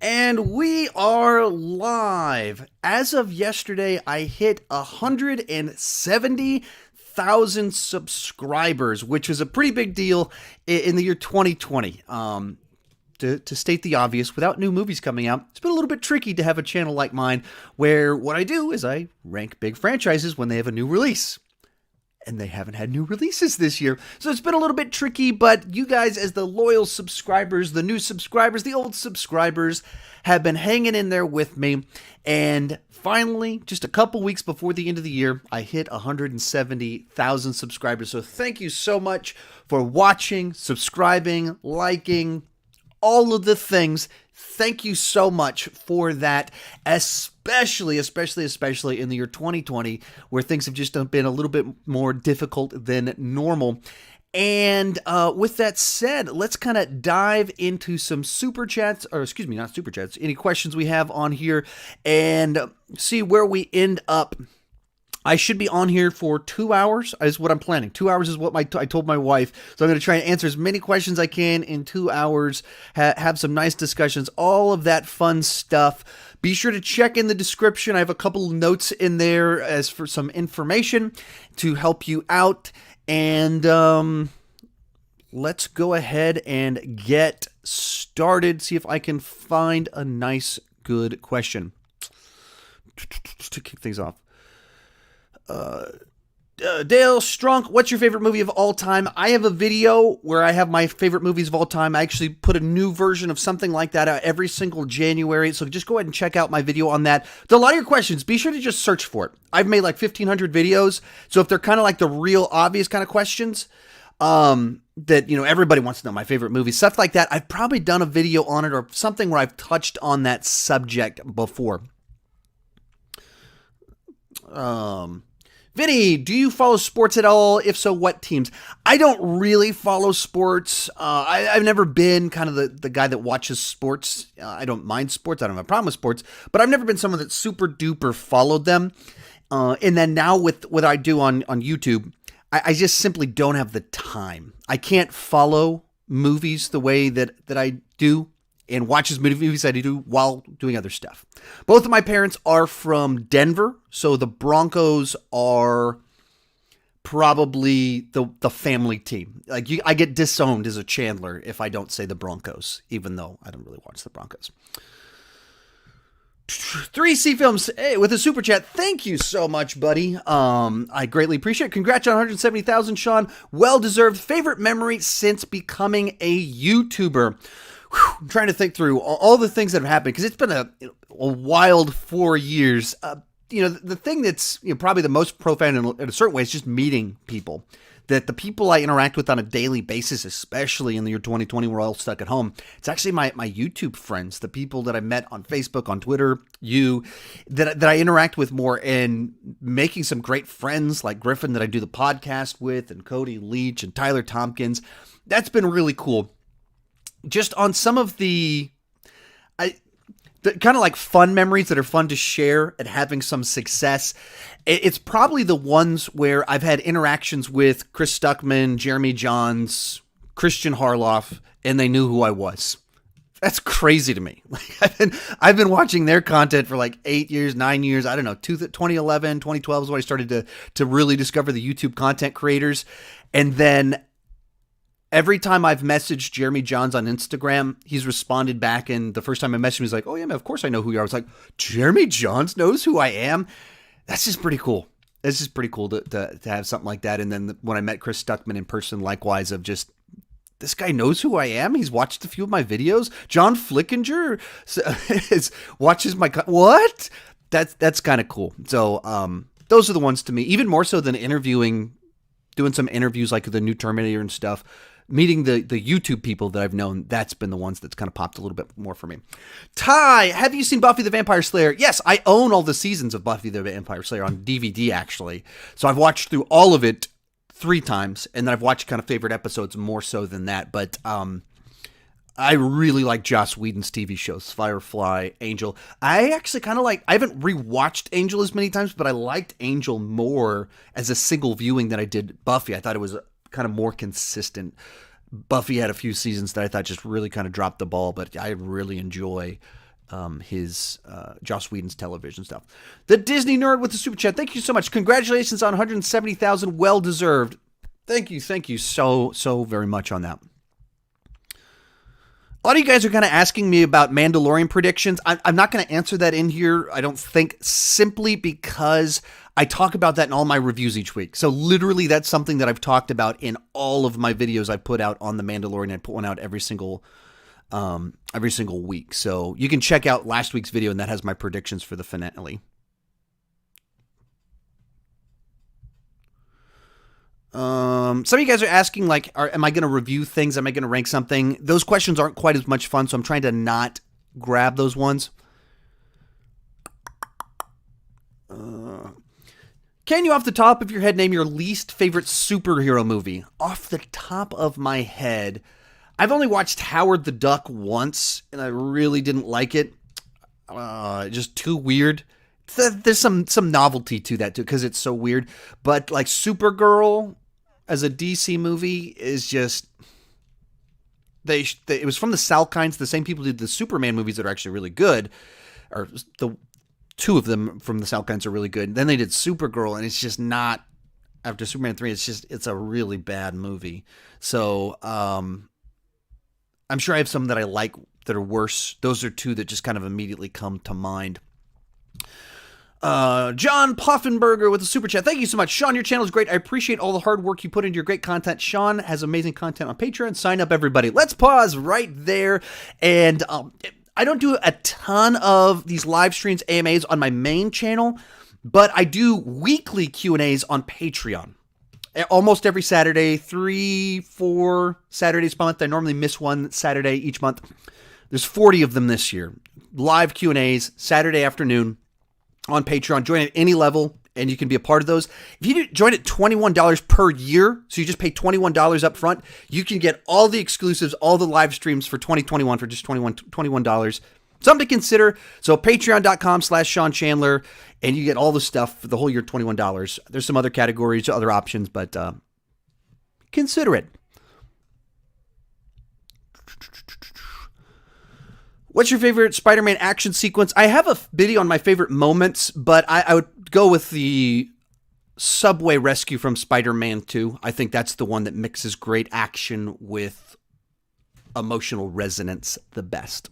And we are live. As of yesterday, I hit 170,000 subscribers, which was a pretty big deal in the year 2020. To state the obvious, without new movies coming out, it's been a little bit tricky to have a channel like mine where what I do is I rank big franchises when they have a new release. And they haven't had new releases this year. So it's been a little bit tricky, but you guys as the loyal subscribers, the new subscribers, the old subscribers have been hanging in there with me. And finally, just a couple weeks before the end of the year, I hit 170,000 subscribers. So thank you so much for watching, subscribing, liking, all of the things. Thank you so much for that, especially in the year 2020, where things have just been a little bit more difficult than normal. And with that said, let's kind of dive into some super chats, or excuse me, not super chats, any questions we have on here, and see where we end up. I should be on here for 2 hours is what I'm planning. 2 hours is what I told my wife. So I'm going to try and answer as many questions I can in 2 hours, have some nice discussions, all of that fun stuff. Be sure to check in the description. I have a couple of notes in there as for some information to help you out. And let's go ahead and get started. See if I can find a nice, good question to kick things off. Dale Strunk, what's your favorite movie of all time? I have a video where I have my favorite movies of all time. I actually put a new version of something like that out every single January. So just go ahead and check out my video on that. A lot of your questions, be sure to just search for it. I've made like 1,500 videos. So if they're kind of like the real obvious kind of questions, that, you know, everybody wants to know my favorite movie, stuff like that, I've probably done a video on it or something where I've touched on that subject before. Vinny, do you follow sports at all? If so, what teams? I don't really follow sports. I've never been kind of the guy that watches sports. I don't mind sports. I don't have a problem with sports, but I've never been someone that super duper followed them. And then now with what I do on YouTube, I just simply don't have the time. I can't follow movies the way that I do and watch as many movies as I do while doing other stuff. Both of my parents are from Denver, so the Broncos are probably the family team. Like I get disowned as a Chandler if I don't say the Broncos, even though I don't really watch the Broncos. 3C Films, hey, with a super chat. Thank you so much, buddy. I greatly appreciate it. Congrats on 170,000, Sean. Well deserved. Favorite memory since becoming a YouTuber. I'm trying to think through all the things that have happened because it's been a wild 4 years. The thing that's probably the most profound in a certain way is just meeting people. That the people I interact with on a daily basis, especially in the year 2020, we're all stuck at home. It's actually my YouTube friends, the people that I met on Facebook, on Twitter, that I interact with more, and making some great friends like Griffin that I do the podcast with, and Cody Leach and Tyler Tompkins. That's been really cool. Just on some of the kind of like fun memories that are fun to share and having some success, it's probably the ones where I've had interactions with Chris Stuckman, Jeremy Johns, Christian Harloff, and they knew who I was. That's crazy to me. Like I've been watching their content for like 8 years, 9 years. I don't know. 2011, 2012 is when I started to really discover the YouTube content creators. And then every time I've messaged Jeremy Johns on Instagram, he's responded back, and the first time I messaged him, he's like, "Oh yeah, man, of course I know who you are." I was like, "Jeremy Johns knows who I am?" That's just pretty cool. It's just pretty cool to have something like that. And then when I met Chris Stuckman in person, likewise, of just, this guy knows who I am. He's watched a few of my videos. John Flickinger watches my what? That's kind of cool. So those are the ones to me, even more so than doing some interviews like the new Terminator and stuff. Meeting the YouTube people that I've known, that's been the ones that's kind of popped a little bit more for me. Ty, have you seen Buffy the Vampire Slayer? Yes, I own all the seasons of Buffy the Vampire Slayer on DVD, actually. So I've watched through all of it 3 times, and then I've watched kind of favorite episodes more so than that. But I really like Joss Whedon's TV shows, Firefly, Angel. I actually kind of I haven't rewatched Angel as many times, but I liked Angel more as a single viewing than I did Buffy. I thought it was kind of more consistent. Buffy had a few seasons that I thought just really kind of dropped the ball, but I really enjoy his Joss Whedon's television stuff. The Disney Nerd with the Super Chat. Thank you so much. Congratulations on 170,000. Well deserved. Thank you so very much on that. A lot of you guys are kind of asking me about Mandalorian predictions. I'm not going to answer that in here, I don't think, simply because I talk about that in all my reviews each week. So literally that's something that I've talked about in all of my videos I put out on the Mandalorian. I put one out every single week. So you can check out last week's video, and that has my predictions for the finale. Some of you guys are asking, like, am I going to review things? Am I going to rank something? Those questions aren't quite as much fun, so I'm trying to not grab those ones. Can you, off the top of your head, name your least favorite superhero movie? Off the top of my head, I've only watched Howard the Duck once, and I really didn't like it. Just too weird. There's some novelty to that, too, because it's so weird. But, like, Supergirl as a DC movie is just... It was from the Salkinds, the same people who did the Superman movies that are actually really good. Or the two of them from the Salkinds are really good. And then they did Supergirl, and it's just not... After Superman 3, it's a really bad movie. So, I'm sure I have some that I like that are worse. Those are two that just kind of immediately come to mind. John Poffenberger with a super chat. Thank you so much. Sean, your channel is great. I appreciate all the hard work you put into your great content. Sean has amazing content on Patreon. Sign up, everybody. Let's pause right there. And I don't do a ton of these live streams, AMAs, on my main channel, but I do weekly Q&As on Patreon. Almost every Saturday, 3-4 Saturdays per month. I normally miss one Saturday each month. There's 40 of them this year. Live Q&As, Saturday afternoon on Patreon. Join at any level, and you can be a part of those. If you join at $21 per year, so you just pay $21 up front, you can get all the exclusives, all the live streams for 2021 for just $21. Something to consider. So patreon.com/Sean Chandler, and you get all the stuff for the whole year, $21. There's some other categories, other options, but consider it. What's your favorite Spider-Man action sequence? I have a video on my favorite moments, but I would go with the subway rescue from Spider-Man 2. I think that's the one that mixes great action with emotional resonance the best.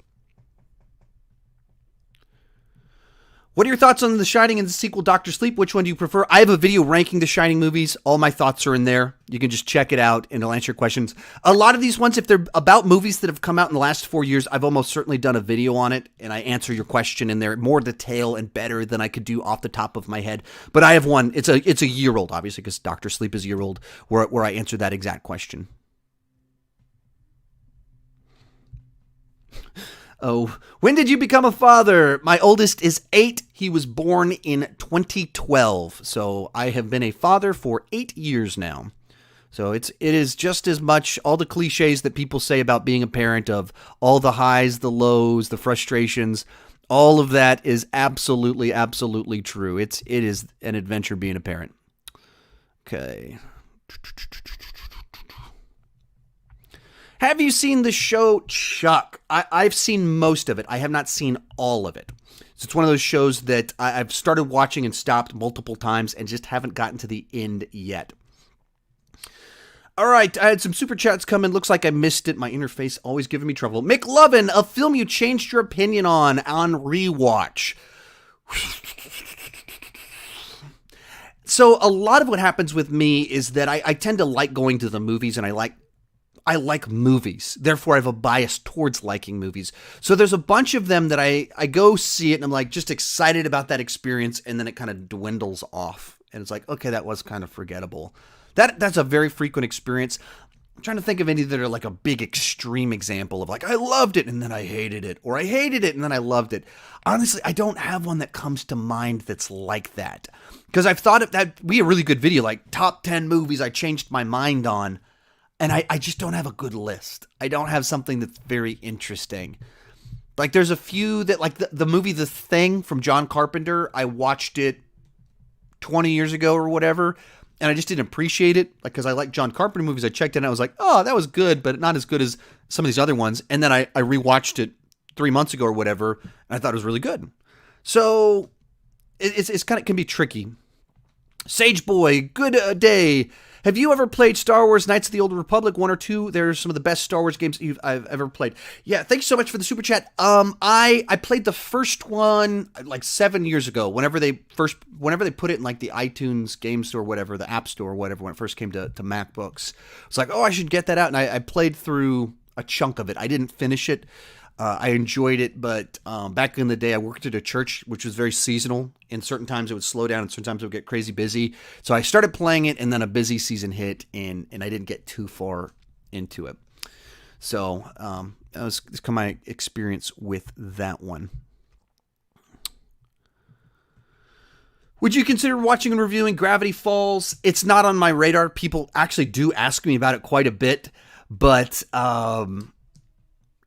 What are your thoughts on The Shining and the sequel Doctor Sleep? Which one do you prefer? I have a video ranking The Shining movies. All my thoughts are in there. You can just check it out and it'll answer your questions. A lot of these ones, if they're about movies that have come out in the last 4 years, I've almost certainly done a video on it, and I answer your question in there more detail and better than I could do off the top of my head. But I have one. It's a year old, obviously, because Doctor Sleep is a year old, where I answer that exact question. Oh, when did you become a father? My oldest is 8. He was born in 2012. So I have been a father for 8 years now. So it is just as much all the cliches that people say about being a parent, of all the highs, the lows, the frustrations. All of that is absolutely, absolutely true. It is an adventure being a parent. Okay. Have you seen the show Chuck? I've seen most of it. I have not seen all of it. So it's one of those shows that I've started watching and stopped multiple times and just haven't gotten to the end yet. All right, I had some super chats come in. Looks like I missed it. My interface always giving me trouble. McLovin, a film you changed your opinion on rewatch. So a lot of what happens with me is that I tend to like going to the movies, and I like movies. Therefore, I have a bias towards liking movies. So there's a bunch of them that I go see it, and I'm like just excited about that experience, and then it kind of dwindles off. And it's like, okay, that was kind of forgettable. That's a very frequent experience. I'm trying to think of any that are like a big extreme example of like, I loved it and then I hated it, or I hated it and then I loved it. Honestly, I don't have one that comes to mind that's like that. Because I've thought of that, we had a really good video, like top 10 movies I changed my mind on. And I just don't have a good list. I don't have something that's very interesting. Like there's a few that, like the movie The Thing from John Carpenter, I watched it 20 years ago or whatever, and I just didn't appreciate it. Like, because I like John Carpenter movies, I checked it and I was like, oh, that was good, but not as good as some of these other ones. And then I rewatched it 3 months ago or whatever, and I thought it was really good. So it's kind of can be tricky. Sage Boy, good day. Have you ever played Star Wars Knights of the Old Republic 1 or 2? They're some of the best Star Wars games I've ever played. Yeah, thank you so much for the super chat. I played the first one like 7 years ago. Whenever they put it in like the iTunes game store, whatever, the App Store, whatever, when it first came to MacBooks, it's like, oh, I should get that out, and I played through a chunk of it. I didn't finish it. I enjoyed it, but back in the day, I worked at a church, which was very seasonal. In certain times, it would slow down, and certain times it would get crazy busy. So I started playing it, and then a busy season hit, and I didn't get too far into it. So that was kind of my experience with that one. Would you consider watching and reviewing Gravity Falls? It's not on my radar. People actually do ask me about it quite a bit, but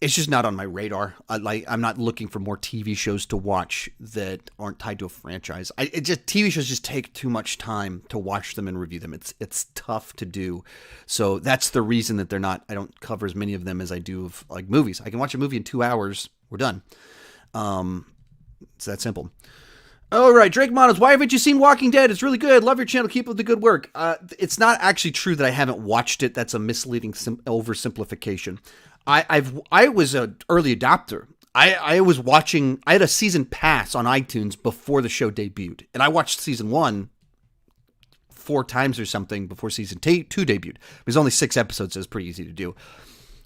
it's just not on my radar. I'm not looking for more TV shows to watch that aren't tied to a franchise. TV shows just take too much time to watch them and review them. It's tough to do. So that's the reason that I don't cover as many of them as I do of like movies. I can watch a movie in 2 hours. We're done. It's that simple. All right, Drake Monos, why haven't you seen Walking Dead? It's really good. Love your channel. Keep up the good work. It's not actually true that I haven't watched it. That's a misleading oversimplification. I was an early adopter. I was watching. I had a season pass on iTunes before the show debuted, and I watched season 1 4 times or something before season 2 debuted. It was only 6 episodes, so it was pretty easy to do.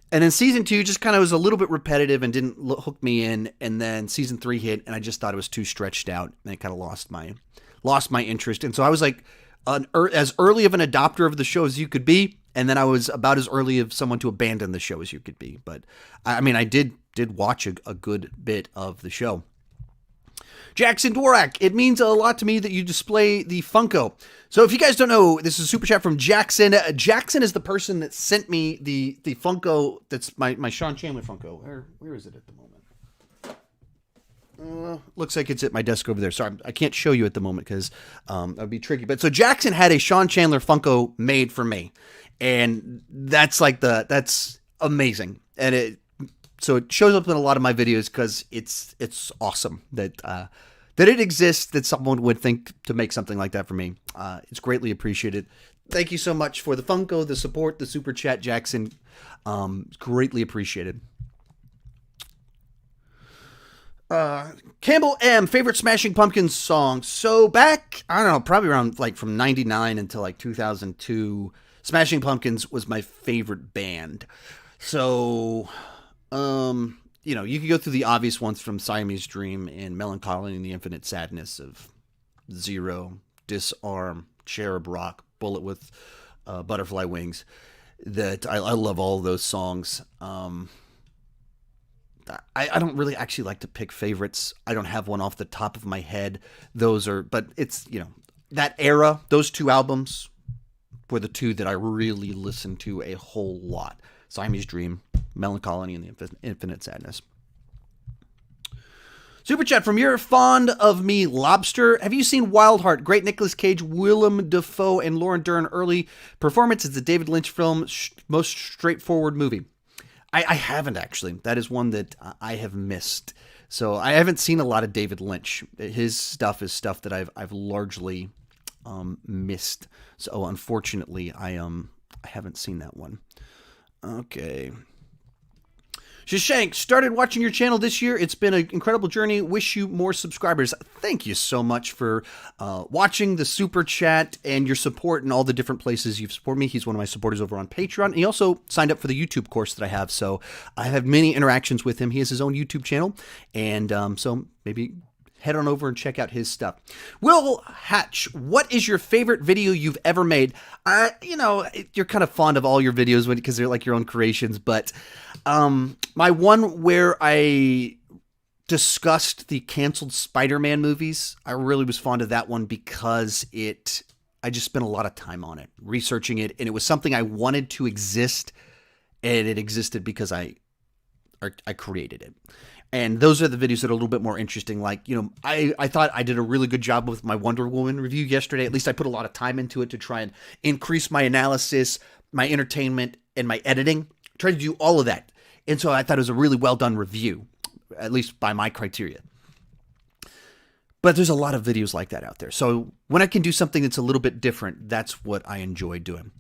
And then season 2 just kind of was a little bit repetitive and didn't hook me in. And then season 3 hit, and I just thought it was too stretched out, and it kind of lost my interest. And so I was like as early of an adopter of the show as you could be. And then I was about as early of someone to abandon the show as you could be. But I mean, I did watch a good bit of the show. Jackson Dworak, it means a lot to me that you display the Funko. So if you guys don't know, this is a super chat from Jackson. Jackson is the person that sent me the Funko. That's my Sean Chandler Funko. Where is it at the moment? Looks like it's at my desk over there. Sorry, I can't show you at the moment because that would be tricky. But so Jackson had a Sean Chandler Funko made for me. And that's amazing. And it shows up in a lot of my videos because it's awesome that it exists, that someone would think to make something like that for me. It's greatly appreciated. Thank you so much for the Funko, the support, the super chat, Jackson. Greatly appreciated. Campbell M, favorite Smashing Pumpkins song. So back, I don't know, probably around like from 99 until like 2002, Smashing Pumpkins was my favorite band. So, you could go through the obvious ones from Siamese Dream and Melancholy and the Infinite Sadness of Zero, Disarm, Cherub Rock, Bullet with Butterfly Wings. That I love all of those songs. I don't really actually like to pick favorites. I don't have one off the top of my head. But it's, that era, those 2 albums were the 2 that I really listened to a whole lot. Siamese Dream, Melancholy, and the Infinite Sadness. Super chat from You're Fond of Me Lobster. Have you seen Wild Heart? Great Nicolas Cage, Willem Dafoe, and Laura Dern early performance. It's a David Lynch film, most straightforward movie. I haven't actually. That is one that I have missed. So I haven't seen a lot of David Lynch. His stuff is stuff that I've largely missed. So unfortunately, I haven't seen that one. Okay. Shashank, started watching your channel this year. It's been an incredible journey. Wish you more subscribers. Thank you so much for watching the super chat and your support in all the different places you've supported me. He's one of my supporters over on Patreon. He also signed up for the YouTube course that I have. So I have many interactions with him. He has his own YouTube channel. And so maybe head on over and check out his stuff. Will Hatch, what is your favorite video you've ever made? You're kind of fond of all your videos because they're like your own creations, but my one where I discussed the canceled Spider-Man movies, I really was fond of that one because I just spent a lot of time on it, researching it, and it was something I wanted to exist, and it existed because I created it. And those are the videos that are a little bit more interesting. Like, I thought I did a really good job with my Wonder Woman review yesterday. At least I put a lot of time into it to try and increase my analysis, my entertainment, and my editing. I tried to do all of that. And so I thought it was a really well done review. at least by my criteria. But there's a lot of videos like that out there. So when I can do something that's a little bit different, that's what I enjoy doing.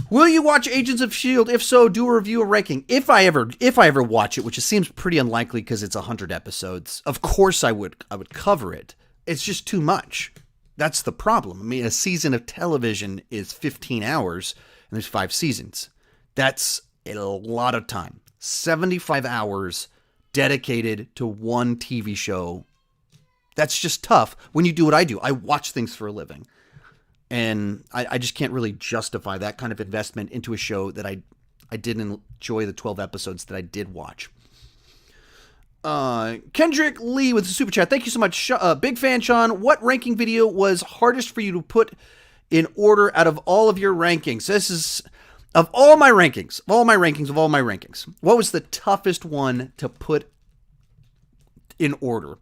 Will you watch Agents of S.H.I.E.L.D.? If so, do a review or ranking. If I ever watch it, which it seems pretty unlikely because it's 100 episodes, of course I would cover it. It's just too much. That's the problem. I mean, a season of television is 15 hours, and there's 5 seasons. That's a lot of time. 75 hours dedicated to one TV show. That's just tough when you do what I do. I watch things for a living. And I just can't really justify that kind of investment into a show that I didn't enjoy the 12 episodes that I did watch. Kendrick Lee with the super chat. Thank you so much. Big fan, Sean. What ranking video was hardest for you to put in order out of all of your rankings? This is of all my rankings. What was the toughest one to put in order?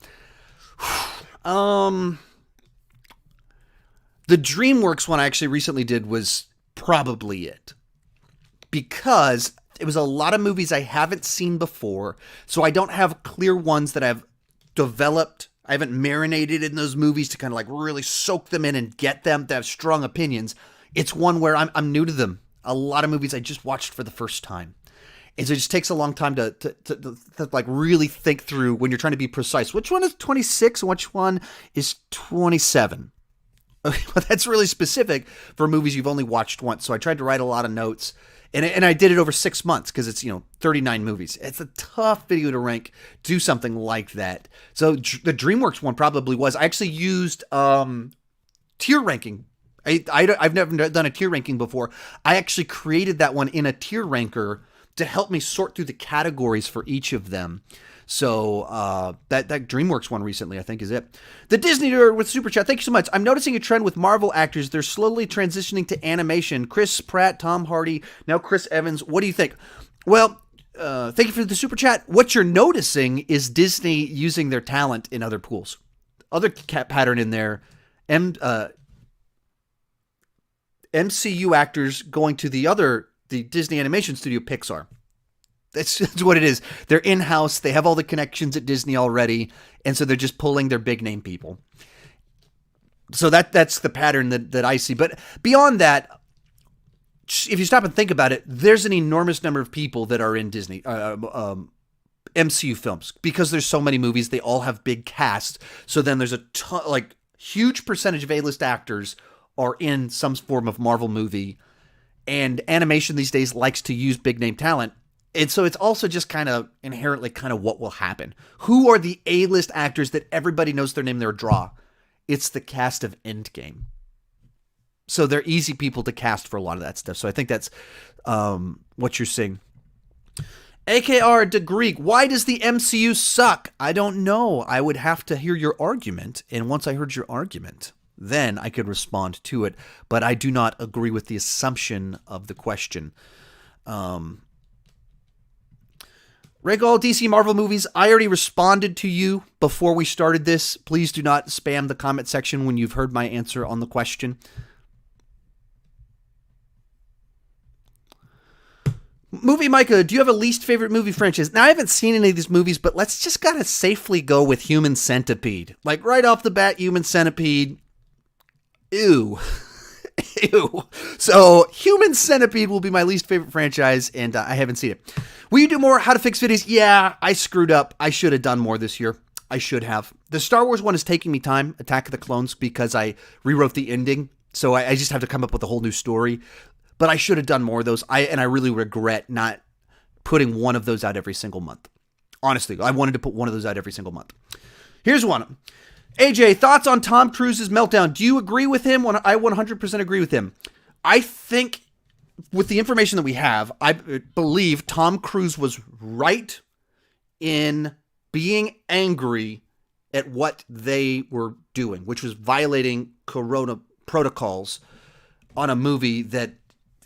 The DreamWorks one I actually recently did was probably it. Because it was a lot of movies I haven't seen before, so I don't have clear ones that I've developed. I haven't marinated in those movies to kind of like really soak them in and get them to have strong opinions. It's one where I'm new to them. A lot of movies I just watched for the first time. And so it just takes a long time to like really think through when you're trying to be precise. Which one is 26 and which one is 27? Okay, but that's really specific for movies you've only watched once. So I tried to write a lot of notes, and I did it over 6 months because it's 39 movies. It's a tough video to rank. Do something like that. So the DreamWorks one probably was. I actually used tier ranking. I've never done a tier ranking before. I actually created that one in a tier ranker to help me sort through the categories for each of them. So that DreamWorks one recently, I think, is it. The Disney Nerd with Super Chat. Thank you so much. I'm noticing a trend with Marvel actors. They're slowly transitioning to animation. Chris Pratt, Tom Hardy, now Chris Evans. What do you think? Well, thank you for the Super Chat. What you're noticing is Disney using their talent in other pools. Other pattern in there. MCU actors going to the Disney animation studio, Pixar. That's what it is. They're in-house. They have all the connections at Disney already. And so they're just pulling their big name people. So that's the pattern that I see. But beyond that, if you stop and think about it, there's an enormous number of people that are in Disney, MCU films, because there's so many movies. They all have big casts. So then there's a huge percentage of A-list actors are in some form of Marvel movie. And animation these days likes to use big name talent. And so it's also just kind of inherently kind of what will happen. Who are the A-list actors that everybody knows their name, their draw? It's the cast of Endgame. So they're easy people to cast for a lot of that stuff. So I think that's what you're seeing. AKR de Greek, why does the MCU suck? I don't know. I would have to hear your argument. And once I heard your argument, then I could respond to it. But I do not agree with the assumption of the question. Rank all DC Marvel movies. I already responded to you before we started this. Please do not spam the comment section when you've heard my answer on the question. Movie Micah, do you have a least favorite movie franchise? Now, I haven't seen any of these movies, but let's just gotta safely go with Human Centipede. Like, right off the bat, Human Centipede. Ew. Ew. So, Human Centipede will be my least favorite franchise, and I haven't seen it. Will you do more How to Fix videos? Yeah, I screwed up. I should have done more this year. I should have. The Star Wars one is taking me time, Attack of the Clones, because I rewrote the ending. So I just have to come up with a whole new story. But I should have done more of those. I really regret not putting one of those out every single month. Honestly, I wanted to put one of those out every single month. Here's one. AJ, thoughts on Tom Cruise's meltdown? Do you agree with him? I 100% agree with him. I think with the information that we have, I believe Tom Cruise was right in being angry at what they were doing, which was violating Corona protocols on a movie that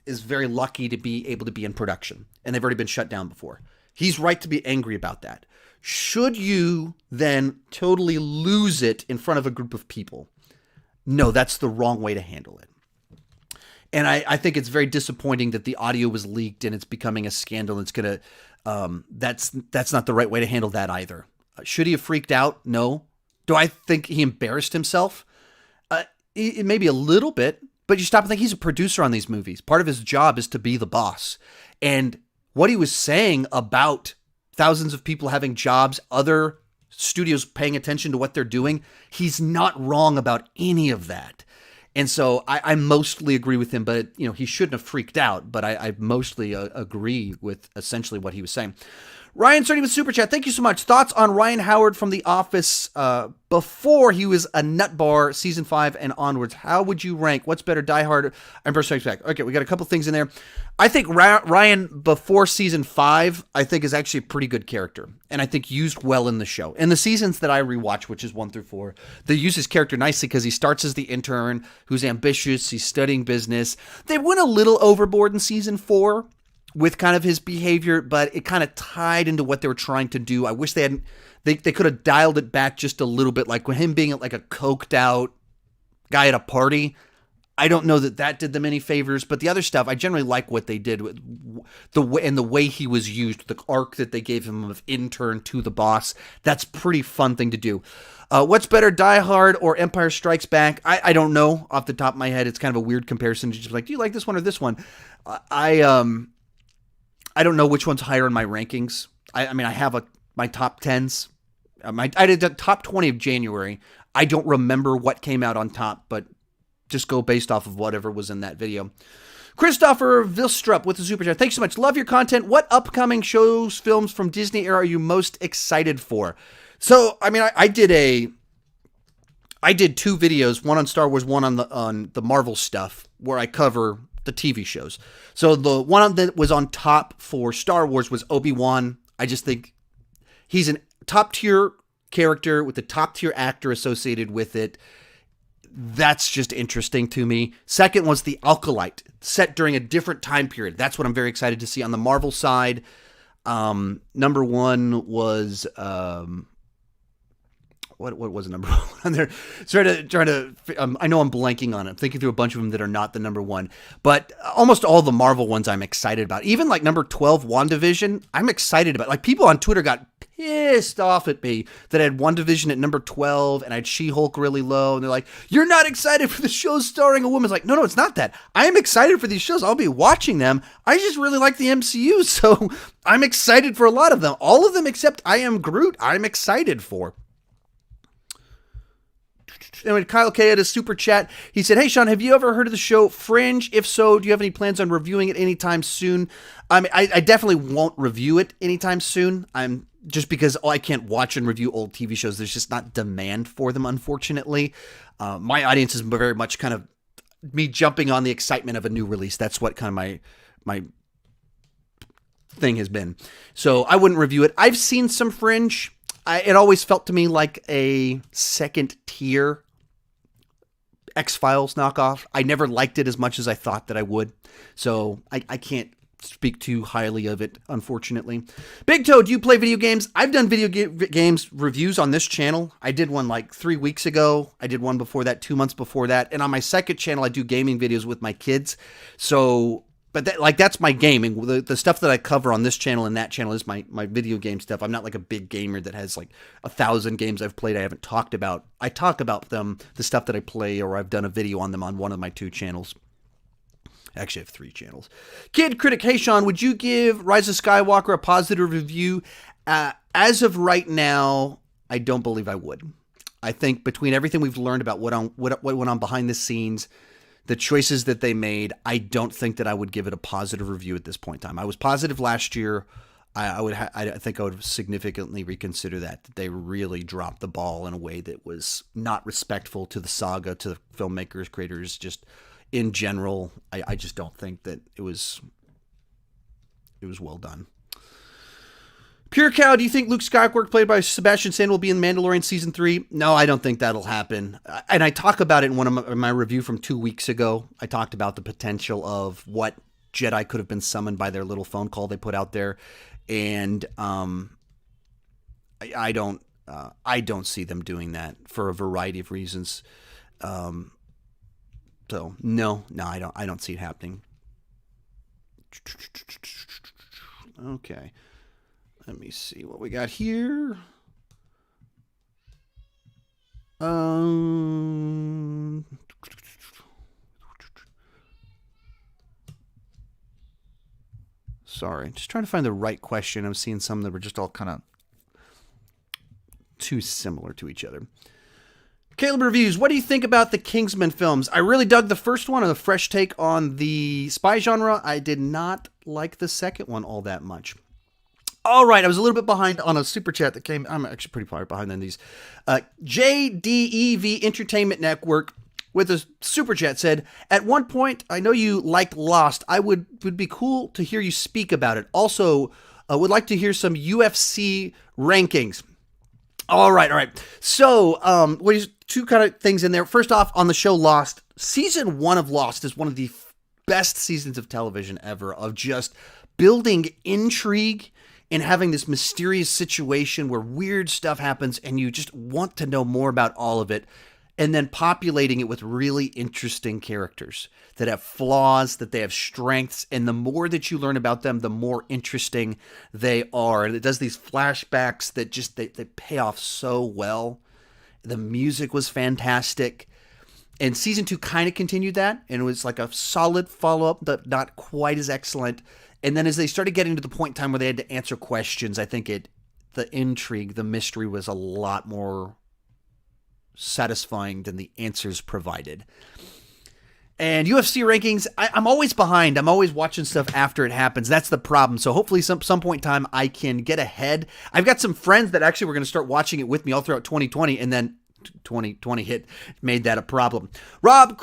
is very lucky to be able to be in production. And they've already been shut down before. He's right to be angry about that. Should you then totally lose it in front of a group of people? No, that's the wrong way to handle it. And I think it's very disappointing that the audio was leaked and it's becoming a scandal. It's going That's not the right way to handle that either. Should he have freaked out? No. Do I think he embarrassed himself? Maybe a little bit, but you stop and think he's a producer on these movies. Part of his job is to be the boss. And what he was saying about thousands of people having jobs, other studios paying attention to what they're doing, he's not wrong about any of that. And so I mostly agree with him, but he shouldn't have freaked out. But I mostly agree with essentially what he was saying. Ryan starting with Super Chat. Thank you so much. Thoughts on Ryan Howard from The Office before he was a nutbar, season 5 and onwards? How would you rank? What's better, Die Hard and Empire Strikes Back? Okay, we got a couple things in there. I think Ryan before season 5, I think is actually a pretty good character, and I think used well in the show. In the seasons that I rewatch, which is 1 through 4, they use his character nicely because he starts as the intern who's ambitious, he's studying business. They went a little overboard in season 4 with kind of his behavior, but it kind of tied into what they were trying to do. I wish they could have dialed it back just a little bit, like with him being like a coked out guy at a party. I don't know that did them any favors, but the other stuff, I generally like what they did with the way he was used, the arc that they gave him of intern to the boss. That's pretty fun thing to do. What's better, Die Hard or Empire Strikes Back? I don't know off the top of my head. It's kind of a weird comparison to just like, do you like this one or this one? I don't know which one's higher in my rankings. I mean, I have my top 10s. I did the top 20 of January. I don't remember what came out on top, but just go based off of whatever was in that video. Christopher Vilstrup with the super chat. Thanks so much. Love your content. What upcoming shows, films from Disney era are you most excited for? So, I mean, I did 2 videos, one on Star Wars, one on the Marvel stuff, where I cover the TV shows. So the one that was on top for Star Wars was Obi-Wan. I just think he's a top tier character with a top tier actor associated with it. That's just interesting to me. Second was the Alkalite, set during a different time period. That's what I'm very excited to see on the Marvel side. Number 1 was what was number 1 on there? Trying to. I know I'm blanking on it. I'm thinking through a bunch of them that are not the number 1, but almost all the Marvel ones I'm excited about. Even like number 12, WandaVision, I'm excited about. Like people on Twitter got pissed off at me that I had WandaVision at number 12 and I had She-Hulk really low, and they're like, "You're not excited for the show starring a woman." It's like, no, it's not that. I am excited for these shows. I'll be watching them. I just really like the MCU, so I'm excited for a lot of them. All of them except I Am Groot, I'm excited for. Anyway, Kyle K had a super chat. He said, "Hey, Sean, have you ever heard of the show Fringe? If so, do you have any plans on reviewing it anytime soon?" I mean, I definitely won't review it anytime soon. I'm just because I can't watch and review old TV shows. There's just not demand for them, unfortunately. My audience is very much kind of me jumping on the excitement of a new release. That's what kind of my thing has been. So I wouldn't review it. I've seen some Fringe. It always felt to me like a second tier X-Files knockoff. I never liked it as much as I thought that I would. So I can't speak too highly of it, unfortunately. Big Toe, do you play video games? I've done video games reviews on this channel. I did one like 3 weeks ago. I did one before that, 2 months before that. And on my second channel, I do gaming videos with my kids. So, but that's my gaming. The stuff that I cover on this channel and that channel is my video game stuff. I'm not like a big gamer that has like 1,000 games I've played I haven't talked about. I talk about them, the stuff that I play, or I've done a video on them on one of my 2 channels. Actually, I have 3 channels. Kid Critic, hey Sean, would you give Rise of Skywalker a positive review? As of right now, I don't believe I would. I think between everything we've learned about what went on behind the scenes, the choices that they made, I don't think that I would give it a positive review at this point in time. I was positive last year. I think I would significantly reconsider that they really dropped the ball in a way that was not respectful to the saga, to the filmmakers, creators, just in general. I just don't think that it was well done. Pure Cow, do you think Luke Skywalker, played by Sebastian Stan, will be in Mandalorian Season 3? No, I don't think that'll happen. And I talk about it in one of my review from 2 weeks ago. I talked about the potential of what Jedi could have been summoned by their little phone call they put out there. And I don't see them doing that for a variety of reasons. So no, I don't see it happening. Okay. Let me see what we got here. Sorry, just trying to find the right question. I'm seeing some that were just all kind of too similar to each other. Caleb Reviews, what do you think about the Kingsman films? I really dug the first one, a fresh take on the spy genre. I did not like the second one all that much. All right, I was a little bit behind on a super chat that came. I'm actually pretty far behind on these. JDEV Entertainment Network with a super chat said, at one point, I know you liked Lost. I would be cool to hear you speak about it. Also, would like to hear some UFC rankings. All right. So, two kind of things in there. First off, on the show Lost, season 1 of Lost is one of the best seasons of television ever, of just building intrigue and having this mysterious situation where weird stuff happens and you just want to know more about all of it, and then populating it with really interesting characters that have flaws, that they have strengths, and the more that you learn about them, the more interesting they are. And it does these flashbacks that just, they pay off so well. The music was fantastic. And season 2 kind of continued that, and it was like a solid follow-up, but not quite as excellent. And then as they started getting to the point in time where they had to answer questions, I think the intrigue, the mystery was a lot more satisfying than the answers provided. And UFC rankings, I'm always behind. I'm always watching stuff after it happens. That's the problem. So hopefully some point in time I can get ahead. I've got some friends that actually were going to start watching it with me all throughout 2020, and then 2020 made that a problem. Rob,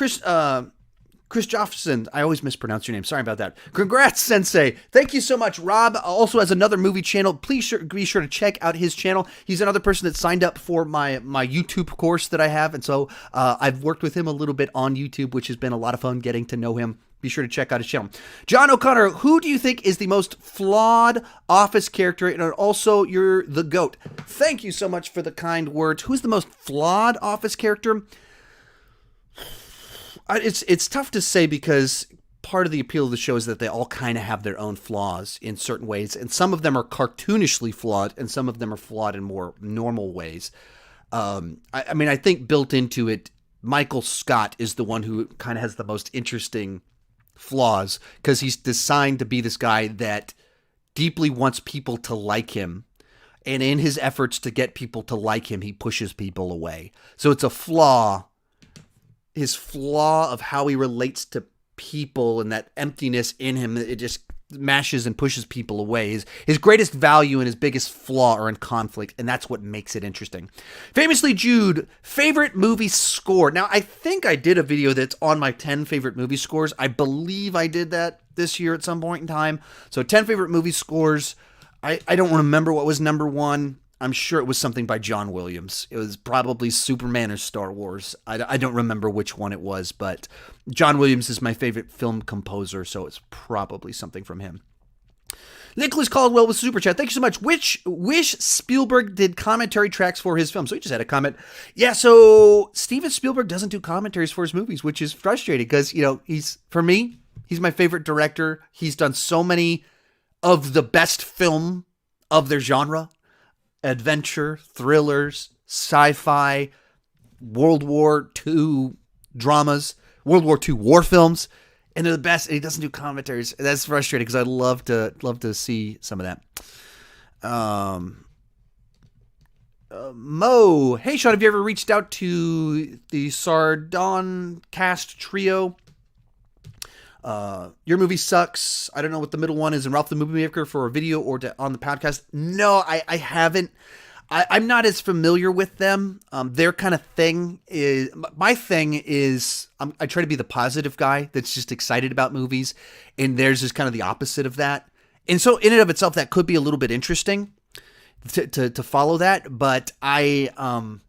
Chris Joffson, I always mispronounce your name. Sorry about that. Congrats, Sensei. Thank you so much. Rob also has another movie channel. Please be sure to check out his channel. He's another person that signed up for my YouTube course that I have. And so I've worked with him a little bit on YouTube, which has been a lot of fun getting to know him. Be sure to check out his channel. John O'Connor, who do you think is the most flawed Office character? And also, you're the GOAT. Thank you so much for the kind words. Who's the most flawed Office character? It's tough to say because part of the appeal of the show is that they all kind of have their own flaws in certain ways, and some of them are cartoonishly flawed, and some of them are flawed in more normal ways. I think built into it, Michael Scott is the one who kind of has the most interesting flaws because he's designed to be this guy that deeply wants people to like him. And in his efforts to get people to like him, he pushes people away. So it's a flaw. His flaw of how he relates to people and that emptiness in him, it just mashes and pushes people away. His greatest value and his biggest flaw are in conflict, and that's what makes it interesting. Famously Jude, favorite movie score. Now, I think I did a video that's on my 10 favorite movie scores. I believe I did that this year at some point in time. So 10 favorite movie scores. I don't remember what was number 1. I'm sure it was something by John Williams. It was probably Superman or Star Wars. I don't remember which one it was, but John Williams is my favorite film composer, so it's probably something from him. Nicholas Caldwell with Super Chat. Thank you so much. Wish Spielberg did commentary tracks for his film. So he just had a comment. Yeah, so Steven Spielberg doesn't do commentaries for his movies, which is frustrating because, he's my favorite director. He's done so many of the best film of their genre. Adventure, thrillers, sci-fi, World War II dramas, World War II war films, and they're the best. And he doesn't do commentaries. That's frustrating because I'd love to see some of that. Mo, hey Sean, have you ever reached out to the Sardon cast trio? Your movie sucks. I don't know what the middle one is. And Ralph the Movie Maker for a video or on the podcast. No, I haven't. I'm not as familiar with them. Their kind of thing is, my thing is, I try to be the positive guy that's just excited about movies. And theirs is kind of the opposite of that. And so in and of itself, that could be a little bit interesting to follow that. But I'm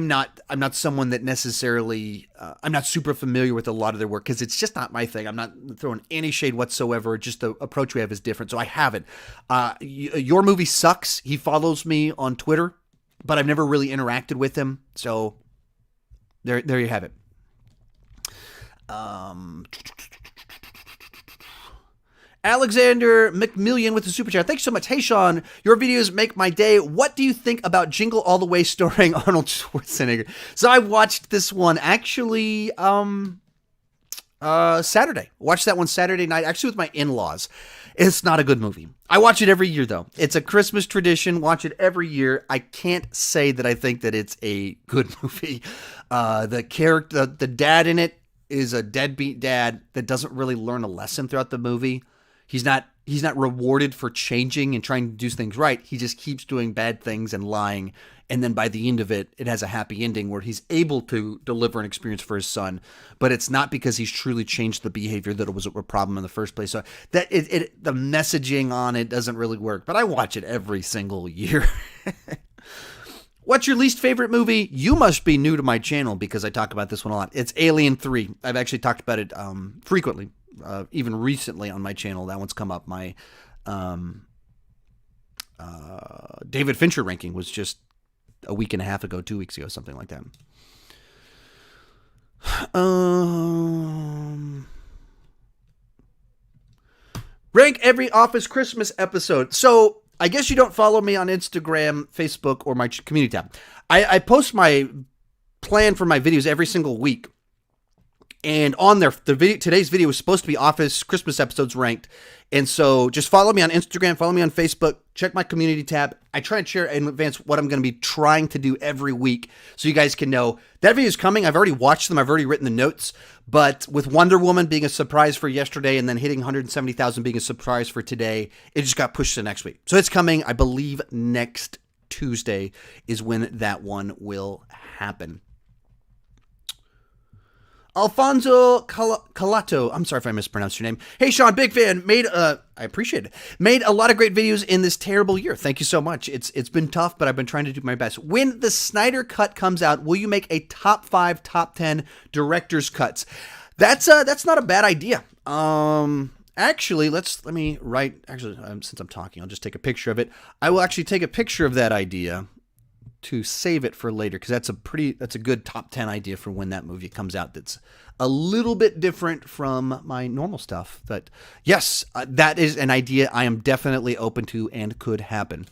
not someone that necessarily, I'm not super familiar with a lot of their work because it's just not my thing. I'm not throwing any shade whatsoever. Just the approach we have is different. So I haven't. Your Movie Sucks. He follows me on Twitter, but I've never really interacted with him. So there you have it. Alexander McMillian with the super chat. Thanks so much. Hey, Sean, your videos make my day. What do you think about Jingle All the Way starring Arnold Schwarzenegger? So I watched this one actually Saturday. Watched that one Saturday night, actually with my in-laws. It's not a good movie. I watch it every year, though. It's a Christmas tradition. Watch it every year. I can't say that I think that it's a good movie. The character, the dad in it is a deadbeat dad that doesn't really learn a lesson throughout the movie. He's not rewarded for changing and trying to do things right. He just keeps doing bad things and lying. And then by the end of it, it has a happy ending where he's able to deliver an experience for his son. But it's not because he's truly changed the behavior that it was a problem in the first place. So that the messaging on it doesn't really work. But I watch it every single year. What's your least favorite movie? You must be new to my channel because I talk about this one a lot. It's Alien 3. I've actually talked about it frequently, even recently on my channel. That one's come up. My David Fincher ranking was just a week and a half ago, 2 weeks ago, something like that. Rank every Office Christmas episode. So I guess you don't follow me on Instagram, Facebook, or my community tab. I post my plan for my videos every single week. And on there, today's video was supposed to be Office Christmas episodes ranked. And so just follow me on Instagram, follow me on Facebook, check my community tab. I try and share in advance what I'm going to be trying to do every week so you guys can know that video is coming. I've already watched them. I've already written the notes. But with Wonder Woman being a surprise for yesterday and then hitting 170,000 being a surprise for today, it just got pushed to next week. So it's coming. I believe next Tuesday is when that one will happen. Alfonso Calato, I'm sorry if I mispronounced your name. Hey, Sean, big fan. I appreciate it. Made a lot of great videos in this terrible year. Thank you so much. It's been tough, but I've been trying to do my best. When the Snyder Cut comes out, will you make a top 5, top 10 director's cuts? That's not a bad idea. Actually, since I'm talking, I'll just take a picture of it. I will actually take a picture of that idea to save it for later, because that's a good top 10 idea for when that movie comes out. That's a little bit different from my normal stuff. But yes, that is an idea I am definitely open to and could happen.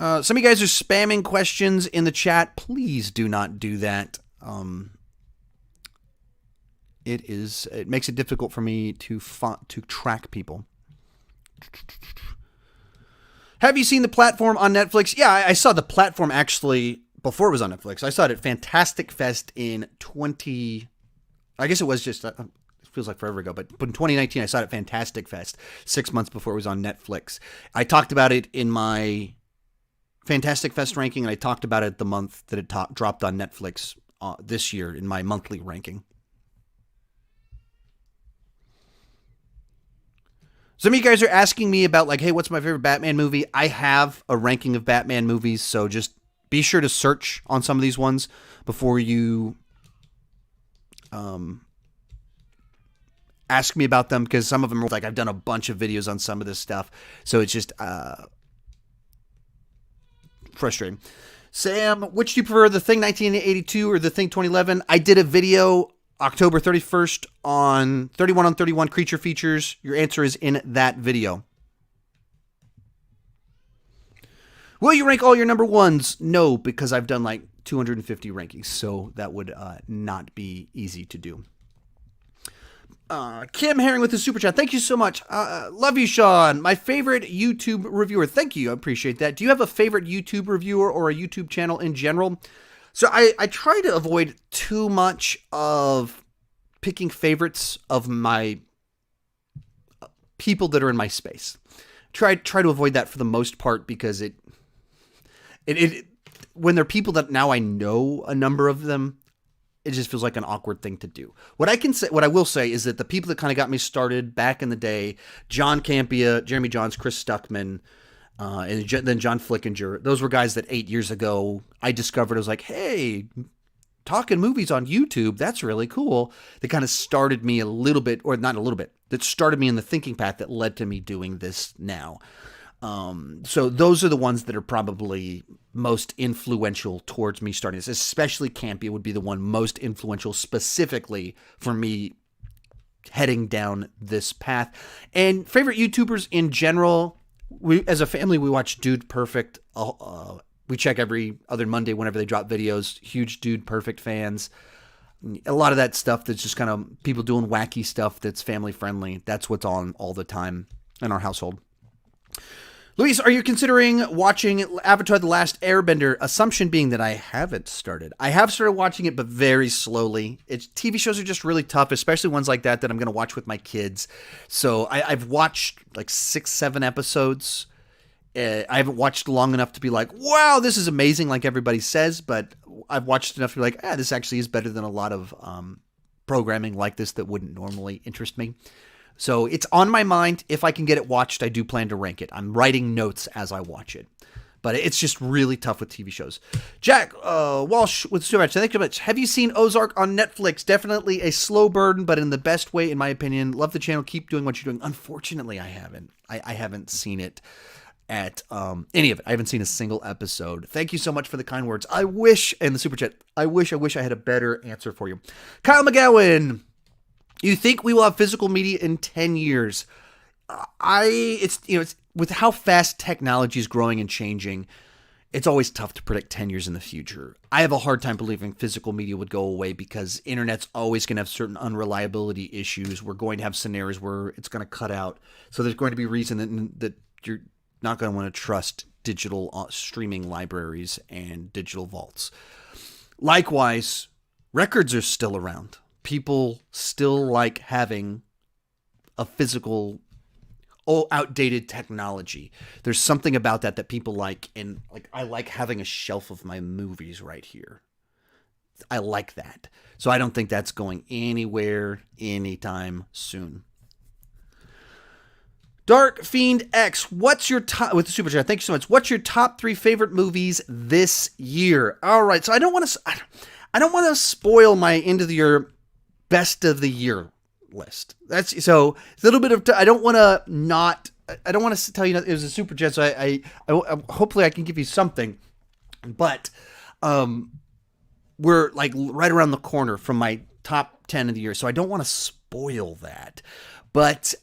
Some of you guys are spamming questions in the chat. Please do not do that. It makes it difficult for me to track people. Have you seen The Platform on Netflix? Yeah, I saw The Platform actually before it was on Netflix. I saw it at Fantastic Fest in I guess it was just, it feels like forever ago, but in 2019 I saw it at Fantastic Fest 6 months before it was on Netflix. I talked about it in my Fantastic Fest ranking, and I talked about it the month that it dropped on Netflix this year in my monthly ranking. Some of you guys are asking me about, like, hey, what's my favorite Batman movie? I have a ranking of Batman movies, so just be sure to search on some of these ones before you ask me about them, because some of them are like, I've done a bunch of videos on some of this stuff, so it's just frustrating. Sam, which do you prefer, The Thing 1982 or The Thing 2011? I did a video October 31st on 31 on 31 creature features. Your answer is in that video. Will you rank all your number ones? No, because I've done like 250 rankings, so that would not be easy to do. Kim Herring with the super chat. Thank you so much. Love you, Sean. My favorite YouTube reviewer. Thank you. I appreciate that. Do you have a favorite YouTube reviewer or a YouTube channel in general? So I try to avoid too much of picking favorites of my people that are in my space. Try to avoid that for the most part, because it when they're people that now I know a number of them, it just feels like an awkward thing to do. What I will say is that the people that kind of got me started back in the day, John Campea, Jeremy Johns, Chris Stuckman, and then John Flickinger, those were guys that 8 years ago I discovered. I was like, hey, talking movies on YouTube, that's really cool. That kind of started me a little bit, or not a little bit, that started me in the thinking path that led to me doing this now. So those are the ones that are probably most influential towards me starting this. Especially Campia would be the one most influential specifically for me heading down this path. And favorite YouTubers in general, we as a family, we watch Dude Perfect. We check every other Monday whenever they drop videos. Huge Dude Perfect fans. A lot of that stuff that's just kind of people doing wacky stuff that's family friendly. That's what's on all the time in our household. Luis, are you considering watching Avatar The Last Airbender? Assumption being that I haven't started. I have started watching it, but very slowly. TV shows are just really tough, especially ones like that I'm going to watch with my kids. So I've watched like 6-7 episodes. I haven't watched long enough to be like, wow, this is amazing like everybody says, but I've watched enough to be like, this actually is better than a lot of programming like this that wouldn't normally interest me. So it's on my mind. If I can get it watched, I do plan to rank it. I'm writing notes as I watch it. But it's just really tough with TV shows. Jack Walsh with so much. Thank you so much. Have you seen Ozark on Netflix? Definitely a slow burn, but in the best way, in my opinion. Love the channel. Keep doing what you're doing. Unfortunately, I haven't. I haven't seen it at any of it. I haven't seen a single episode. Thank you so much for the kind words. I wish, and the super chat, I wish I had a better answer for you. Kyle McGowan. You think we will have physical media in 10 years? It's with how fast technology is growing and changing, it's always tough to predict 10 years in the future. I have a hard time believing physical media would go away because internet's always going to have certain unreliability issues. We're going to have scenarios where it's going to cut out. So there's going to be reason that you're not going to want to trust digital streaming libraries and digital vaults. Likewise, records are still around. People still like having a physical, outdated technology. There's something about that people like, and like I like having a shelf of my movies right here. I like that. So I don't think that's going anywhere anytime soon. Dark Fiend X, what's your top, with the super chat, thank you so much. What's your top 3 favorite movies this year? All right, so I don't want to spoil my end of the year best of the year list. That's so a little bit of I don't want to tell you it was a super chat, so I hopefully I can give you something, but we're like right around the corner from my top 10 of the year, so I don't want to spoil that. But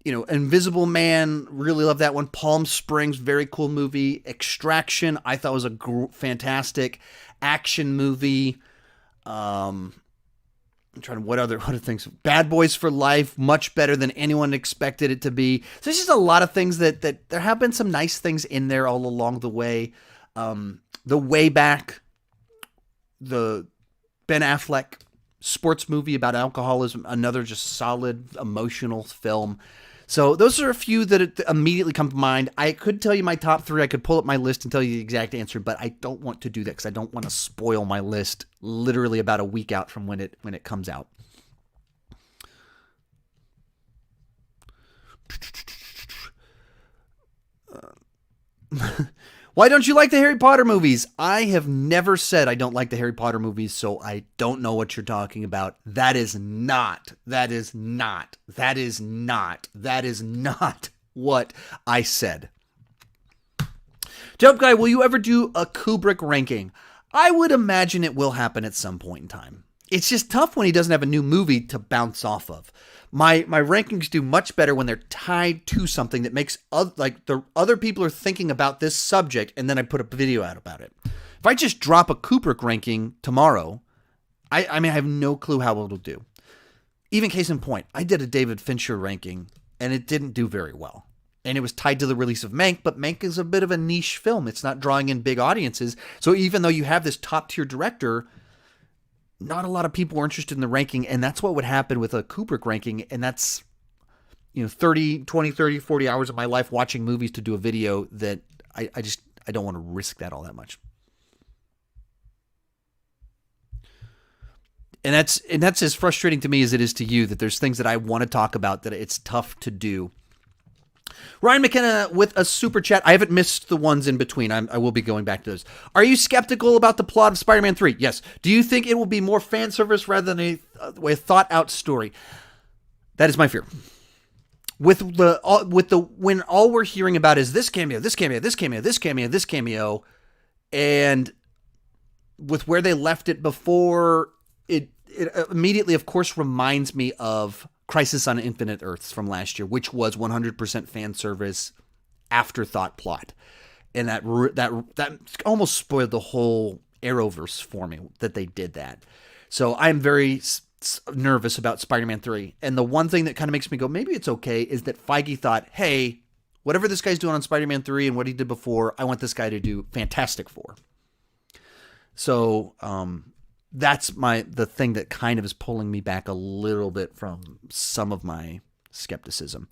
Invisible Man, really love that one. Palm Springs, very cool movie. Extraction, I thought was a fantastic action movie. I'm trying to, what other things? Bad Boys for Life, much better than anyone expected it to be. So there's just a lot of things that there have been some nice things in there all along the way. The Way Back, the Ben Affleck sports movie about alcoholism, another just solid emotional film. So those are a few that immediately come to mind. I could tell you my top 3. I could pull up my list and tell you the exact answer, but I don't want to do that because I don't want to spoil my list literally about a week out from when it comes out. Why don't you like the Harry Potter movies? I have never said I don't like the Harry Potter movies, so I don't know what you're talking about. That is not what I said. Dope Guy, will you ever do a Kubrick ranking? I would imagine it will happen at some point in time. It's just tough when he doesn't have a new movie to bounce off of. My rankings do much better when they're tied to something that makes the other people are thinking about this subject, and then I put a video out about it. If I just drop a Kubrick ranking tomorrow, I have no clue how it'll do. Even case in point, I did a David Fincher ranking, and it didn't do very well. And it was tied to the release of Mank, but Mank is a bit of a niche film. It's not drawing in big audiences. So even though you have this top-tier director, not a lot of people were interested in the ranking, and that's what would happen with a Kubrick ranking, and that's 30, 40 hours of my life watching movies to do a video that I don't want to risk that all that much. And that's as frustrating to me as it is to you, that there's things that I want to talk about that it's tough to do. Ryan McKenna with a super chat. I haven't missed the ones in between. I will be going back to those. Are you skeptical about the plot of Spider-Man 3? Yes. Do you think it will be more fan service rather than a thought-out story? That is my fear. when all we're hearing about is this cameo, this cameo, this cameo, this cameo, this cameo, and with where they left it before, it immediately, of course, reminds me of Crisis on Infinite Earths from last year, which was 100% fan service, afterthought plot, and that almost spoiled the whole Arrowverse for me that they did that. So I'm very nervous about Spider-Man 3, and the one thing that kind of makes me go, maybe it's okay, is that Feige thought, hey, whatever this guy's doing on Spider-Man 3 and what he did before, I want this guy to do Fantastic Four. So that's the thing that kind of is pulling me back a little bit from some of my skepticism.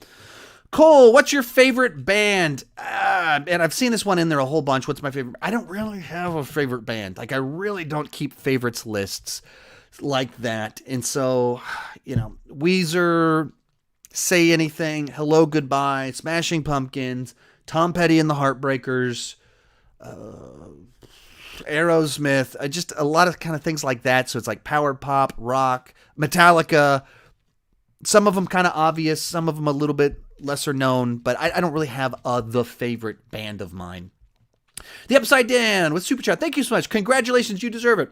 Cole, what's your favorite band? And I've seen this one in there a whole bunch. What's my favorite? I don't really have a favorite band. Like, I really don't keep favorites lists like that. And so, Weezer, Say Anything, Hello Goodbye, Smashing Pumpkins, Tom Petty and the Heartbreakers, Aerosmith, just a lot of kind of things like that. So it's like power pop, rock, Metallica, some of them kind of obvious, some of them a little bit lesser known, but I don't really have the favorite band of mine. The Upside Down with Super Chat. Thank you so much. Congratulations. You deserve it.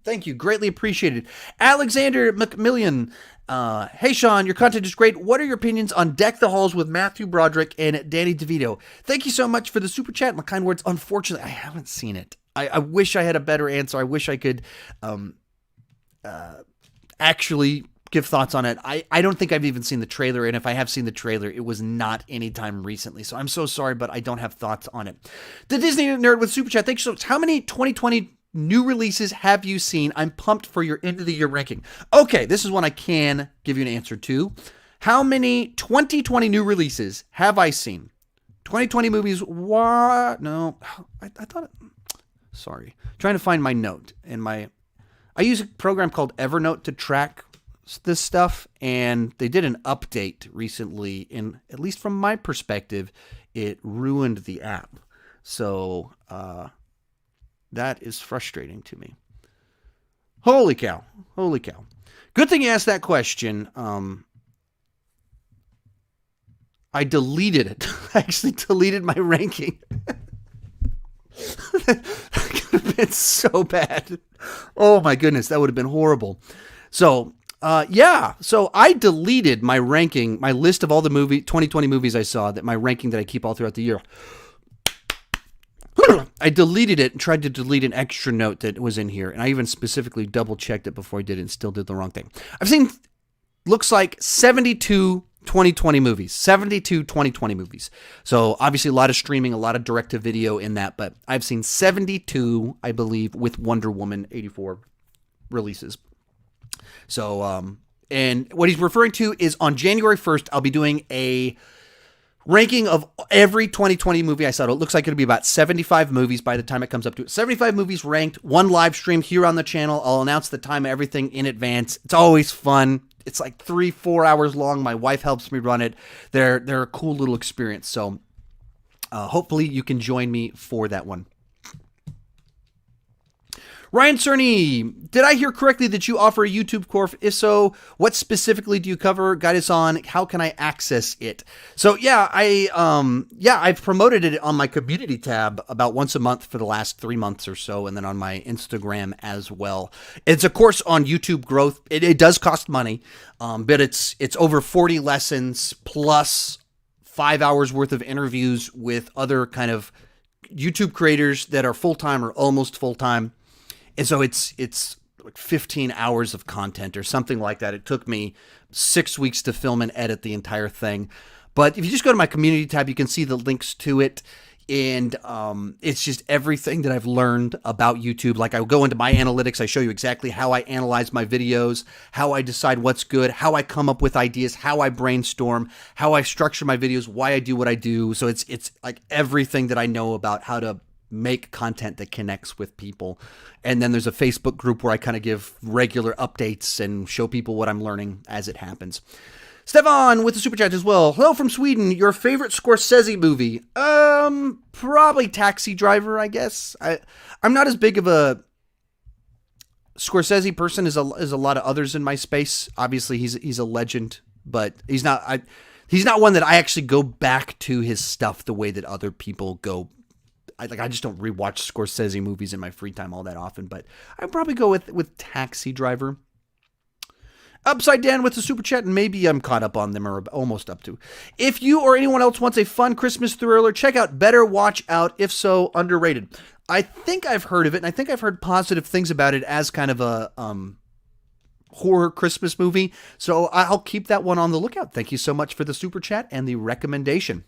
Thank you. Greatly appreciated. Alexander McMillian. Hey, Sean, your content is great. What are your opinions on Deck the Halls with Matthew Broderick and Danny DeVito? Thank you so much for the Super Chat and the kind words. Unfortunately, I haven't seen it. I wish I had a better answer. I wish I could actually give thoughts on it. I don't think I've even seen the trailer, and if I have seen the trailer, it was not anytime recently. So I'm so sorry, but I don't have thoughts on it. The Disney Nerd with Super Chat. Thanks so much. How many 2020 new releases have you seen? I'm pumped for your end of the year ranking. Okay, this is one I can give you an answer to. How many 2020 new releases have I seen? 2020 movies. What? No, I thought it. Sorry. Trying to find my note. I use a program called Evernote to track this stuff, and they did an update recently, and at least from my perspective, it ruined the app. So that is frustrating to me. Holy cow. Holy cow. Good thing you asked that question. I deleted it. I actually deleted my ranking. That could have been so bad. Oh my goodness, that would have been horrible. So, so I deleted my ranking, my list of all the 2020 movies I saw, my ranking that I keep all throughout the year. I deleted it and tried to delete an extra note that was in here, and I even specifically double-checked it before I did it and still did the wrong thing. I've seen, looks like 72 2020 movies. 72 2020 movies. So obviously a lot of streaming, a lot of direct-to-video in that, but I've seen 72, I believe, with Wonder Woman 84 releases. So, and what he's referring to is on January 1st, I'll be doing a ranking of every 2020 movie I saw. It looks like it'll be about 75 movies by the time it comes up to it. 75 movies ranked, one live stream here on the channel. I'll announce the time, everything in advance. It's always fun. It's like 3-4 hours long. My wife helps me run it. They're a cool little experience. So hopefully you can join me for that one. Ryan Cerny, did I hear correctly that you offer a YouTube course? If so, what specifically do you cover? Guidance on how can I access it? So I've promoted it on my community tab about once a month for the last 3 months or so, and then on my Instagram as well. It's a course on YouTube growth. It does cost money, but it's over 40 lessons plus 5 hours worth of interviews with other kind of YouTube creators that are full-time or almost full-time. And so it's like 15 hours of content or something like that. It took me 6 weeks to film and edit the entire thing. But if you just go to my community tab, you can see the links to it. And it's just everything that I've learned about YouTube. Like I go into my analytics, I show you exactly how I analyze my videos, how I decide what's good, how I come up with ideas, how I brainstorm, how I structure my videos, why I do what I do. So it's like everything that I know about how to make content that connects with people. And then there's a Facebook group where I kind of give regular updates and show people what I'm learning as it happens. Stefan with the super chat as well. Hello from Sweden. Your favorite Scorsese movie? Probably Taxi Driver, I guess. I'm not as big of a Scorsese person as a lot of others in my space. Obviously, he's a legend, but he's not. He's not one that I actually go back to his stuff the way that other people go. I just don't rewatch Scorsese movies in my free time all that often, but I'd probably go with Taxi Driver. Upside Down with the super chat, and maybe I'm caught up on them or almost up to. If you or anyone else wants a fun Christmas thriller, check out Better Watch Out. If so, underrated. I think I've heard of it, and I think I've heard positive things about it as kind of a horror Christmas movie. So I'll keep that one on the lookout. Thank you so much for the super chat and the recommendation.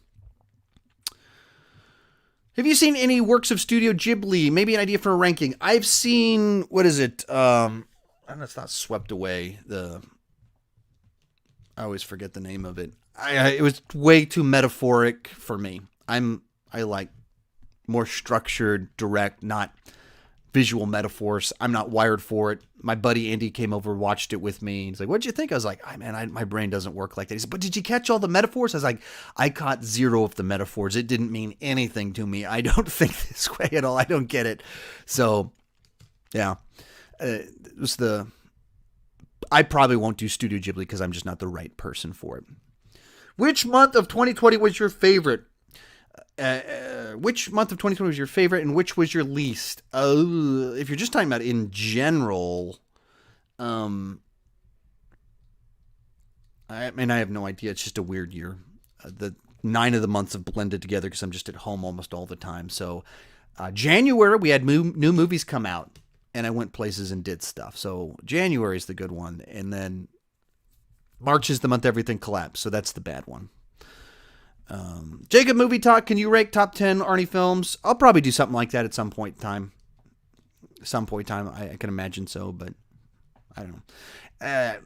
Have you seen any works of Studio Ghibli? Maybe an idea for a ranking. I've seen, what is it? It's not Swept Away. I always forget the name of it. It was way too metaphoric for me. I like more structured, direct, not visual metaphors. I'm not wired for it. My buddy Andy came over, watched it with me. He's like, "What'd you think?" I was like, my brain doesn't work like that." He said, "But did you catch all the metaphors?" I was like, "I caught zero of the metaphors. It didn't mean anything to me. I don't think this way at all. I don't get it." So, yeah, it was I probably won't do Studio Ghibli because I'm just not the right person for it. Which month of 2020 was your favorite? Which month of 2020 was your favorite and which was your least? If you're just talking about in general, I have no idea. It's just a weird year. The 9 of the months have blended together because I'm just at home almost all the time. So January, we had new movies come out and I went places and did stuff. So January is the good one. And then March is the month everything collapsed. So that's the bad one. Jacob Movie Talk, can you rank top 10 Arnie films? I'll probably do something like that at some point in time. I can imagine so, but I don't know.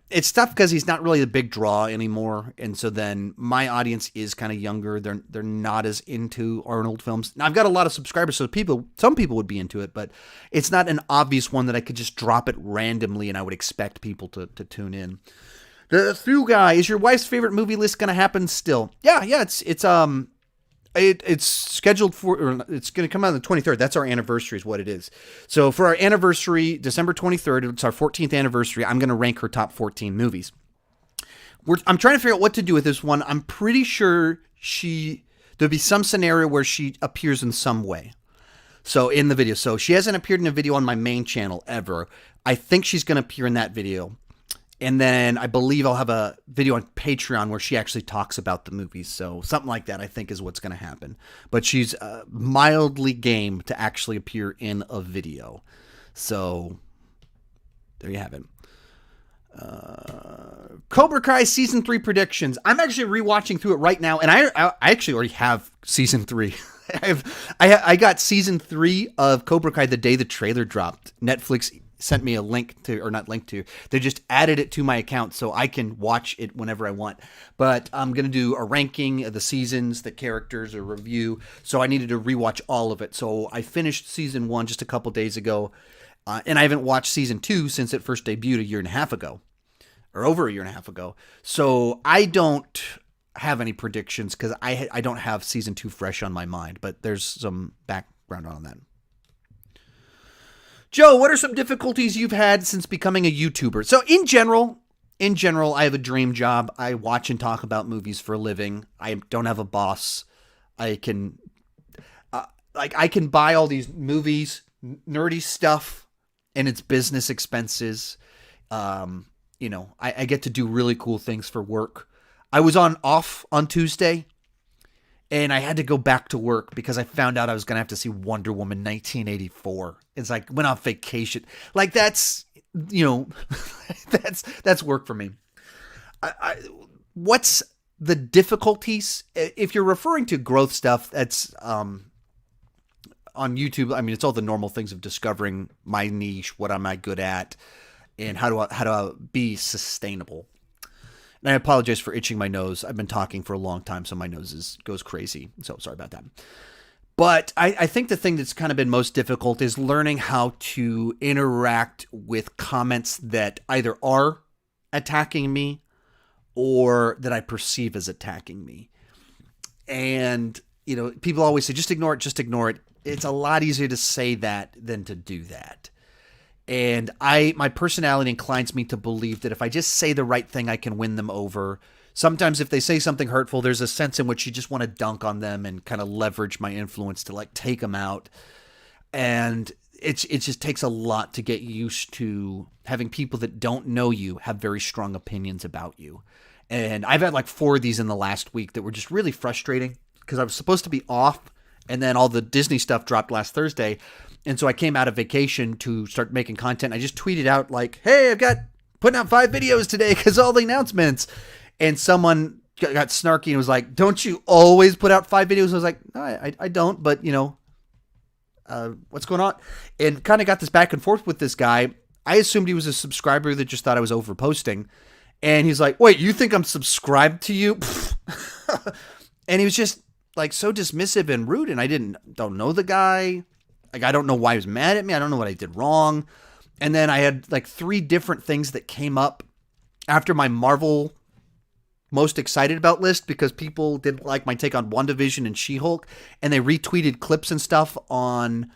It's tough because he's not really the big draw anymore, and so then my audience is kind of younger. They're not as into Arnold films. Now I've got a lot of subscribers, so some people would be into it, but it's not an obvious one that I could just drop it randomly and I would expect people to tune in. The Through Guy, is your wife's favorite movie list going to happen still? Yeah, it's scheduled for, or it's going to come out on the 23rd. That's our anniversary is what it is. So for our anniversary, December 23rd, it's our 14th anniversary, I'm going to rank her top 14 movies. I'm trying to figure out what to do with this one. I'm pretty sure there'll be some scenario where she appears in some way. So in the video. So she hasn't appeared in a video on my main channel ever. I think she's going to appear in that video. And then I believe I'll have a video on Patreon where she actually talks about the movies. So something like that, I think, is what's going to happen. But she's mildly game to actually appear in a video. So there you have it. Cobra Kai Season 3 predictions. I'm actually rewatching through it right now. And I actually already have Season 3. I got Season 3 of Cobra Kai the day the trailer dropped. Netflix sent me a link to, or not link to, they just added it to my account so I can watch it whenever I want. But I'm going to do a ranking of the seasons, the characters, a review. So I needed to rewatch all of it. So I finished Season 1 just a couple days ago. And I haven't watched Season 2 since it first debuted a year and a half ago. Or over a year and a half ago. So I don't have any predictions because I don't have Season 2 fresh on my mind. But there's some background on that. Joe, what are some difficulties you've had since becoming a YouTuber? So in general, I have a dream job. I watch and talk about movies for a living. I don't have a boss. I can buy all these movies, nerdy stuff, and it's business expenses. I get to do really cool things for work. I was off on Tuesday. And I had to go back to work because I found out I was going to have to see Wonder Woman 1984. It's like, went on vacation. Like that's work for me. What's the difficulties? If you're referring to growth stuff, that's on YouTube. I mean, it's all the normal things of discovering my niche, what am I good at, and how do I be sustainable. And I apologize for itching my nose. I've been talking for a long time, so my nose goes crazy. So sorry about that. But I think the thing that's kind of been most difficult is learning how to interact with comments that either are attacking me or that I perceive as attacking me. And, people always say, just ignore it. It's a lot easier to say that than to do that. And my personality inclines me to believe that if I just say the right thing, I can win them over. sometimes if they say something hurtful, there's a sense in which you just want to dunk on them and kind of leverage my influence to like take them out. And it just takes a lot to get used to having people that don't know you have very strong opinions about you. And I've had like 4 of these in the last week that were just really frustrating because I was supposed to be off, and then all the Disney stuff dropped last Thursday. And so I came out of vacation to start making content. I just tweeted out like, hey, I've got putting out 5 videos today because all the announcements. And someone got snarky and was like, don't you always put out 5 videos? I was like, no, I don't, but you know, what's going on? And kind of got this back and forth with this guy. I assumed he was a subscriber that just thought I was overposting. And he's like, wait, you think I'm subscribed to you? And he was just like so dismissive and rude. And I don't know the guy. Like, I don't know why he was mad at me. I don't know what I did wrong. And then I had like 3 different things that came up after my Marvel most excited about list because people didn't like my take on WandaVision and She-Hulk, and they retweeted clips and stuff on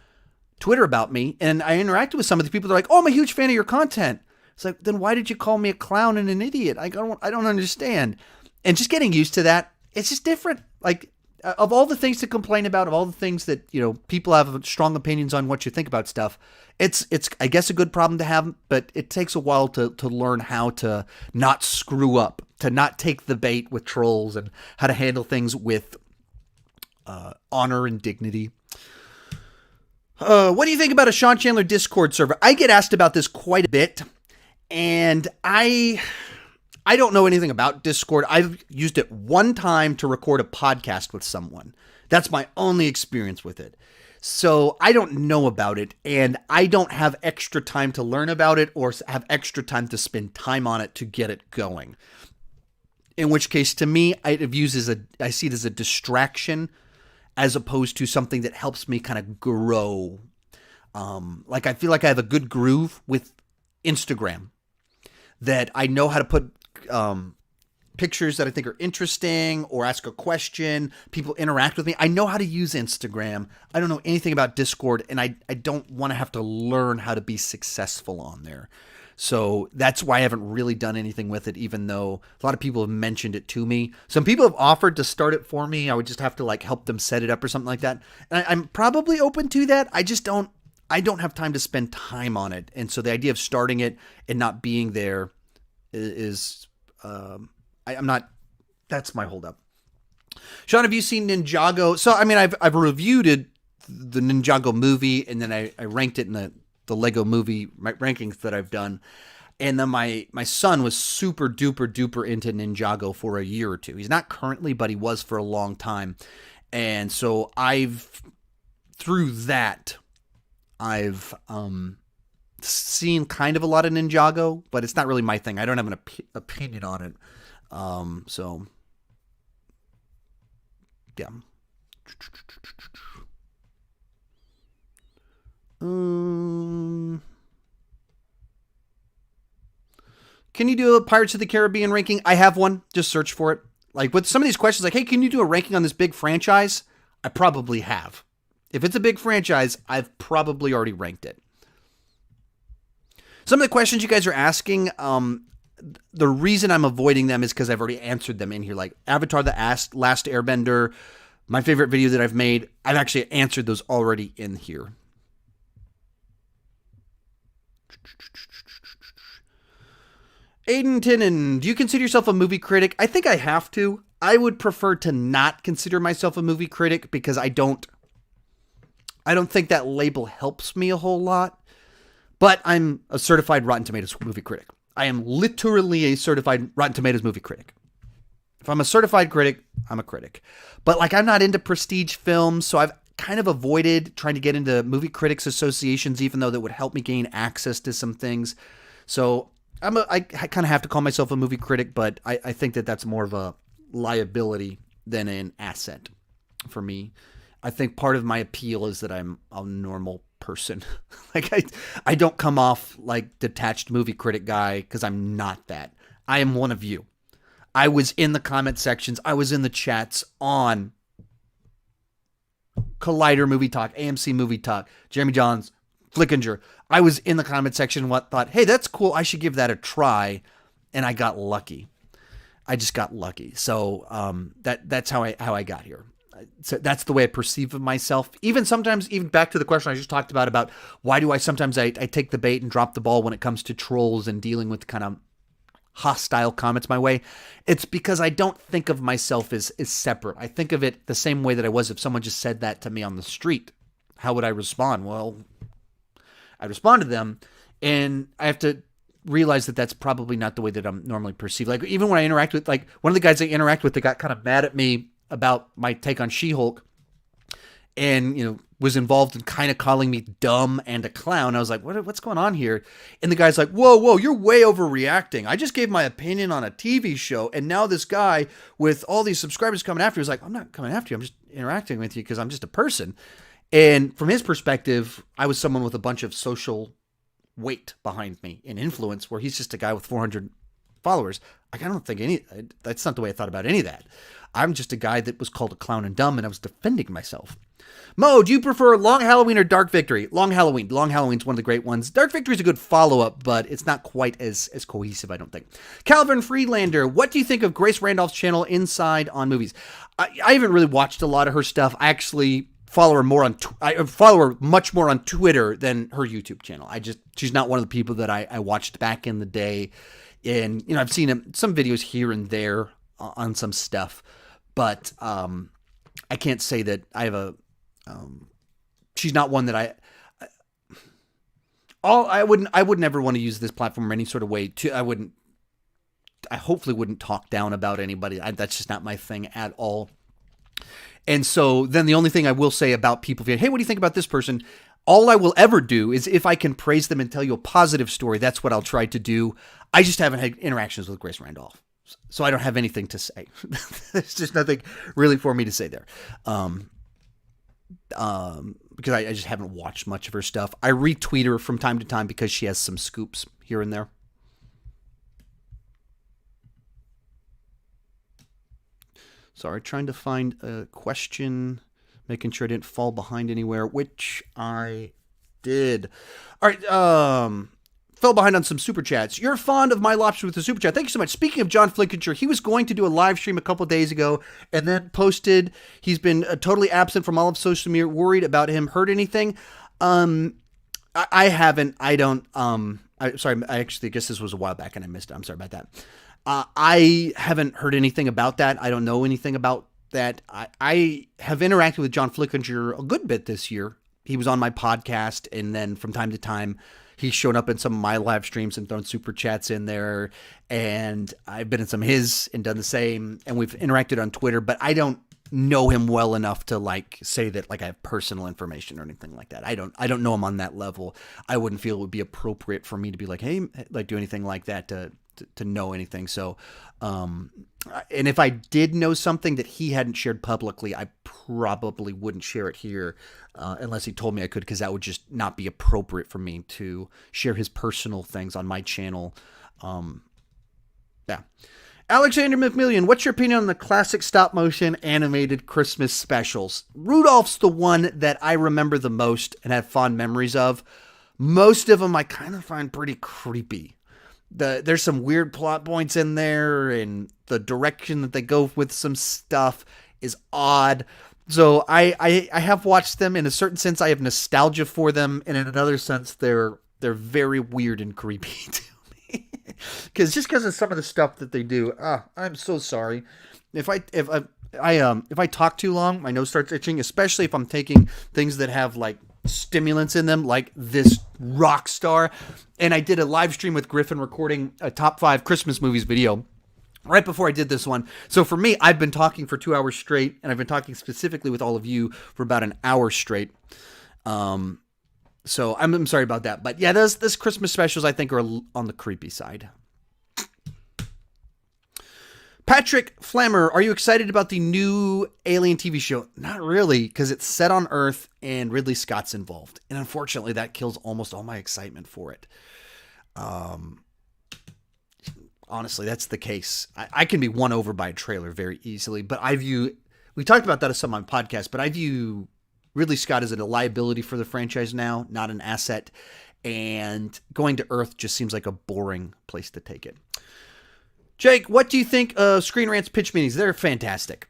Twitter about me. And I interacted with some of the people that are like, oh, I'm a huge fan of your content. It's like, then why did you call me a clown and an idiot? I don't understand. And just getting used to that, it's just different. Like, of all the things to complain about, of all the things that, you know, people have strong opinions on what you think about stuff, it's I guess a good problem to have, but it takes a while to learn how to not screw up, to not take the bait with trolls, and how to handle things with honor and dignity. What do you think about a Sean Chandler Discord server? I get asked about this quite a bit, and I don't know anything about Discord. I've used it one time to record a podcast with someone. That's my only experience with it. So I don't know about it, and I don't have extra time to learn about it or have extra time to spend time on it to get it going. In which case, to me, I see it as a distraction as opposed to something that helps me kind of grow. Like I feel like I have a good groove with Instagram, that I know how to put pictures that I think are interesting or ask a question. People interact with me. I know how to use Instagram. I don't know anything about Discord, and I don't want to have to learn how to be successful on there. So that's why I haven't really done anything with it, even though a lot of people have mentioned it to me. Some people have offered to start it for me. I would just have to like help them set it up or something like that. And I'm probably open to that. I don't have time to spend time on it. And so the idea of starting it and not being there is I'm not, that's my holdup. Sean, have you seen Ninjago? So, I mean, I've reviewed it, the Ninjago movie, and then I ranked it in the Lego movie rankings that I've done. And then my son was super duper into Ninjago for a year or two. He's not currently, but he was for a long time. And so through that, I've seen kind of a lot of Ninjago, but it's not really my thing. I don't have an opinion on it. So yeah. Can you do a Pirates of the Caribbean ranking? I have one. Just search for it. Like with some of these questions, like, hey, can you do a ranking on this big franchise? I probably have. If it's a big franchise, I've probably already ranked it. Some of the questions you guys are asking, the reason I'm avoiding them is because I've already answered them in here. Like Avatar: The Last Airbender, my favorite video that I've made, I've actually answered those already in here. Aiden Tinnen, do you consider yourself a movie critic? I think I have to. I would prefer to not consider myself a movie critic because I don't think that label helps me a whole lot. But I'm a certified Rotten Tomatoes movie critic. I am literally a certified Rotten Tomatoes movie critic. If I'm a certified critic, I'm a critic. But like, I'm not into prestige films, so I've kind of avoided trying to get into movie critics associations, even though that would help me gain access to some things. So I kind of have to call myself a movie critic, but I think that that's more of a liability than an asset for me. I think part of my appeal is that I'm a normal person. Like I don't come off like detached movie critic guy because I'm not that. I am one of you. I was in the comment sections. I was in the chats on Collider Movie Talk, AMC Movie Talk, Jeremy Johns, Flickinger. I was in the comment section and thought, hey, that's cool. I should give that a try. And I got lucky. I just got lucky. So that's how I got here. So that's the way I perceive of myself. Even sometimes, even back to the question I just talked about why do I sometimes I take the bait and drop the ball when it comes to trolls and dealing with kind of hostile comments my way. It's because I don't think of myself as separate. I think of it the same way that I was if someone just said that to me on the street. How would I respond? Well, I'd respond to them, and I have to realize that that's probably not the way that I'm normally perceived. Like, even when I interact with, like, one of the guys I interact with that got kind of mad at me about my take on She-Hulk and, you know, was involved in kind of calling me dumb and a clown. I was like, what's going on here? And the guy's like, whoa, you're way overreacting. I just gave my opinion on a TV show, and now this guy with all these subscribers coming after you is like, I'm not coming after you. I'm just interacting with you because I'm just a person. And from his perspective, I was someone with a bunch of social weight behind me and influence, where he's just a guy with 400 followers. I don't think that's not the way I thought about any of that. I'm just a guy that was called a clown and dumb, and I was defending myself. Mo, do you prefer Long Halloween or Dark Victory? Long Halloween. Long Halloween's one of the great ones. Dark Victory is a good follow-up, but it's not quite as cohesive, I don't think. Calvin Freelander, what do you think of Grace Randolph's channel Inside on Movies? I haven't really watched a lot of her stuff. I actually follow her I follow her much more on Twitter than her YouTube channel. She's not one of the people that I watched back in the day. And, you know, I've seen some videos here and there on some stuff, but I can't say that I have she's not one that I would never want to use this platform in any sort of way I hopefully wouldn't talk down about anybody. That's just not my thing at all. And so then the only thing I will say about people, hey, what do you think about this person? All I will ever do is if I can praise them and tell you a positive story, that's what I'll try to do. I just haven't had interactions with Grace Randolph, so I don't have anything to say. There's just nothing really for me to say there. Because I just haven't watched much of her stuff. I retweet her from time to time because she has some scoops here and there. Sorry, trying to find a question, making sure I didn't fall behind anywhere, which I did. All right, fell behind on some super chats. You're fond of My Lobster with the super chat. Thank you so much. Speaking of John Flickinger, he was going to do a live stream a couple days ago and then posted he's been totally absent from all of social media, worried about him hurt anything. I haven't. I don't. Sorry, I actually guess this was a while back and I missed it. I'm sorry about that. I haven't heard anything about that. I don't know anything about that. I have interacted with John Flickinger a good bit this year. He was on my podcast, and then from time to time, he's shown up in some of my live streams and thrown super chats in there. And I've been in some of his and done the same. And we've interacted on Twitter, but I don't know him well enough to like say that like I have personal information or anything like that. I don't know him on that level. I wouldn't feel it would be appropriate for me to be like, hey, like do anything like that to know anything. So, and if I did know something that he hadn't shared publicly, I probably wouldn't share it here unless he told me I could, because that would just not be appropriate for me to share his personal things on my channel. Yeah. Alexander McMillian, what's your opinion on the classic stop motion animated Christmas specials? Rudolph's the one that I remember the most and have fond memories of. Most of them I kind of find pretty creepy. There's some weird plot points in there, and the direction that they go with some stuff is odd. So I have watched them. In a certain sense, I have nostalgia for them, and in another sense, they're very weird and creepy to me. Because of some of the stuff that they do. I'm so sorry. If I talk too long, my nose starts itching, especially if I'm taking things that have like stimulants in them, like this rock star. And I did a live stream with Griffin recording a top 5 Christmas movies video right before I did this one. So for me, I've been talking for 2 hours straight, and I've been talking specifically with all of you for about an hour straight. So I'm sorry about that. But yeah, this Christmas specials I think are on the creepy side. Patrick Flammer, are you excited about the new Alien TV show? Not really, because it's set on Earth and Ridley Scott's involved. And unfortunately, that kills almost all my excitement for it. Honestly, that's the case. I can be won over by a trailer very easily, but we talked about that some on my podcast, but I view Ridley Scott as a liability for the franchise now, not an asset. And going to Earth just seems like a boring place to take it. Jake, what do you think of Screen Rant's pitch meetings? They're fantastic.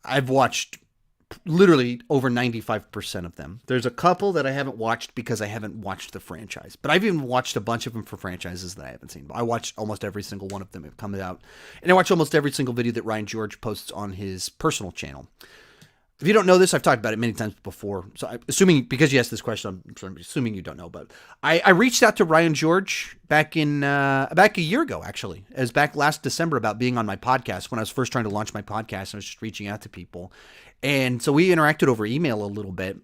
I've watched literally over 95% of them. There's a couple that I haven't watched because I haven't watched the franchise, but I've even watched a bunch of them for franchises that I haven't seen. I watched almost every single one of them that comes out, and I watch almost every single video that Ryan George posts on his personal channel. If you don't know this, I've talked about it many times before. So I'm assuming, because you asked this question, I'm assuming you don't know, but I reached out to Ryan George back a year ago, actually, as back last December, about being on my podcast when I was first trying to launch my podcast. I was just reaching out to people. And so we interacted over email a little bit,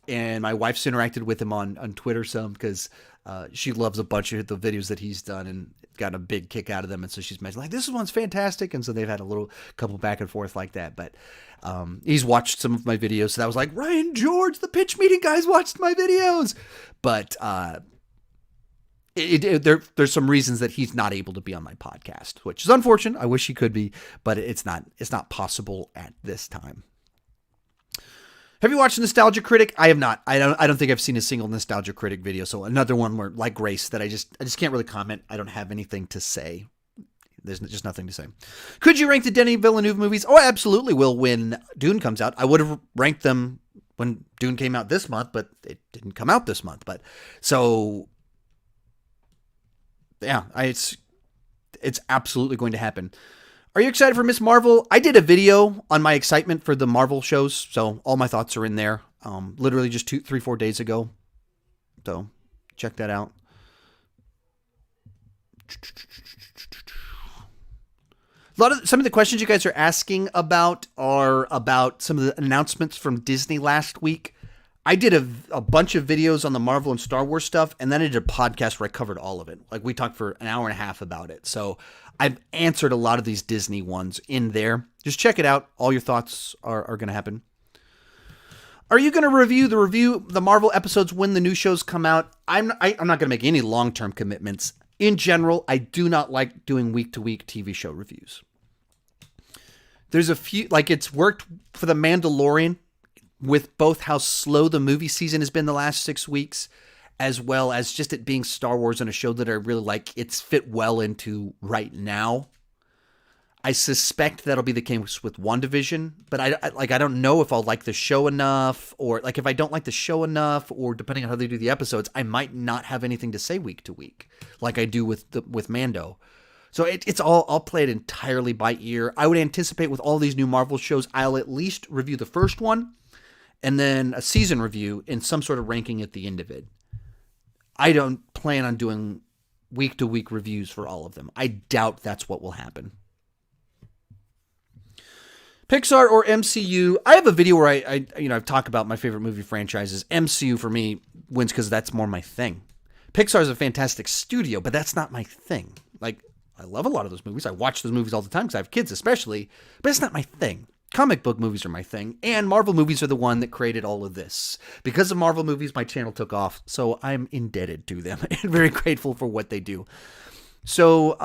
and my wife's interacted with him on Twitter some, because she loves a bunch of the videos that he's done and got a big kick out of them. And so she's mentioned, like, this one's fantastic. And so they've had a couple back and forth like that. But he's watched some of my videos. So that was like, Ryan George, the pitch meeting guys watched my videos. But there's some reasons that he's not able to be on my podcast, which is unfortunate. I wish he could be, but it's not possible at this time. Have you watched Nostalgia Critic? I have not. I don't think I've seen a single Nostalgia Critic video. So another one where, like Grace, that I just can't really comment. I don't have anything to say. There's just nothing to say. Could you rank the Denis Villeneuve movies? Oh, I absolutely will when Dune comes out. I would have ranked them when Dune came out this month, but it didn't come out this month. But so yeah, it's absolutely going to happen. Are you excited for Miss Marvel? I did a video on my excitement for the Marvel shows, so all my thoughts are in there. Literally just 4 days ago. So check that out. Some of the questions you guys are asking about are about some of the announcements from Disney last week. I did a bunch of videos on the Marvel and Star Wars stuff, and then I did a podcast where I covered all of it. Like, we talked for an hour and a half about it. So I've answered a lot of these Disney ones in there. Just check it out. All your thoughts are going to happen. Are you going to review the Marvel episodes when the new shows come out? I'm not going to make any long-term commitments. In general, I do not like doing week-to-week TV show reviews. There's a few, like, it's worked for The Mandalorian, with both how slow the movie season has been the last 6 weeks, as well as just it being Star Wars and a show that I really like. It's fit well into right now. I suspect that'll be the case with WandaVision, but I don't know if I'll like the show enough, or like if I don't like the show enough, or depending on how they do the episodes, I might not have anything to say week to week like I do with Mando. So I'll play it entirely by ear. I would anticipate with all these new Marvel shows, I'll at least review the first one, and then a season review and some sort of ranking at the end of it. I don't plan on doing week-to-week reviews for all of them. I doubt that's what will happen. Pixar or MCU? I have a video where I talk about my favorite movie franchises. MCU for me wins because that's more my thing. Pixar is a fantastic studio, but that's not my thing. Like, I love a lot of those movies. I watch those movies all the time because I have kids especially, but it's not my thing. Comic book movies are my thing, and Marvel movies are the one that created all of this. Because of Marvel movies, my channel took off, so I'm indebted to them and very grateful for what they do. So,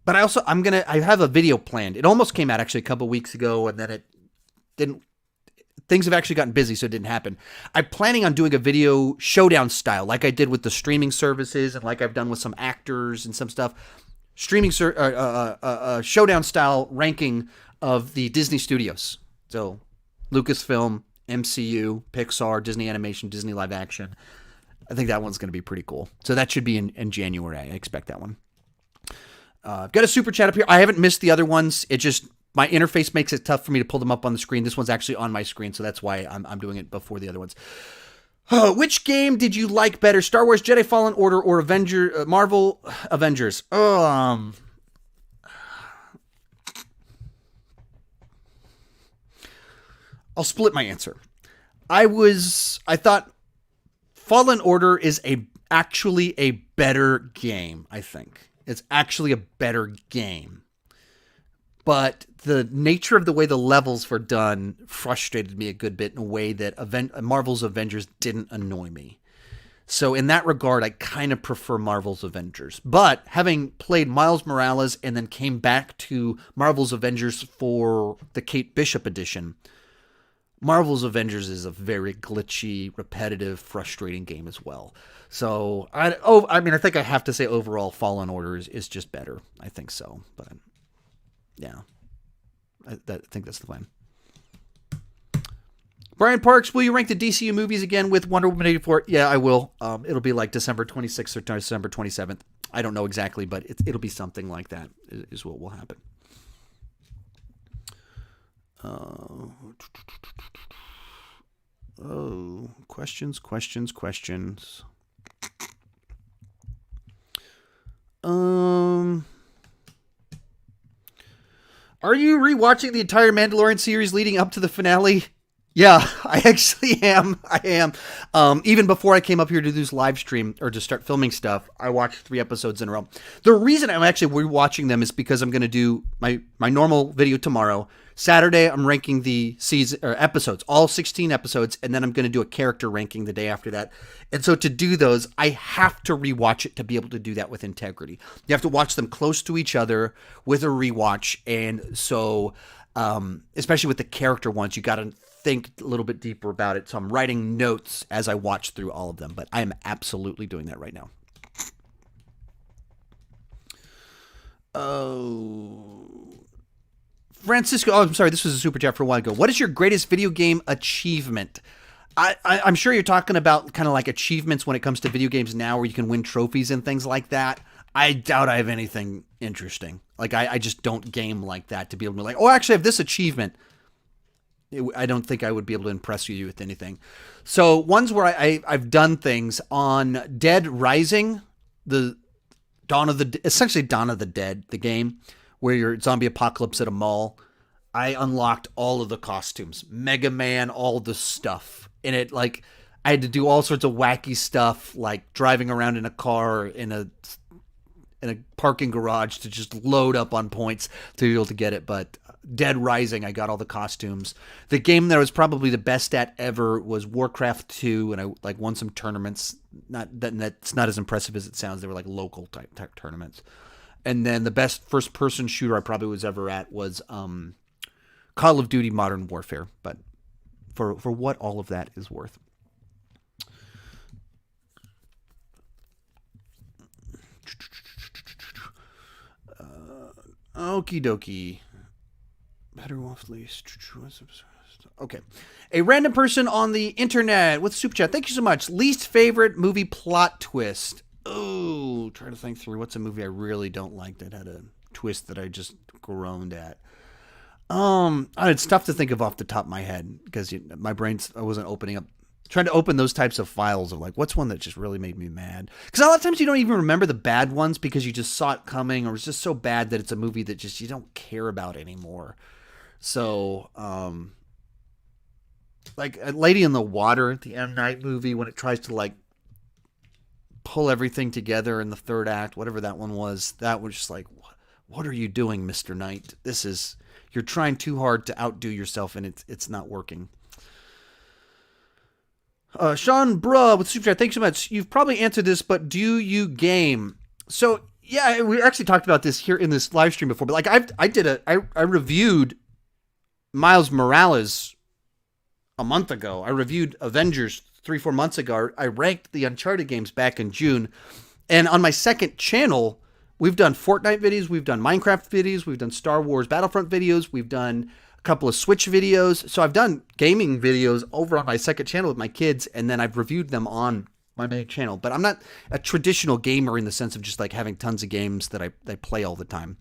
but I have a video planned. It almost came out actually a couple weeks ago, and then it didn't. Things have actually gotten busy, so it didn't happen. I'm planning on doing a video showdown style, like I did with the streaming services, and like I've done with some actors and some stuff. Showdown style ranking of the Disney studios. So Lucasfilm, MCU, Pixar, Disney Animation, Disney Live Action. I think that one's going to be pretty cool. So that should be in January. I expect that one. Got a super chat up here. I haven't missed the other ones. It just, my interface makes it tough for me to pull them up on the screen. This one's actually on my screen, so that's why I'm doing it before the other ones. Which game did you like better? Star Wars Jedi Fallen Order or Marvel Avengers? I'll split my answer. I thought Fallen Order is actually a better game, I think. It's actually a better game. But the nature of the way the levels were done frustrated me a good bit in a way that Marvel's Avengers didn't annoy me. So in that regard, I kind of prefer Marvel's Avengers. But having played Miles Morales and then came back to Marvel's Avengers for the Kate Bishop edition, Marvel's Avengers is a very glitchy, repetitive, frustrating game as well. So I think I have to say overall, Fallen Order is just better. I think so, but yeah, I think that's the plan. Brian Parks, will you rank the DCU movies again with Wonder Woman 84? Yeah, I will. It'll be like December 26th or December 27th. I don't know exactly, but it'll be something like that is what will happen. Questions. Are you rewatching the entire Mandalorian series leading up to the finale? Yeah, I actually am. I am. Even before I came up here to do this live stream or to start filming stuff, I watched 3 episodes in a row. The reason I'm actually rewatching them is because I'm going to do my normal video tomorrow. Saturday, I'm ranking the season or episodes, all 16 episodes, and then I'm going to do a character ranking the day after that. And so to do those, I have to rewatch it to be able to do that with integrity. You have to watch them close to each other with a rewatch, and so especially with the character ones, you got to think a little bit deeper about it. So I'm writing notes as I watch through all of them, but I am absolutely doing that right now. Francisco, I'm sorry, this was a super chat for a while ago. What is your greatest video game achievement? I'm sure you're talking about kind of like achievements when it comes to video games now where you can win trophies and things like that. I doubt I have anything interesting. Like, I just don't game like that to be able to be like, oh, actually, I have this achievement. I don't think I would be able to impress you with anything. So ones where I've done things on Dead Rising, essentially Dawn of the Dead, the game where you're zombie apocalypse at a mall. I unlocked all of the costumes, Mega Man, all the stuff. And it I had to do all sorts of wacky stuff, like driving around in a car in a parking garage to just load up on points to be able to get it. But Dead Rising, I got all the costumes. The game that I was probably the best at ever was Warcraft 2, and I won some tournaments. That's not as impressive as it sounds. They were like local type tournaments. And then the best first-person shooter I probably was ever at was Call of Duty Modern Warfare. But for what all of that is worth. Okie dokie. Better off least. Okay. A random person on the internet with super chat. Thank you so much. Least favorite movie plot twist. Oh, trying to think through what's a movie I really don't like that had a twist that I just groaned at. It's tough to think of off the top of my head because my I wasn't opening up, trying to open those types of files of like, what's one that just really made me mad? Because a lot of times you don't even remember the bad ones because you just saw it coming or it's just so bad that it's a movie that just you don't care about anymore. So, like a Lady in the Water, the M. Night movie, when it tries to like pull everything together in the third act, whatever that one was, that was just like, what are you doing, Mr. Knight? You're trying too hard to outdo yourself and it's not working. Sean Bruh with Super Chat, thanks so much. You've probably answered this, but do you game? So yeah, we actually talked about this here in this live stream before, but like I reviewed Miles Morales a month ago. I reviewed Avengers 3-4 months ago. I ranked the Uncharted games back in June. And on my second channel, we've done Fortnite videos, we've done Minecraft videos, we've done Star Wars Battlefront videos, we've done a couple of Switch videos. So I've done gaming videos over on my second channel with my kids, and then I've reviewed them on my main channel. But I'm not a traditional gamer in the sense of just like having tons of games that I play all the time.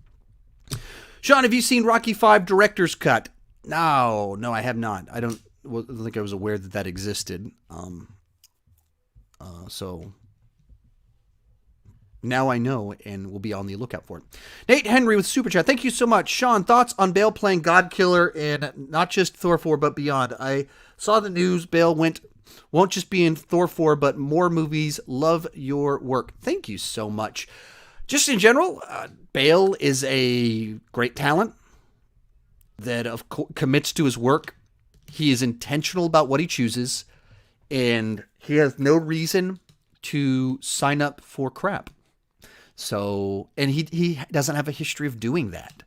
Sean, have you seen Rocky V Director's Cut? No, I have not. I don't think I was aware that existed. So now I know and will be on the lookout for it. Nate Henry with Super Chat. Thank you so much. Sean, thoughts on Bale playing God Killer in not just Thor 4, but beyond? I saw the news. Bale won't just be in Thor 4, but more movies. Love your work. Thank you so much. Just in general, Bale is a great talent that commits to his work. He is intentional about what he chooses, and he has no reason to sign up for crap. So, and he doesn't have a history of doing that.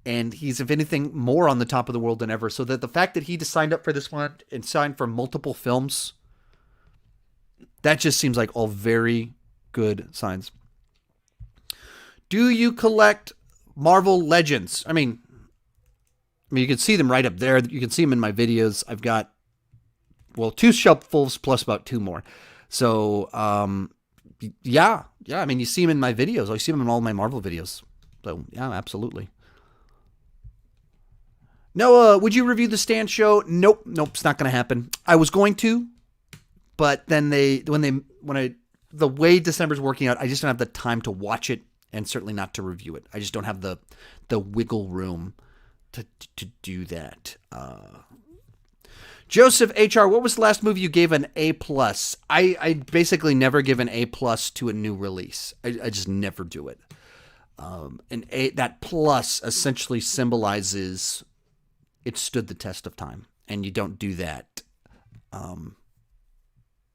And he's, if anything, more on the top of the world than ever. So that the fact that he just signed up for this one and signed for multiple films, that just seems like all very good signs. Do you collect Marvel Legends? I mean, you can see them right up there. You can see them in my videos. I've got, well, 2 shelffuls plus about 2 more. So, yeah. I mean, you see them in my videos. I see them in all my Marvel videos. So, yeah, absolutely. Noah, would you review the Stand show? Nope, it's not going to happen. I was going to, but then the way December's working out, I just don't have the time to watch it and certainly not to review it. I just don't have the wiggle room to do that. Joseph HR, what was the last movie you gave an A+? I basically never give an A+ to a new release. I just never do it. That plus essentially symbolizes it stood the test of time, and you don't do that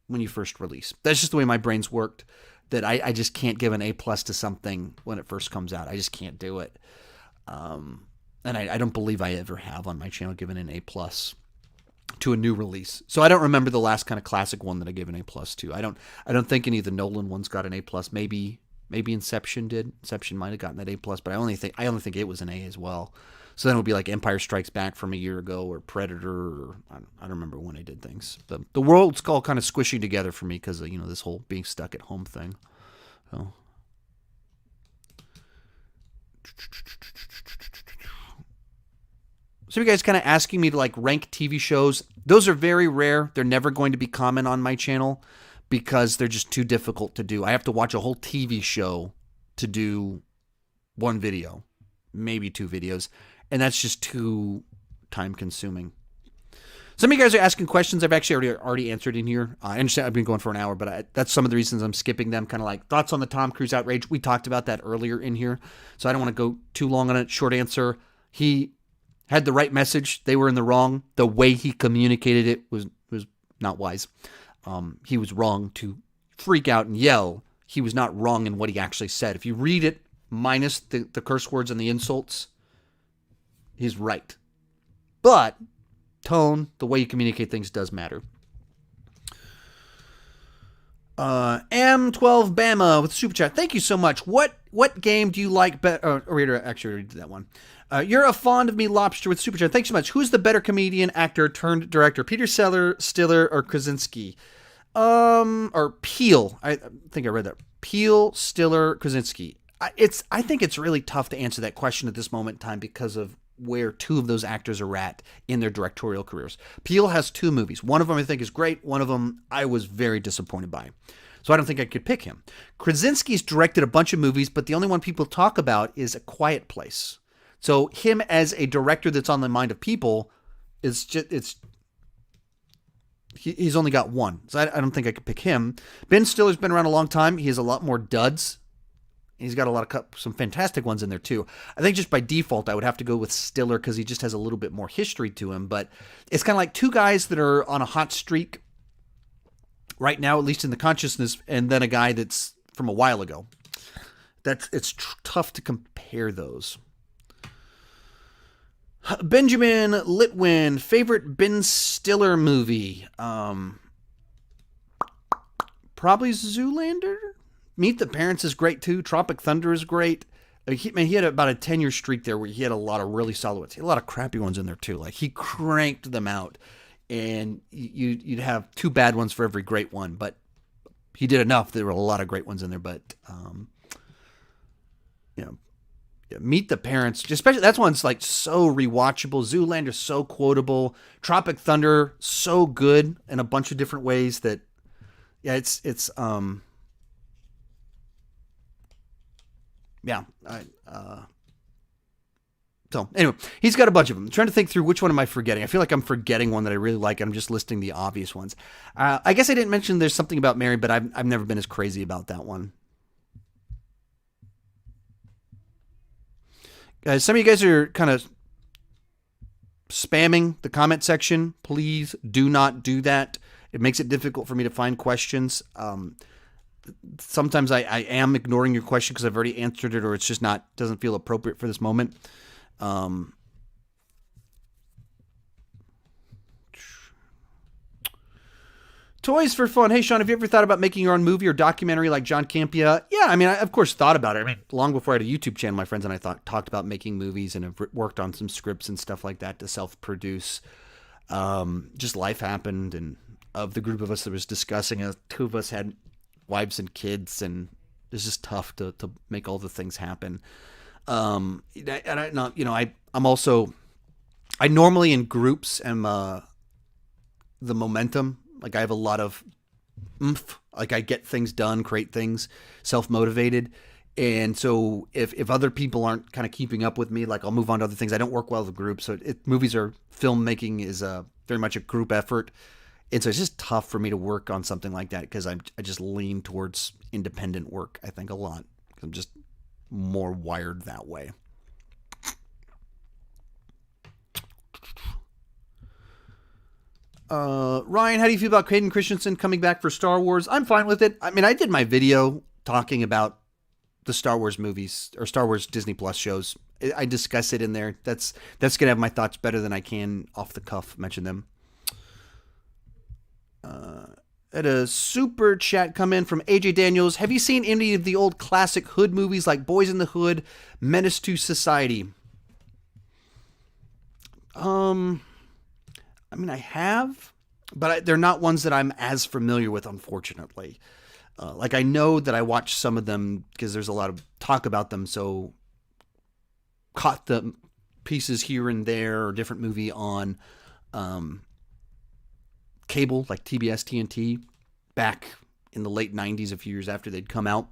when you first release. That's just the way my brain's worked, that I just can't give an A+ to something when it first comes out. I just can't do it. And I don't believe I ever have on my channel given an A+ to a new release. So I don't remember the last kind of classic one that I gave an A+ to. I don't think any of the Nolan ones got an A+. Maybe Inception did. Inception might have gotten that A+, but I only think it was an A as well. So then it would be like Empire Strikes Back from a year ago, or Predator, or I don't remember when I did things. The world's all kind of squishing together for me because of, this whole being stuck at home thing. So. So you guys kind of asking me to like rank TV shows. Those are very rare. They're never going to be common on my channel because they're just too difficult to do. I have to watch a whole TV show to do one video, maybe 2 videos. And that's just too time consuming. Some of you guys are asking questions I've actually already answered in here. I understand I've been going for an hour, but that's some of the reasons I'm skipping them. Kind of like thoughts on the Tom Cruise outrage. We talked about that earlier in here, so I don't want to go too long on it. Short answer, he had the right message. They were in the wrong. The way he communicated it was not wise. He was wrong to freak out and yell. He was not wrong in what he actually said. If you read it minus the curse words and the insults, he's right. But tone, the way you communicate things does matter. M12 Bama with Super Chat. Thank you so much. What game do you like better? Actually, I already did that one. You're a fond of me lobster with Super Chat. Thanks so much. Who's the better comedian, actor, turned director? Peter Stiller, or Krasinski? Or Peele. I think I read that. Peele, Stiller, Krasinski. I think it's really tough to answer that question at this moment in time because of where 2 of those actors are at in their directorial careers. Peele has 2 movies. One of them I think is great. One of them I was very disappointed by. So I don't think I could pick him. Krasinski's directed a bunch of movies, but the only one people talk about is A Quiet Place. So him as a director that's on the mind of people he's only got one. So I don't think I could pick him. Ben Stiller's been around a long time. He has a lot more duds. He's got some fantastic ones in there too. I think just by default, I would have to go with Stiller because he just has a little bit more history to him. But it's kind of like 2 guys that are on a hot streak right now, at least in the consciousness, and then a guy that's from a while ago. It's tough to compare those. Benjamin Litwin, favorite Ben Stiller movie? Probably Zoolander. Meet the Parents is great too. Tropic Thunder is great. He had about a 10-year streak there where he had a lot of really solid ones. He had a lot of crappy ones in there too. Like he cranked them out, and you'd have 2 bad ones for every great one. But he did enough. There were a lot of great ones in there. But Meet the Parents, especially that's one's like so rewatchable. Zoolander so quotable. Tropic Thunder so good in a bunch of different ways that it's. Yeah. So anyway, he's got a bunch of them. I'm trying to think through which one am I forgetting. I feel like I'm forgetting one that I really like. I'm just listing the obvious ones. I guess I didn't mention There's Something About Mary, but I've never been as crazy about that one. Guys, some of you guys are kind of spamming the comment section. Please do not do that. It makes it difficult for me to find questions. Sometimes I am ignoring your question because I've already answered it, or it's just doesn't feel appropriate for this moment. Um, Toys for fun. Hey, Sean, have you ever thought about making your own movie or documentary like John Campea? Yeah, I mean, I of course thought about it. I mean, long before I had a YouTube channel, my friends and I talked about making movies and have worked on some scripts and stuff like that to self-produce. Just life happened, and of the group of us that was discussing it, two of us had wives and kids, and it's just tough to make all the things happen. And I not, you know, I'm also, I normally in groups am the momentum. Like I have a lot of oomph. Like I get things done, create things, self-motivated. And so if other people aren't kind of keeping up with me, like I'll move on to other things. I don't work well with a group. So movies or filmmaking is very much a group effort. And so it's just tough for me to work on something like that because I just lean towards independent work, I think, a lot. I'm just more wired that way. Ryan, how do you feel about Hayden Christensen coming back for Star Wars? I'm fine with it. I mean, I did my video talking about the Star Wars movies or Star Wars Disney Plus shows. I discuss it in there. That's gonna have my thoughts better than I can off the cuff mention them. Had a super chat come in from AJ Daniels. Have you seen any of the old classic Hood movies like Boys in the Hood, Menace to Society? I mean, I have, but they're not ones that I'm as familiar with, unfortunately. Like I know that I watched some of them because there's a lot of talk about them, so caught the pieces here and there or different movie on cable, like TBS, TNT, back in the late 90s, a few years after they'd come out.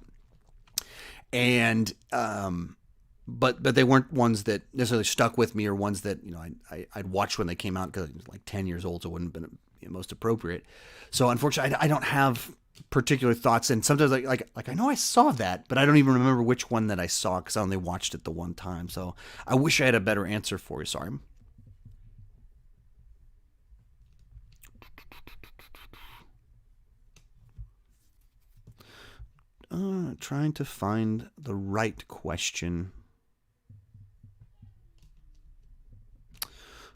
And but they weren't ones that necessarily stuck with me or ones that I'd watched when they came out because I was like 10 years old, so it wouldn't have been most appropriate. So unfortunately, I don't have particular thoughts, and sometimes like I know I saw that, but I don't even remember which one that I saw because I only watched it the one time. So I wish I had a better answer for you. Sorry. Trying to find the right question.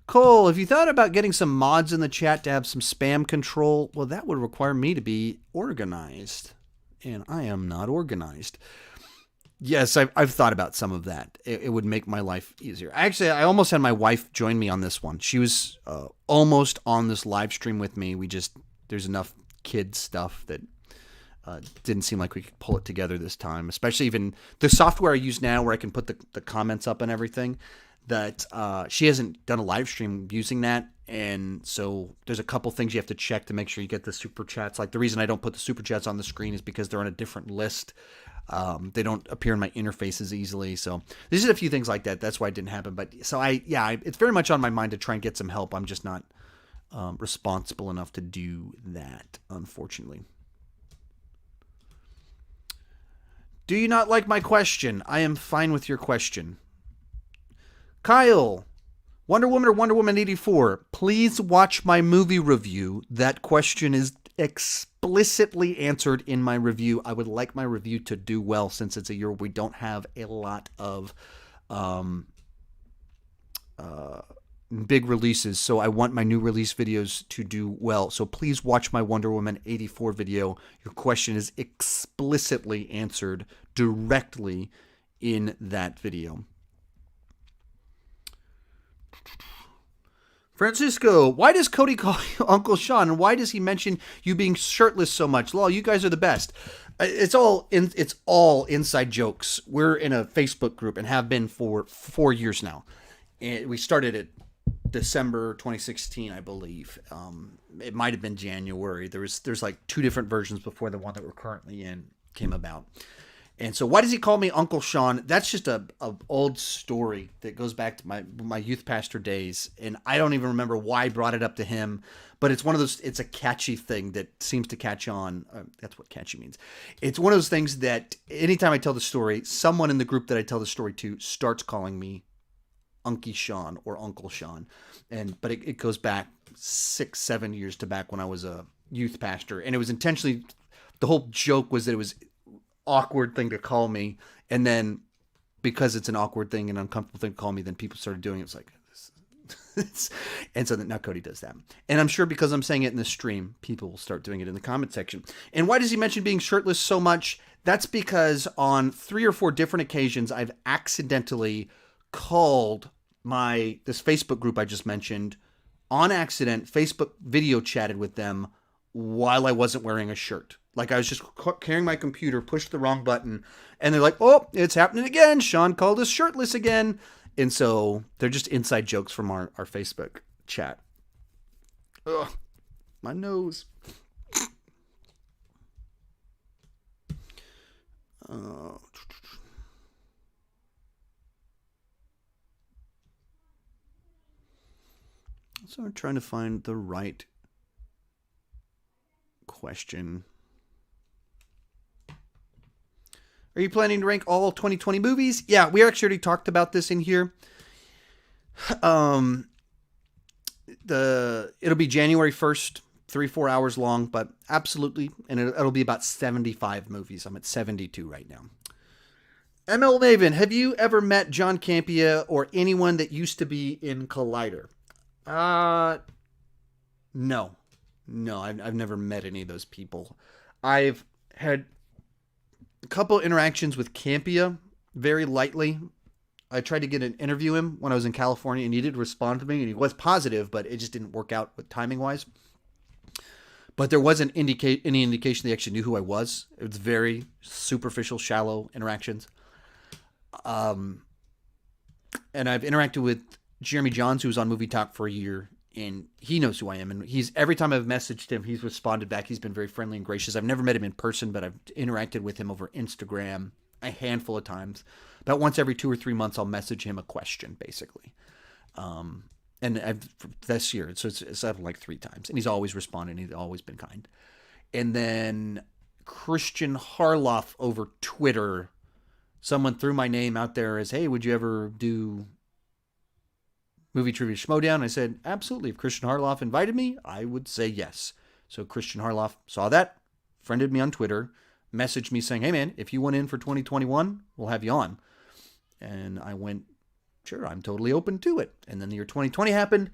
Cole, have you thought about getting some mods in the chat to have some spam control? Well, that would require me to be organized, and I am not organized. Yes, I've thought about some of that. It would make my life easier. Actually, I almost had my wife join me on this one. She was almost on this live stream with me. There's enough kid stuff that didn't seem like we could pull it together this time, especially even the software I use now where I can put the comments up and everything. That she hasn't done a live stream using that, and so there's a couple things you have to check to make sure you get the super chats. Like the reason I don't put the super chats on the screen is because they're on a different list. They don't appear in my interfaces easily. So there's just a few things like that. That's why it didn't happen. But so it's very much on my mind to try and get some help. I'm just not responsible enough to do that, unfortunately. Do you not like my question? I am fine with your question. Kyle, Wonder Woman or Wonder Woman 84, please watch my movie review. That question is explicitly answered in my review. I would like my review to do well since it's a year we don't have a lot of big releases. So I want my new release videos to do well. So please watch my Wonder Woman 84 video. Your question is explicitly answered directly in that video. Francisco, why does Cody call you Uncle Sean, and why does he mention you being shirtless so much? Lol, you guys are the best. It's all inside jokes. We're in a Facebook group and have been for 4 years now. And we started it December 2016, I believe. It might have been January. There's like 2 different versions before the one that we're currently in came about. And so why does he call me Uncle Sean? That's just a old story that goes back to my youth pastor days. And I don't even remember why I brought it up to him. But it's one of those, it's a catchy thing that seems to catch on. That's what catchy means. It's one of those things that anytime I tell the story, someone in the group that I tell the story to starts calling me Unky Sean or Uncle Sean. But it goes back 6-7 years to back when I was a youth pastor. And it was intentionally, the whole joke was that it was awkward thing to call me, and then because it's an awkward thing and uncomfortable thing to call me, then people started doing it. It's like, and so now Cody does that. And I'm sure because I'm saying it in the stream, people will start doing it in the comment section. And why does he mention being shirtless so much? That's because on 3 or 4 different occasions, I've accidentally called this Facebook group I just mentioned on accident, Facebook video chatted with them while I wasn't wearing a shirt. Like I was just carrying my computer, pushed the wrong button, and they're like, oh, it's happening again. Sean called us shirtless again. And so they're just inside jokes from our Facebook chat. Ugh, my nose. So I'm trying to find the right question. Are you planning to rank all 2020 movies? Yeah, we actually already talked about this in here. It'll be January 1st, 3-4 hours long, but absolutely, and it'll be about 75 movies. I'm at 72 right now. ML Maven, have you ever met John Campea or anyone that used to be in Collider? No, I've never met any of those people. I've had a couple interactions with Campea, very lightly. I tried to get an interview him when I was in California, and he did respond to me, and he was positive, but it just didn't work out with timing-wise. But there wasn't any indication they actually knew who I was. It was very superficial, shallow interactions. And I've interacted with Jeremy Johns, who was on Movie Talk for a year, and he knows who I am. And every time I've messaged him, he's responded back. He's been very friendly and gracious. I've never met him in person, but I've interacted with him over Instagram a handful of times. About once every 2 or 3 months, I'll message him a question, basically. And this year, so it's happened like 3 times. And he's always responded. He's always been kind. And then Christian Harloff over Twitter, someone threw my name out there as, hey, would you ever do Movie Trivia Schmodown? I said, absolutely. If Christian Harloff invited me, I would say yes. So Christian Harloff saw that, friended me on Twitter, messaged me saying, hey man, if you want in for 2021, we'll have you on. And I went, sure, I'm totally open to it. And then the year 2020 happened.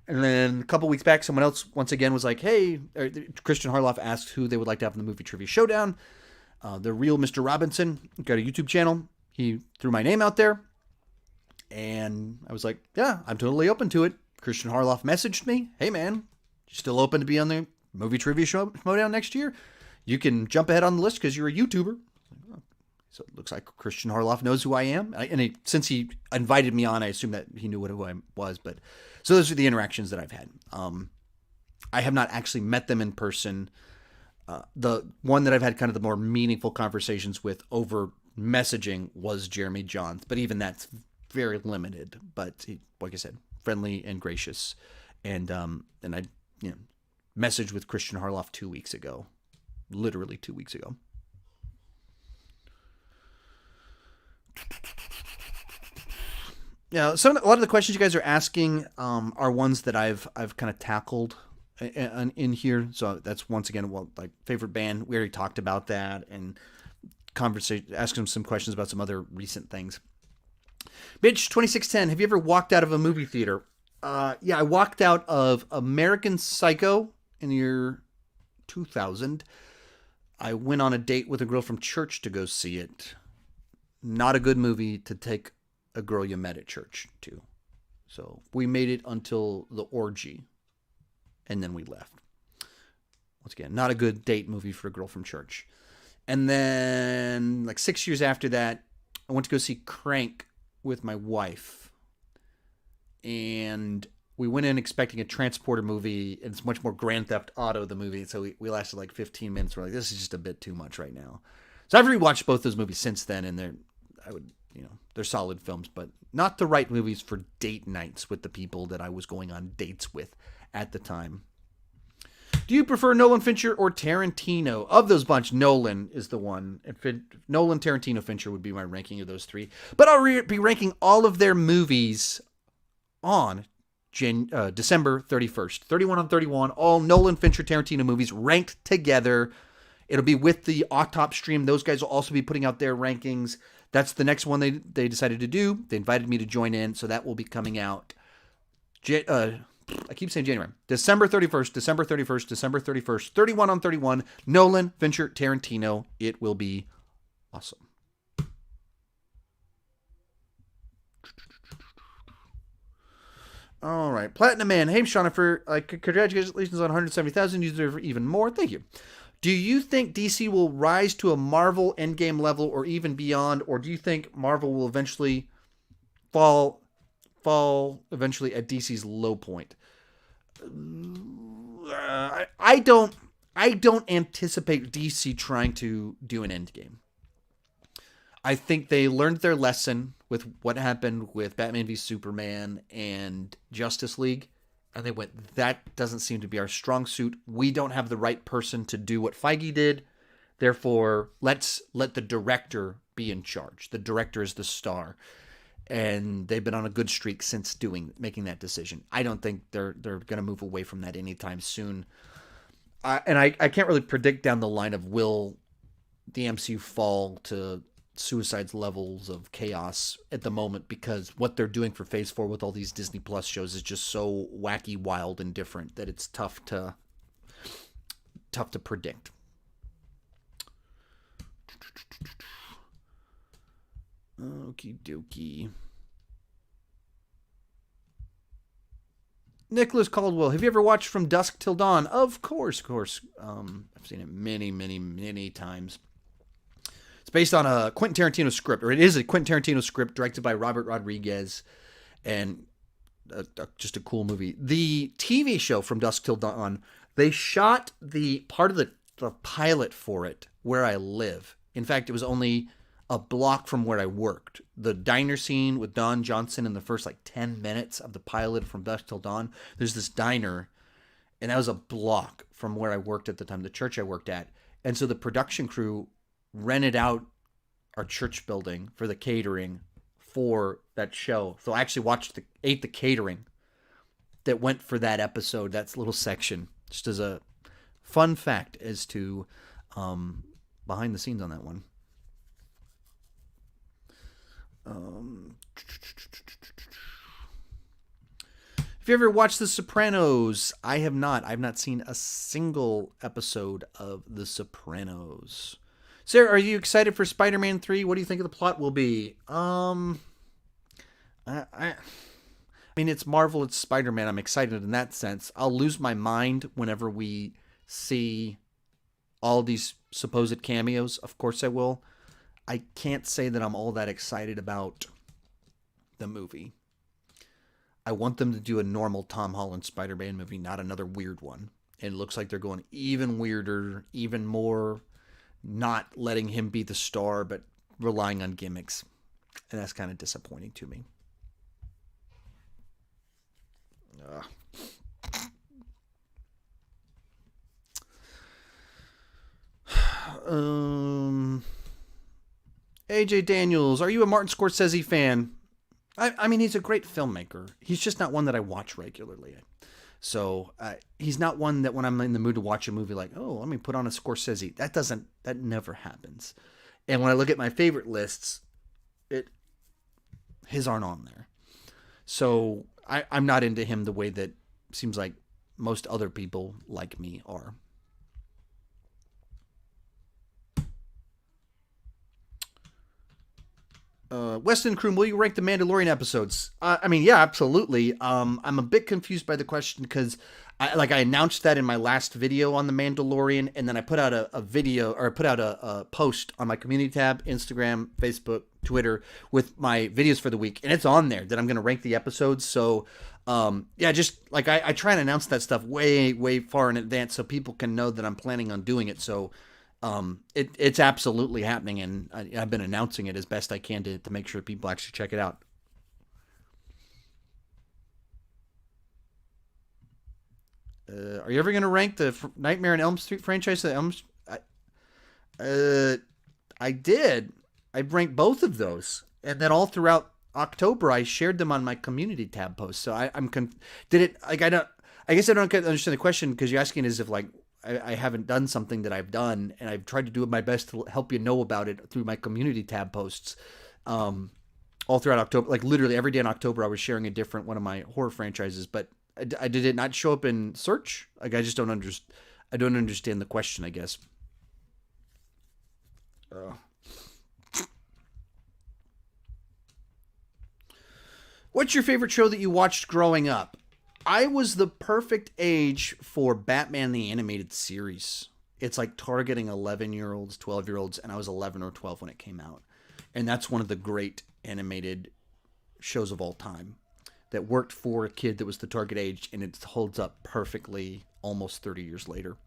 And then a couple weeks back, someone else once again was like, hey, Christian Harloff asked who they would like to have in the Movie Trivia Showdown. The real Mr. Robinson got a YouTube channel. He threw my name out there. And I was like, yeah, I'm totally open to it. Christian Harloff messaged me, hey man, you still open to be on the Movie Trivia Showdown next year? You can jump ahead on the list because you're a YouTuber. So it looks like Christian Harloff knows who I am. Since he invited me on, I assume that he knew who I was. But so those are the interactions that I've had. I have not actually met them in person. The one that I've had kind of the more meaningful conversations with over messaging was Jeremy Johns. But even that's very limited. But he, like I said, friendly and gracious. And I messaged with Christian Harloff 2 weeks ago. Literally 2 weeks ago. Yeah, a lot of the questions you guys are asking are ones that I've kind of tackled in here. So that's once again, like favorite band. We already talked about that, and asking some questions about some other recent things. Bitch 2610, have you ever walked out of a movie theater? Yeah, I walked out of American Psycho in the year 2000. I went on a date with a girl from church to go see it. Not a good movie to take a girl you met at church to. So we made it until the orgy, and then we left. Once again, not a good date movie for a girl from church. And then, like 6 years after that, I went to go see Crank with my wife. And we went in expecting a transporter movie, and it's much more Grand Theft Auto, the movie. So we lasted like 15 minutes. We're like, this is just a bit too much right now. So I've rewatched both those movies since then, and they're solid films, but not the right movies for date nights with the people that I was going on dates with at the time. Do you prefer Nolan, Fincher, or Tarantino? Of those bunch, Nolan is the one. Nolan, Tarantino, Fincher would be my ranking of those three. But I'll be ranking all of their movies on December 31st. 31 on 31, all Nolan, Fincher, Tarantino movies ranked together. It'll be with the Autop stream. Those guys will also be putting out their rankings. that's the next one they decided to do. They invited me to join in, so that will be coming out. I keep saying January. December 31st, December 31st, December 31st, 31 on 31. Nolan, Fincher, Tarantino. It will be awesome. All right. Platinum Man. Hey, Sean, congratulations on 170,000. You deserve even more. Thank you. Do you think DC will rise to a Marvel Endgame level or even beyond, or do you think Marvel will eventually fall eventually at DC's low point? I don't anticipate DC trying to do an Endgame. I think they learned their lesson with what happened with Batman v Superman and Justice League, and they went, that doesn't seem to be our strong suit. We don't have the right person to do what Feige did. Therefore, let's let the director be in charge. The director is the star. And they've been on a good streak since making that decision. I don't think they're going to move away from that anytime soon. And I can't really predict down the line of will the MCU fall to Suicide's levels of chaos at the moment, because what they're doing for Phase 4 with all these Disney Plus shows is just so wacky, wild, and different that it's tough to predict. Okie dokie. Nicholas Caldwell, have you ever watched From Dusk Till Dawn? Of course. I've seen it many times. It's based on a Quentin Tarantino script, or it is a Quentin Tarantino script directed by Robert Rodriguez, and just a cool movie. The TV show From Dusk Till Dawn, they shot the part of the pilot for it where I live. In fact, it was only a block from where I worked. The diner scene with Don Johnson in the first 10 minutes of the pilot From Dusk Till Dawn, there's this diner, and that was a block from where I worked at the time, the church I worked at. And so the production crew rented out our church building for the catering for that show. So I actually ate the catering that went for that episode, that little section, just as a fun fact as to behind the scenes on that one. Have you ever watched The Sopranos? I have not. I've not seen a single episode of The Sopranos. Sarah, are you excited for Spider-Man 3? What do you think of the plot will be? I mean, it's Marvel, it's Spider-Man. I'm excited in that sense. I'll lose my mind whenever we see all these supposed cameos. Of course I will. I can't say that I'm all that excited about the movie. I want them to do a normal Tom Holland Spider-Man movie, not another weird one. And it looks like they're going even weirder, even more not letting him be the star, but relying on gimmicks. And that's kind of disappointing to me. AJ Daniels, are you a Martin Scorsese fan? I mean, he's a great filmmaker. He's just not one that I watch regularly. So he's not one that when I'm in the mood to watch a movie, like, oh, let me put on a Scorsese. That never happens. And when I look at my favorite lists, his aren't on there. So I'm not into him the way that seems like most other people like me are. Weston Kroom, will you rank the Mandalorian episodes? I mean, yeah, absolutely. I'm a bit confused by the question because I announced that in my last video on the Mandalorian, and then I put out a post on my community tab, Instagram, Facebook, Twitter, with my videos for the week, and it's on there that I'm going to rank the episodes. So, just I try and announce that stuff way, way far in advance so people can know that I'm planning on doing it. So, it's absolutely happening, and I've been announcing it as best I can to make sure people actually check it out. Are you ever going to rank the Nightmare on Elm Street franchise? I did. I ranked both of those, and then all throughout October I shared them on my community tab post. So I guess I don't understand the question, because you're asking as if I haven't done something that I've done, and I've tried to do my best to help you know about it through my community tab posts. All throughout October, like literally every day in October, I was sharing a different one of my horror franchises, but I did it not show up in search. Like I just don't understand. I don't understand the question, I guess. What's your favorite show that you watched growing up? I was the perfect age for Batman the Animated Series. It's like targeting 11-year-olds, 12-year-olds, and I was 11 or 12 when it came out. And that's one of the great animated shows of all time that worked for a kid that was the target age, and it holds up perfectly almost 30 years later.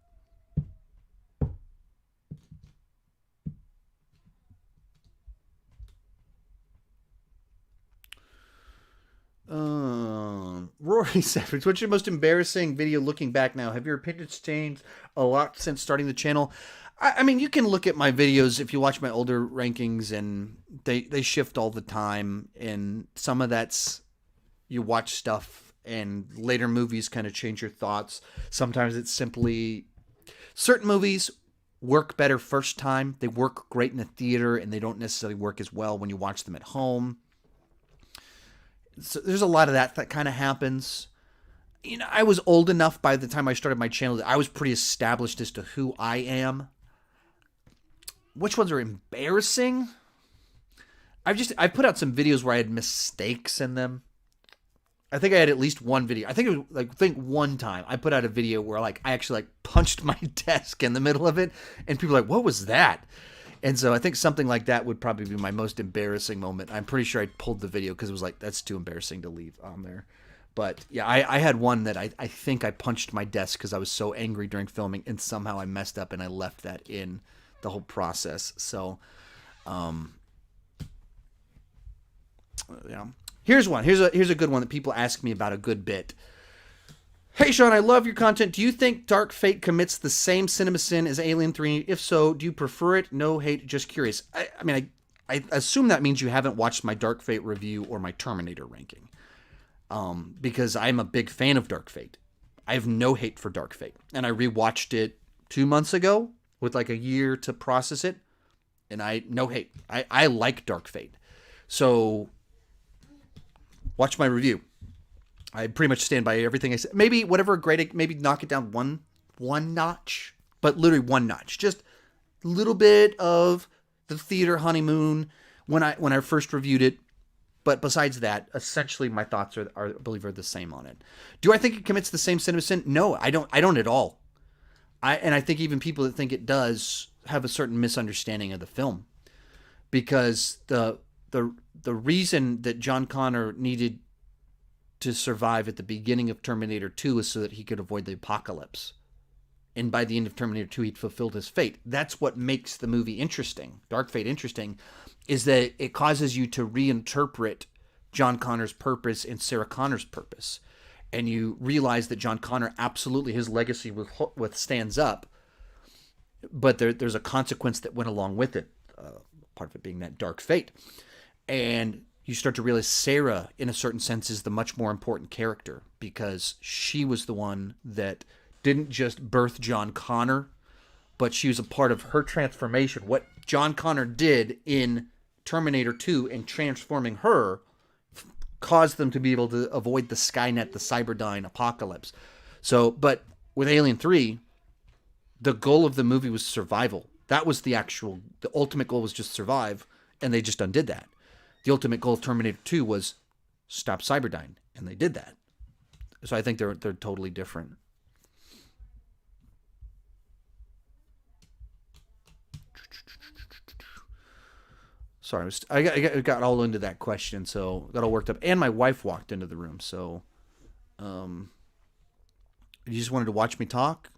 Rory Savage, what's your most embarrassing video looking back now? Have your opinions changed a lot since starting the channel? I mean, you can look at my videos if you watch my older rankings, and they shift all the time. And some of that's you watch stuff, and later movies kind of change your thoughts. Sometimes it's simply certain movies work better first time. They work great in the theater, and they don't necessarily work as well when you watch them at home. So there's a lot of that kind of happens. You know, I was old enough by the time I started my channel that I was pretty established as to who I am. Which ones are embarrassing? I put out some videos where I had mistakes in them. I think I had at least one video. I think one time I put out a video where I actually punched my desk in the middle of it, and people were like, "What was that?" And so I think something like that would probably be my most embarrassing moment. I'm pretty sure I pulled the video because it was like, that's too embarrassing to leave on there. But yeah, I had one that I think I punched my desk because I was so angry during filming, and somehow I messed up and I left that in the whole process. So, yeah. Here's one. Here's a good one that people ask me about a good bit. Hey, Sean, I love your content. Do you think Dark Fate commits the same cinema sin as Alien 3? If so, do you prefer it? No hate, just curious. I assume that means you haven't watched my Dark Fate review or my Terminator ranking. Because I'm a big fan of Dark Fate. I have no hate for Dark Fate. And I rewatched it 2 months ago with a year to process it. And no hate. I like Dark Fate. So, watch my review. I pretty much stand by everything I said. Maybe whatever grade, maybe knock it down one notch, but literally one notch. Just a little bit of the theater honeymoon when I first reviewed it. But besides that, essentially my thoughts I believe are the same on it. Do I think it commits the same cinema sin? No, I don't at all. I think even people that think it does have a certain misunderstanding of the film, because the reason that John Connor needed to survive at the beginning of Terminator 2 is so that he could avoid the apocalypse. And by the end of Terminator 2, he'd fulfilled his fate. That's what makes the movie interesting, Dark Fate interesting, is that it causes you to reinterpret John Connor's purpose and Sarah Connor's purpose. And you realize that John Connor, absolutely, his legacy withstands up, but there's a consequence that went along with it, part of it being that Dark Fate. And you start to realize Sarah, in a certain sense, is the much more important character, because she was the one that didn't just birth John Connor, but she was a part of her transformation. What John Connor did in Terminator 2 in transforming her caused them to be able to avoid the Skynet, the Cyberdyne apocalypse. So, but with Alien 3, the goal of the movie was survival. That was the ultimate goal was just survive, and they just undid that. The ultimate goal of Terminator 2 was stop Cyberdyne, and they did that. So I think they're totally different. Sorry, I got all into that question, so got all worked up. And my wife walked into the room, so you just wanted to watch me talk?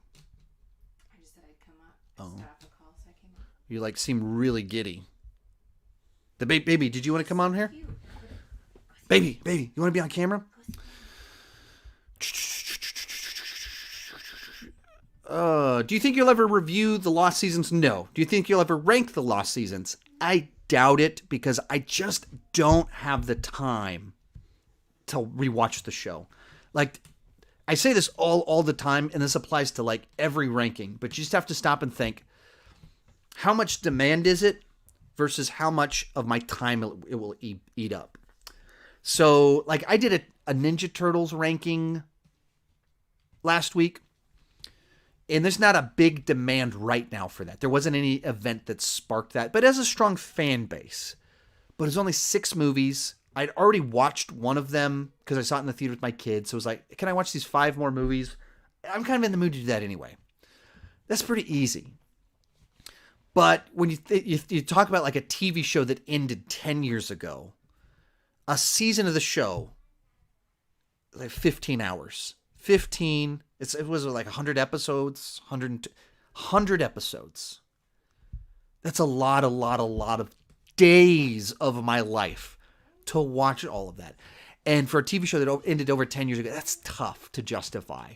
I just said I'd come up. I got off a call, so I came up. You seem really giddy. The baby, did you want to come on here? Baby, you want to be on camera? Do you think you'll ever review the Lost Seasons? No. Do you think you'll ever rank the Lost Seasons? I doubt it, because I just don't have the time to rewatch the show. I say this all the time, and this applies to like every ranking, but you just have to stop and think, how much demand is it versus how much of my time it will eat up. So, like, I did a Ninja Turtles ranking last week, and there's not a big demand right now for that. There wasn't any event that sparked that, but it has a strong fan base. But it's only 6 movies. I'd already watched one of them because I saw it in the theater with my kids. So it was like, can I watch these 5 more movies? I'm kind of in the mood to do that anyway. That's pretty easy. But when you talk about like a TV show that ended 10 years ago, a season of the show, like 15 hours. 15, it was like 100 episodes, 100 episodes. That's a lot of days of my life to watch all of that. And for a TV show that ended over 10 years ago, that's tough to justify.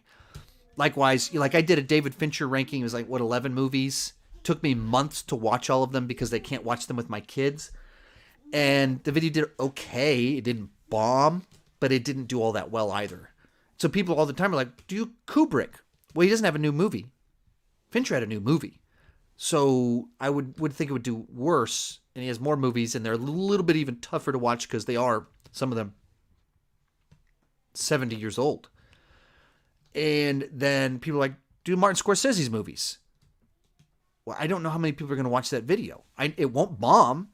Likewise, like I did a David Fincher ranking. It was like, 11 movies? Took me months to watch all of them because they can't watch them with my kids. And the video did okay. It didn't bomb, but it didn't do all that well either. So people all the time are like, do Kubrick? Well, he doesn't have a new movie. Fincher had a new movie. So I would think it would do worse. And he has more movies, and they're a little bit even tougher to watch because they are, some of them, 70 years old. And then people are like, do Martin Scorsese's movies? Well, I don't know how many people are going to watch that video. It won't bomb,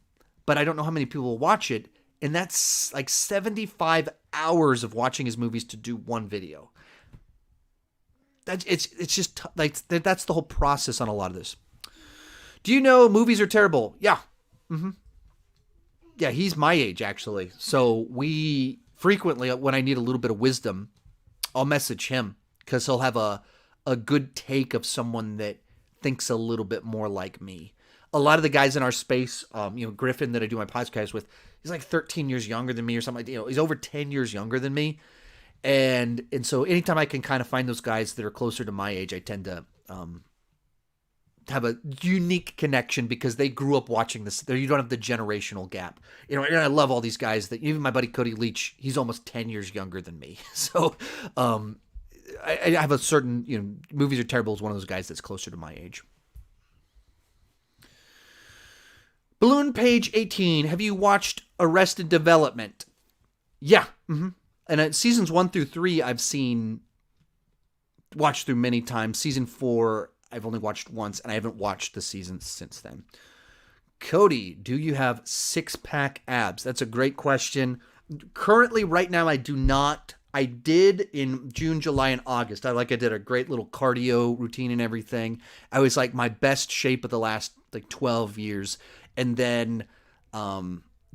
but I don't know how many people will watch it. And that's like 75 hours of watching his movies to do one video. It's just like, that's the whole process on a lot of this. Do you know movies are terrible? Yeah. Mm-hmm. Yeah, he's my age, actually. So we frequently, when I need a little bit of wisdom, I'll message him because he'll have a good take of someone that thinks a little bit more like me. A lot of the guys in our space, Griffin that I do my podcast with, he's like 13 years younger than me or something like that. He's over 10 years younger than me. And so anytime I can kind of find those guys that are closer to my age, I tend to have a unique connection because they grew up watching this. You don't have the generational gap. And I love all these guys that, even my buddy Cody Leach, he's almost 10 years younger than me. So I have a certain, movies are terrible is one of those guys that's closer to my age. Balloon Page 18, have you watched Arrested Development? Yeah. Mm-hmm. And seasons 1 through 3 I've watched through many times. Season 4 I've only watched once, and I haven't watched the seasons since then. Cody, do you have 6-pack abs? That's a great question. Currently, right now, I do not. I did in June, July, and August. I did a great little cardio routine and everything. I was like my best shape of the last 12 years. And then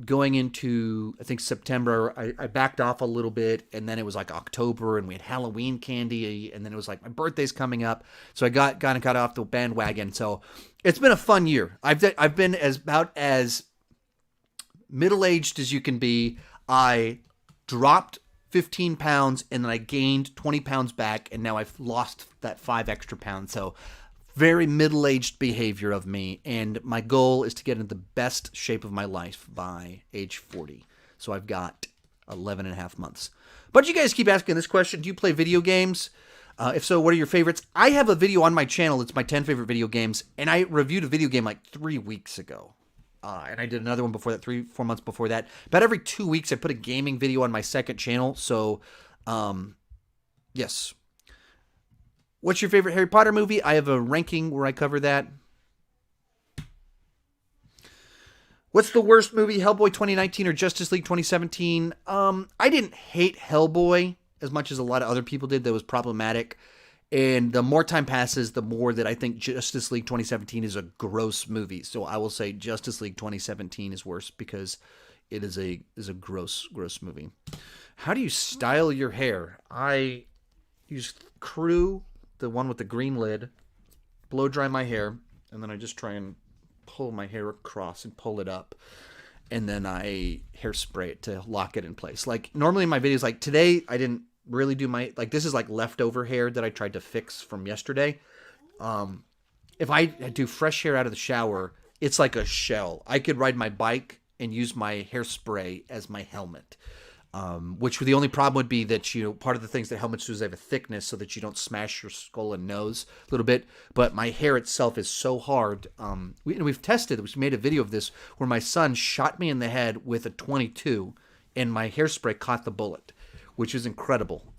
going into, I think, September, I backed off a little bit. And then it was like October, and we had Halloween candy. And then it was like my birthday's coming up. So I got off the bandwagon. So it's been a fun year. I've been about as middle-aged as you can be. I dropped 15 pounds, and then I gained 20 pounds back. And now I've lost that 5 extra pounds. So very middle-aged behavior of me, and my goal is to get into the best shape of my life by age 40. So I've got 11 and a half months. But you guys keep asking this question. Do you play video games? If so, what are your favorites? I have a video on my channel. It's my 10 favorite video games, and I reviewed a video game like 3 weeks ago. And I did another one before that, 3-4 months before that. About every 2 weeks, I put a gaming video on my second channel. So, yes. What's your favorite Harry Potter movie? I have a ranking where I cover that. What's the worst movie, Hellboy 2019 or Justice League 2017? I didn't hate Hellboy as much as a lot of other people did. That was problematic. And the more time passes, the more that I think Justice League 2017 is a gross movie. So I will say Justice League 2017 is worse because it is a gross movie. How do you style your hair? I use Crew, the one with the green lid, blow dry my hair, and then I just try and pull my hair across and pull it up, and then I hairspray it to lock it in place. Like normally in my videos, like today I didn't really do this is like leftover hair that I tried to fix from yesterday. If I do fresh hair out of the shower, it's like a shell. I could ride my bike and use my hairspray as my helmet. Which the only problem would be that, part of the things that helmets do is they have a thickness so that you don't smash your skull and nose a little bit. But my hair itself is so hard. We've tested, we made a video of this where my son shot me in the head with a .22 and my hairspray caught the bullet, which is incredible.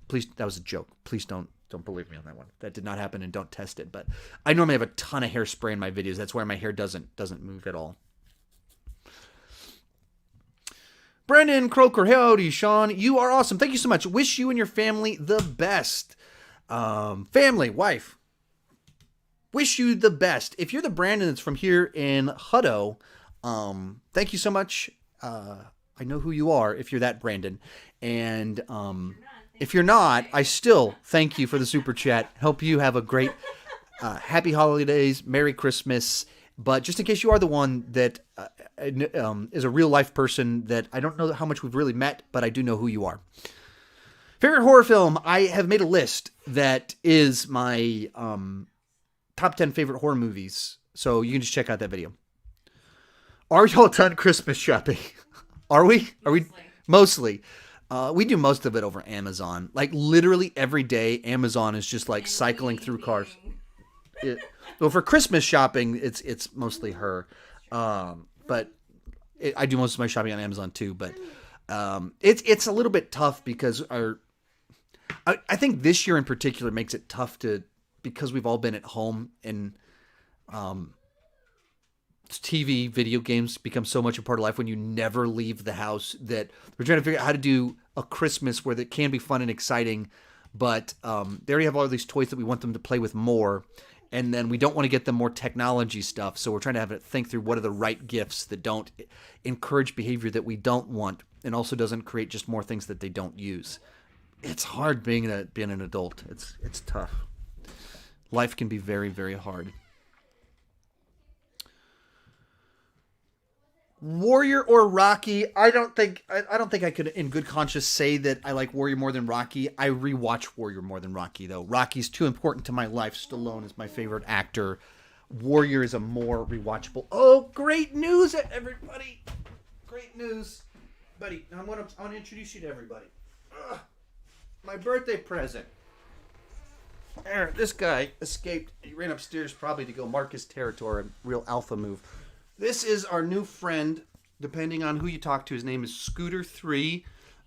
Please, that was a joke. Please don't believe me on that one. That did not happen, and don't test it. But I normally have a ton of hairspray in my videos. That's why my hair doesn't move at all. Brendan Croker, howdy, Sean. You are awesome. Thank you so much. Wish you and your family the best. Family, wife, wish you the best. If you're the Brandon that's from here in Hutto, thank you so much. I know who you are if you're that Brandon. And if you're not, I still thank you for the super chat. Hope you have a great happy holidays, Merry Christmas. But just in case you are the one that is a real life person that I don't know how much we've really met, but I do know who you are. Favorite horror film? I have made a list that is my top 10 favorite horror movies. So you can just check out that video. Are y'all done Christmas shopping? Are we? Are we? Mostly. We do most of it over Amazon. Like literally every day, Amazon is just like cycling through cars. Well, for Christmas shopping, it's mostly her. But I do most of my shopping on Amazon too. But it's a little bit tough because I think this year in particular makes it tough because we've all been at home and TV, video games become so much a part of life when you never leave the house that we're trying to figure out how to do a Christmas where that can be fun and exciting. But they already have all these toys that we want them to play with more. And then we don't want to get them more technology stuff. So we're trying to have it think through what are the right gifts that don't encourage behavior that we don't want and also doesn't create just more things that they don't use. It's hard being an adult. It's tough. Life can be very, very hard. Warrior or Rocky? I don't think I could in good conscience say that I like Warrior more than Rocky. I rewatch Warrior more than Rocky though. Rocky's too important to my life. Stallone is my favorite actor. Warrior is a more rewatchable. Oh, great news, everybody! Great news, buddy. I want to introduce you to everybody. My birthday present. There, this guy escaped. He ran upstairs probably to go mark his territory. A real alpha move. This is our new friend, depending on who you talk to. His name is Scooter3,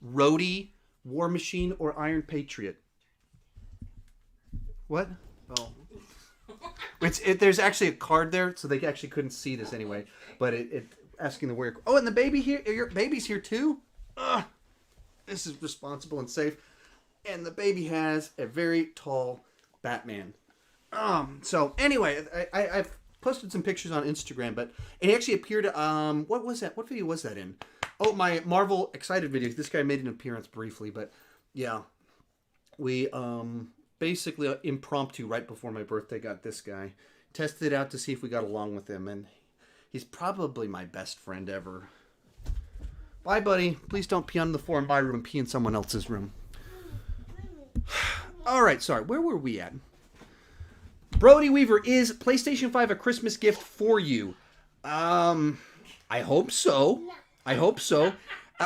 Rhodey, War Machine, or Iron Patriot. What? Oh. There's actually a card there, so they actually couldn't see this anyway. But it asking the warrior. Oh, and the baby here. Your baby's here too? This is responsible and safe. And the baby has a very tall Batman. So anyway, I've posted some pictures on Instagram, but it actually appeared. What was that? What video was that in? Oh, my Marvel Excited video. This guy made an appearance briefly, but yeah, we basically impromptu right before my birthday got this guy. Tested it out to see if we got along with him, and he's probably my best friend ever. Bye, buddy. Please don't pee on the floor in my room and pee in someone else's room. All right, sorry. Where were we at? Brody Weaver, is PlayStation 5 a Christmas gift for you? I hope so. I hope so.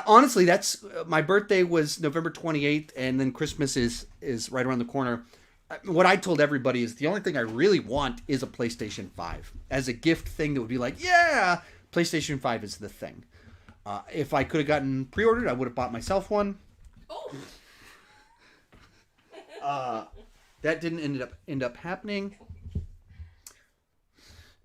Honestly, that's my birthday was November 28th, and then Christmas is right around the corner. What I told everybody is the only thing I really want is a PlayStation 5 as a gift thing that would be like, yeah, PlayStation 5 is the thing. If I could have gotten pre-ordered, I would have bought myself one. Oh. That didn't end up happening.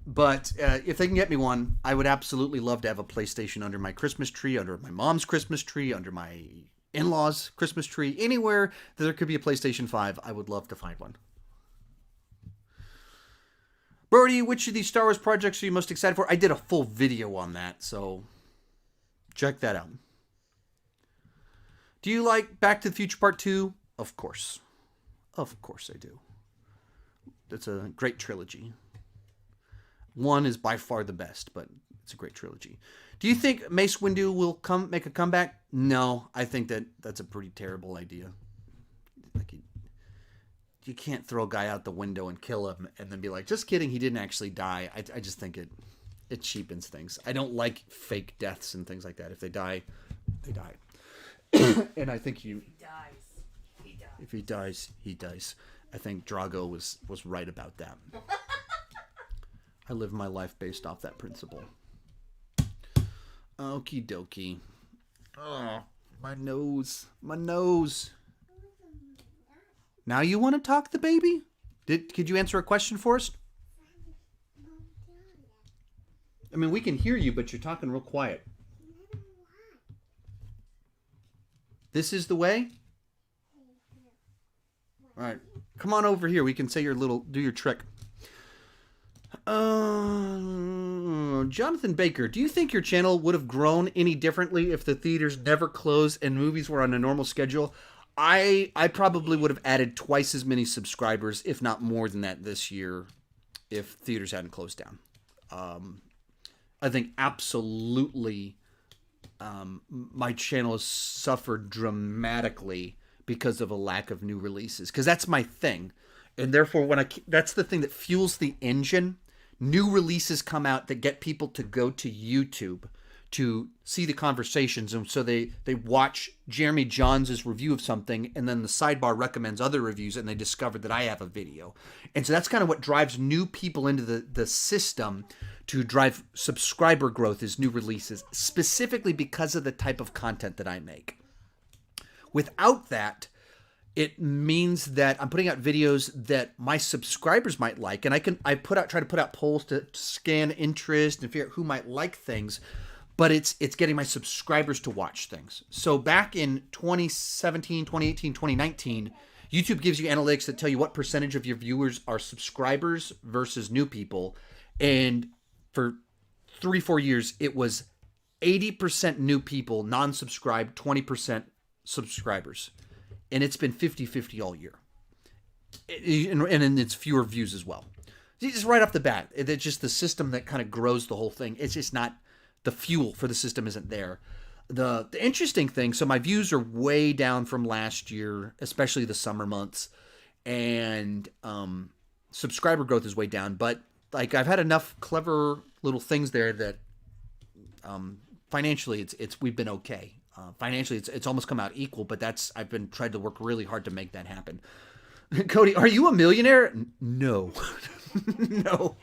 But if they can get me one, I would absolutely love to have a PlayStation under my Christmas tree, under my mom's Christmas tree, under my in-laws' Christmas tree. Anywhere that there could be a PlayStation 5, I would love to find one. Brody, which of these Star Wars projects are you most excited for? I did a full video on that, so check that out. Do you like Back to the Future Part 2? Of course. Of course I do. It's a great trilogy. One is by far the best, but it's a great trilogy. Do you think Mace Windu will make a comeback? No, I think that's a pretty terrible idea. Like you can't throw a guy out the window and kill him and then be like, just kidding, he didn't actually die. I just think it cheapens things. I don't like fake deaths and things like that. If they die, they die. And I think He dies. He dies. if he dies, he dies. I think Drago was right about that. I live my life based off that principle. Okie dokie. Oh, my nose. My nose. Now you want to talk the baby? Could you answer a question for us? I mean, we can hear you, but you're talking real quiet. This is the way? All right. Come on over here. We can say do your trick. Jonathan Baker, do you think your channel would have grown any differently if the theaters never closed and movies were on a normal schedule? I probably would have added twice as many subscribers, if not more than that, this year if theaters hadn't closed down. I think absolutely my channel has suffered dramatically because of a lack of new releases, because that's my thing. And therefore, that's the thing that fuels the engine. New releases come out that get people to go to YouTube to see the conversations. And so they watch Jeremy Johns' review of something, and then the sidebar recommends other reviews, and they discover that I have a video. And so that's kind of what drives new people into the system to drive subscriber growth, is new releases, specifically because of the type of content that I make. Without that, it means that I'm putting out videos that my subscribers might like, and I try to put out polls to scan interest and figure out who might like things, but it's getting my subscribers to watch things. So back in 2017, 2018, 2019, YouTube gives you analytics that tell you what percentage of your viewers are subscribers versus new people, and for 3-4 years it was 80% new people, non-subscribed, 20% subscribers. And it's been 50-50 all year. And it's fewer views as well. Just right off the bat, it's just the system that kind of grows the whole thing. It's just not, the fuel for the system isn't there. The interesting thing, so my views are way down from last year, especially the summer months. And subscriber growth is way down. But like, I've had enough clever little things there that financially we've been okay. Financially, it's almost come out equal, but I've been trying to work really hard to make that happen. Cody, are you a millionaire? No, no.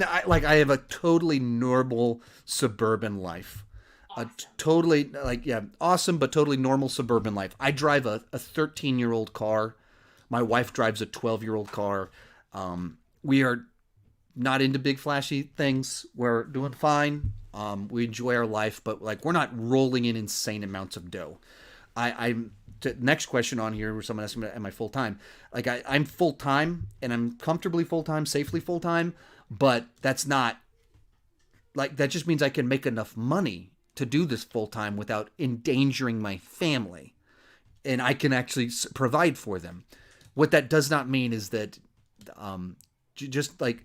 I have a totally normal suburban life, awesome, but totally normal suburban life. I drive a 13-year-old car. My wife drives a 12-year-old car. We are not into big flashy things. We're doing fine. We enjoy our life, but like, we're not rolling in insane amounts of dough. Next question on here, where someone asked me, am I full time? Like, I'm full time, and I'm comfortably full time, safely full time, but that's not like, that just means I can make enough money to do this full time without endangering my family, and I can actually provide for them. What that does not mean is that just like,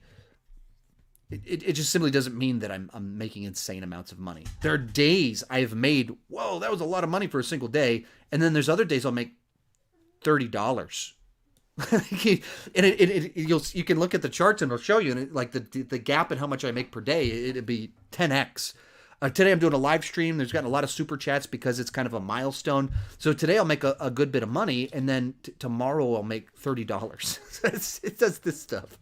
it just simply doesn't mean that I'm making insane amounts of money. There are days I have made, whoa, that was a lot of money for a single day. And then there's other days I'll make $30. And you can look at the charts and it'll show you, and like the gap in how much I make per day, it'd be 10x. Today I'm doing a live stream. There's gotten a lot of super chats because it's kind of a milestone. So today I'll make a good bit of money, and then tomorrow I'll make $30. It does this stuff.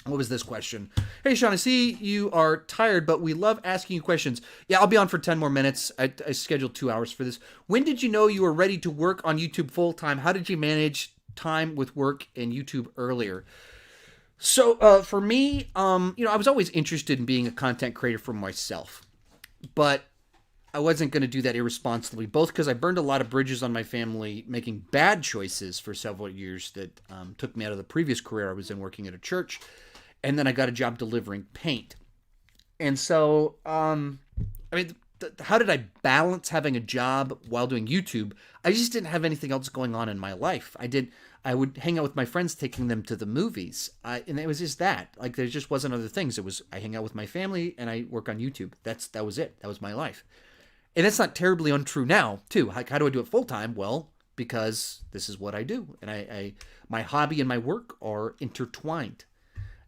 What was this question? Hey, Sean, I see you are tired, but we love asking you questions. Yeah, I'll be on for 10 more minutes. I scheduled 2 hours for this. When did you know you were ready to work on YouTube full time? How did you manage time with work and YouTube earlier? So for me, I was always interested in being a content creator for myself, but I wasn't going to do that irresponsibly, both because I burned a lot of bridges on my family, making bad choices for several years that took me out of the previous career I was in, working at a church. And then I got a job delivering paint. And so, how did I balance having a job while doing YouTube? I just didn't have anything else going on in my life. I would hang out with my friends, taking them to the movies. And it was just that. Like, there just wasn't other things. It was, I hang out with my family and I work on YouTube. That was it. That was my life. And it's not terribly untrue now, too. How do I do it full time? Well, because this is what I do. And my hobby and my work are intertwined.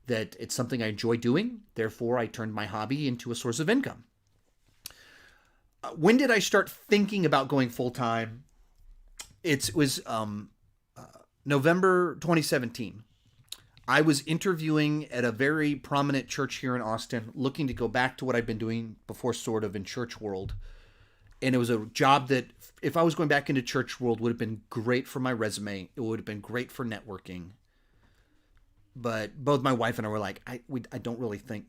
That it's something I enjoy doing. Therefore, I turned my hobby into a source of income. when did I start thinking about going full time? It was November 2017. I was interviewing at a very prominent church here in Austin, looking to go back to what I'd been doing before, sort of in church world. And it was a job that, if I was going back into church world, would have been great for my resume. It would have been great for networking. But both my wife and I were like, I don't really think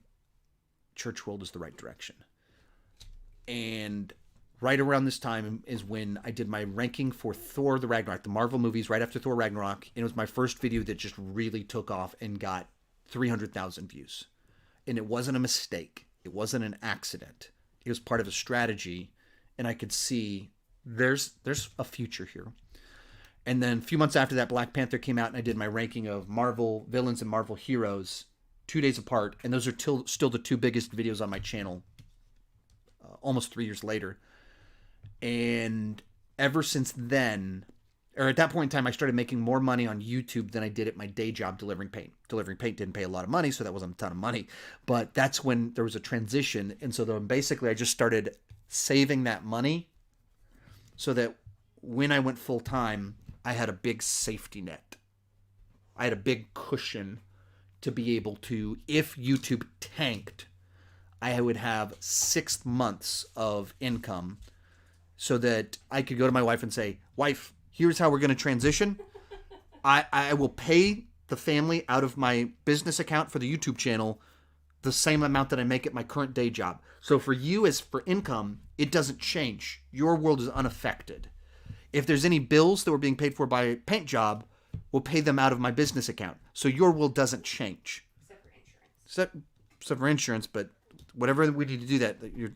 church world is the right direction. And right around this time is when I did my ranking for Thor the Ragnarok, the Marvel movies, right after Thor Ragnarok. And it was my first video that just really took off and got 300,000 views. And it wasn't a mistake. It wasn't an accident. It was part of a strategy. And I could see there's a future here. And then a few months after that, Black Panther came out, and I did my ranking of Marvel villains and Marvel heroes 2 days apart. And those are still the two biggest videos on my channel almost 3 years later. And ever since then, or at that point in time, I started making more money on YouTube than I did at my day job delivering paint. Delivering paint didn't pay a lot of money, so that wasn't a ton of money. But that's when there was a transition. And so then basically I just started saving that money so that when I went full time, I had a big safety net. I had a big cushion to be able to, if YouTube tanked, I would have 6 months of income so that I could go to my wife and say, wife, here's how we're going to transition. I will pay the family out of my business account for the YouTube channel the same amount that I make at my current day job. So for you, as for income, it doesn't change. Your world is unaffected. If there's any bills that were being paid for by a paint job, we'll pay them out of my business account. So your world doesn't change. Except for insurance. Except for insurance, but whatever we need to do that, you're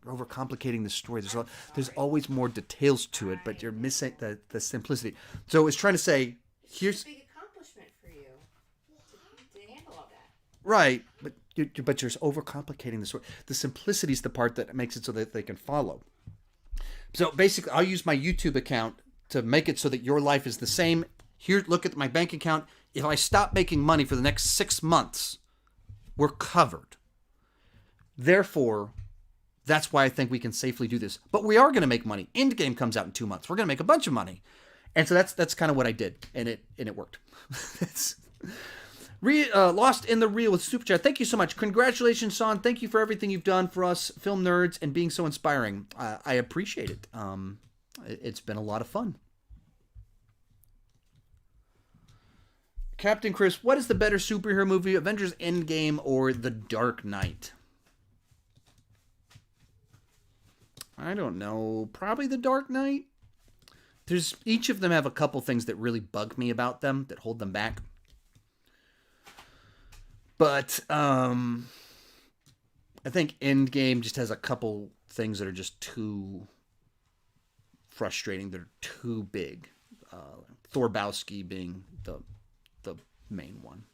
overcomplicating the story. There's always more details to it, but you're missing the simplicity. So it's trying to say, here's a big accomplishment for you to handle all that. Right, but you're overcomplicating the story. The simplicity is the part that makes it so that they can follow. So basically, I'll use my YouTube account to make it so that your life is the same. Here, look at my bank account. If I stop making money for the next 6 months, we're covered. Therefore, that's why I think we can safely do this. But we are going to make money. Endgame comes out in 2 months. We're going to make a bunch of money. And so that's kind of what I did, and it worked. Lost in the Reel with Super Chat. Thank you so much. Congratulations, Son. Thank you for everything you've done for us film nerds and being so inspiring. I appreciate it. It's been a lot of fun. Captain Chris, what is the better superhero movie, Avengers Endgame or The Dark Knight? I don't know. Probably The Dark Knight. Each of them have a couple things that really bug me about them, that hold them back. But I think Endgame just has a couple things that are just too frustrating. They're too big. Thorbowski being the main one.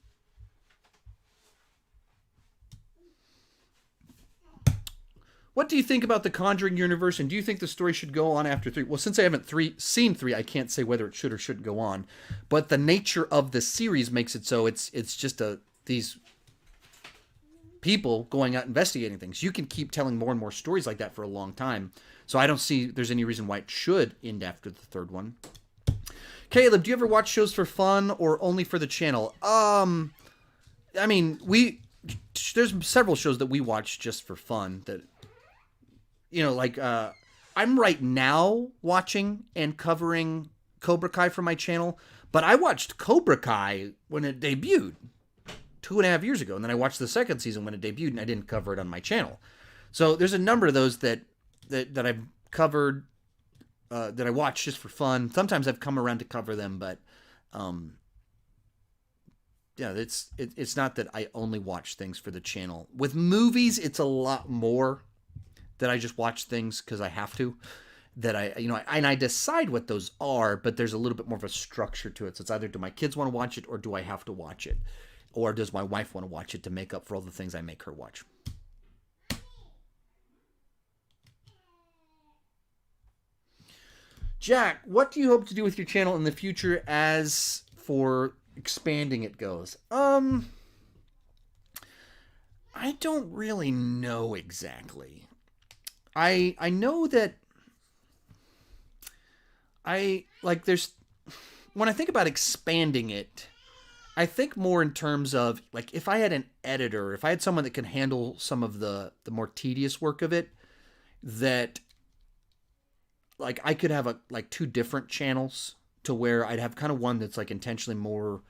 What do you think about the Conjuring universe, and do you think the story should go on after 3? Well, since I haven't seen 3, I can't say whether it should or shouldn't go on. But the nature of the series makes it so it's just these people going out investigating things. You can keep telling more and more stories like that for a long time. So I don't see there's any reason why it should end after the 3rd one. Caleb, do you ever watch shows for fun or only for the channel? I mean, there's several shows that we watch just for fun that, like I'm right now watching and covering Cobra Kai for my channel, but I watched Cobra Kai when it debuted 2.5 years ago, and then I watched the 2nd season when it debuted, and I didn't cover it on my channel. So there's a number of those that I've covered, that I watch just for fun. Sometimes I've come around to cover them, but yeah, it's not that I only watch things for the channel. With movies, it's a lot more that I just watch things because I have to. That I decide what those are, but there's a little bit more of a structure to it. So it's either do my kids want to watch it, or do I have to watch it? Or does my wife want to watch it to make up for all the things I make her watch? Jack, what do you hope to do with your channel in the future as for expanding it goes? I don't really know exactly. I know that I like there's when I think about expanding it, I think more in terms of like if I had an editor, if I had someone that can handle some of the more tedious work of it, that like I could have a like two different channels to where I'd have kind of one that's like intentionally more.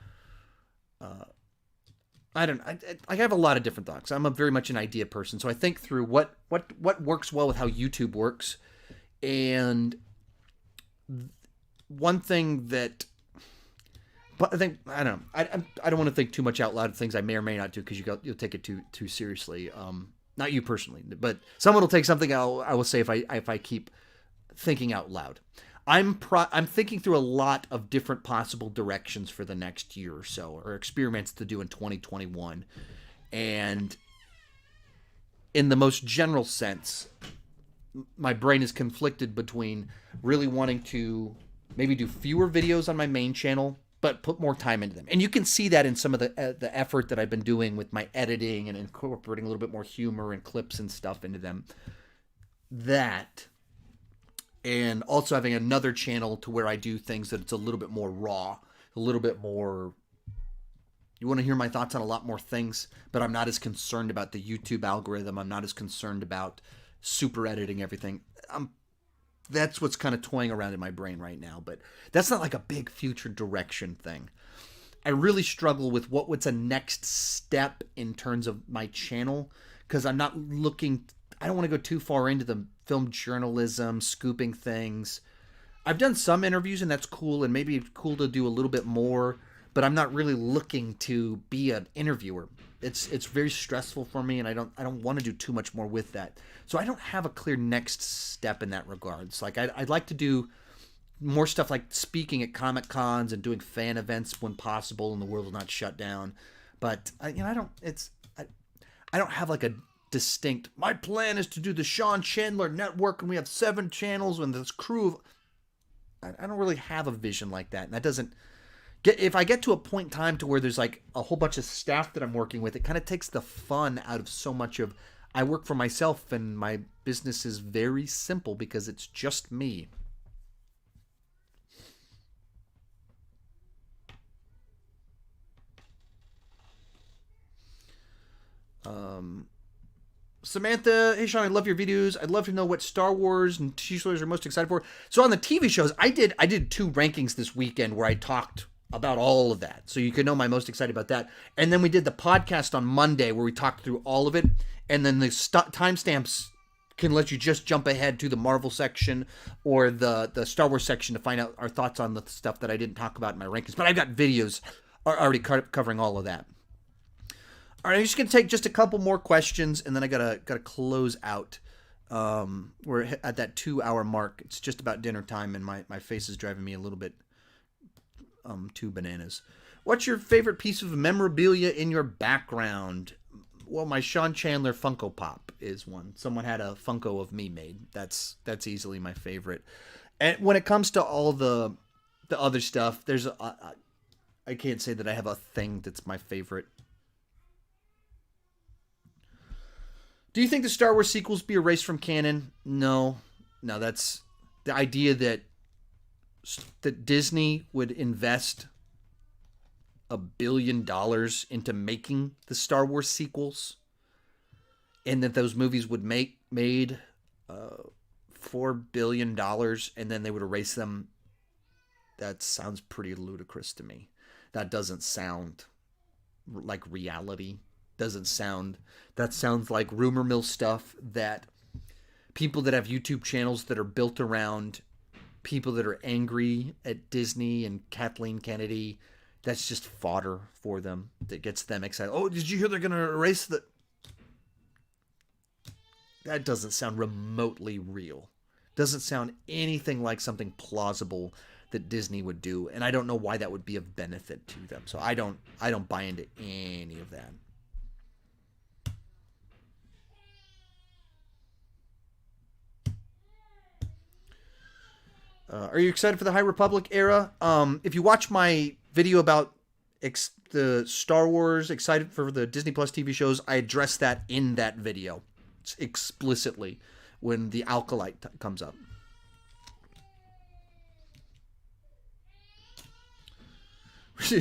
I don't. I have a lot of different thoughts. I'm a very much an idea person, so I think through what works well with how YouTube works, and one thing that. But I think I don't know. I don't want to think too much out loud of things I may or may not do because you'll take it too seriously. Not you personally, but someone will take something I will say if I keep thinking out loud. I'm thinking through a lot of different possible directions for the next year or so, or experiments to do in 2021, and in the most general sense, my brain is conflicted between really wanting to maybe do fewer videos on my main channel, but put more time into them. And you can see that in some of the effort that I've been doing with my editing and incorporating a little bit more humor and clips and stuff into them. That. And also having another channel to where I do things that it's a little bit more raw, a little bit more. You want to hear my thoughts on a lot more things, but I'm not as concerned about the YouTube algorithm. I'm not as concerned about super editing everything. That's what's kind of toying around in my brain right now, but that's not like a big future direction thing. I really struggle with what's a next step in terms of my channel because I'm not looking. I don't want to go too far into the film journalism, scooping things. I've done some interviews and that's cool, and maybe it's cool to do a little bit more, but I'm not really looking to be an interviewer. It's very stressful for me, and I don't want to do too much more with that. So I don't have a clear next step in that regards. Like I'd like to do more stuff like speaking at Comic Cons and doing fan events when possible, and the world will not shut down. But I don't have like a distinct. My plan is to do the Sean Chandler Network, and we have 7 channels and this crew of. I don't really have a vision like that, and that doesn't. If I get to a point in time to where there's like a whole bunch of staff that I'm working with, it kind of takes the fun out of so much of I work for myself and my business is very simple because it's just me. Samantha, hey Sean, I love your videos. I'd love to know what Star Wars and TV shows you're most excited for. So on the TV shows, I did 2 rankings this weekend where I talked about all of that. So you can know my most excited about that. And then we did the podcast on Monday where we talked through all of it. And then the timestamps can let you just jump ahead to the Marvel section or the Star Wars section to find out our thoughts on the stuff that I didn't talk about in my rankings. But I've got videos already covering all of that. All right, I'm just gonna take just a couple more questions, and then I gotta close out. We're at that 2-hour mark. It's just about dinner time, and my face is driving me a little bit too bananas. What's your favorite piece of memorabilia in your background? Well, my Sean Chandler Funko Pop is one. Someone had a Funko of me made. That's easily my favorite. And when it comes to all the other stuff, I can't say that I have a thing that's my favorite. Do you think the Star Wars sequels be erased from canon? No, that's the idea that Disney would invest $1 billion into making the Star Wars sequels, and that those movies would made $4 billion, and then they would erase them. That sounds pretty ludicrous to me. That doesn't sound like reality. That sounds like rumor mill stuff that people that have YouTube channels that are built around people that are angry at Disney and Kathleen Kennedy. That's just fodder for them that gets them excited. Oh, did you hear they're going to erase the... That doesn't sound remotely real. Doesn't sound anything like something plausible that Disney would do, and I don't know why that would be of benefit to them. So I don't buy into any of that. Are you excited for the High Republic era? If you watch my video about the Star Wars, excited for the Disney Plus TV shows, I address that in that video explicitly. when the alkalite comes up.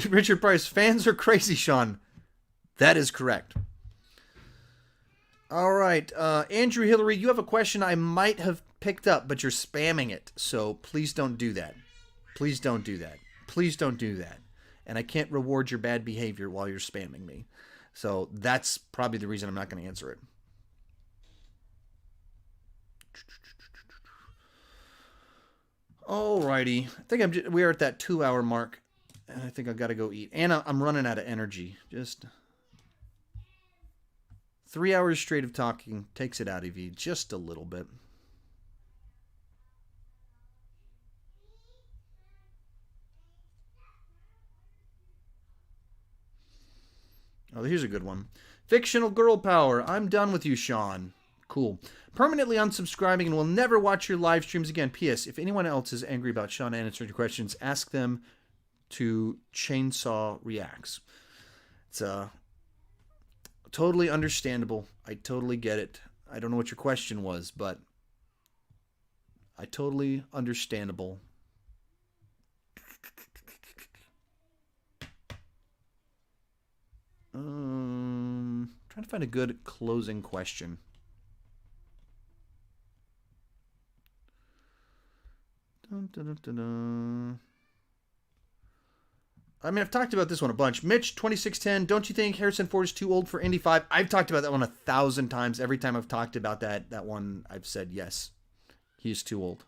Richard Price, fans are crazy, Sean. That is correct. All right. Andrew Hillary, you have a question I might have picked up, but you're spamming it. So please don't do that. Please don't do that. Please don't do that. And I can't reward your bad behavior while you're spamming me. So that's probably the reason I'm not going to answer it. Alrighty. I think we are at that 2-hour mark. And I think I've got to go eat. And I'm running out of energy. Just 3 hours straight of talking takes it out of you just a little bit. Oh, here's a good one. Fictional girl power. I'm done with you, Sean. Cool. Permanently unsubscribing and will never watch your live streams again. P.S. If anyone else is angry about Sean answering your questions, ask them to Chainsaw Reacts. It's totally understandable. I totally get it. I don't know what your question was, but I totally understandable. Trying to find a good closing question. Dun, dun, dun, dun, dun. I mean, I've talked about this one a bunch. Mitch, 2610, don't you think Harrison Ford is too old for Indy 5? I've talked about that one 1,000 times. Every time I've talked about that one, I've said, yes, he's too old.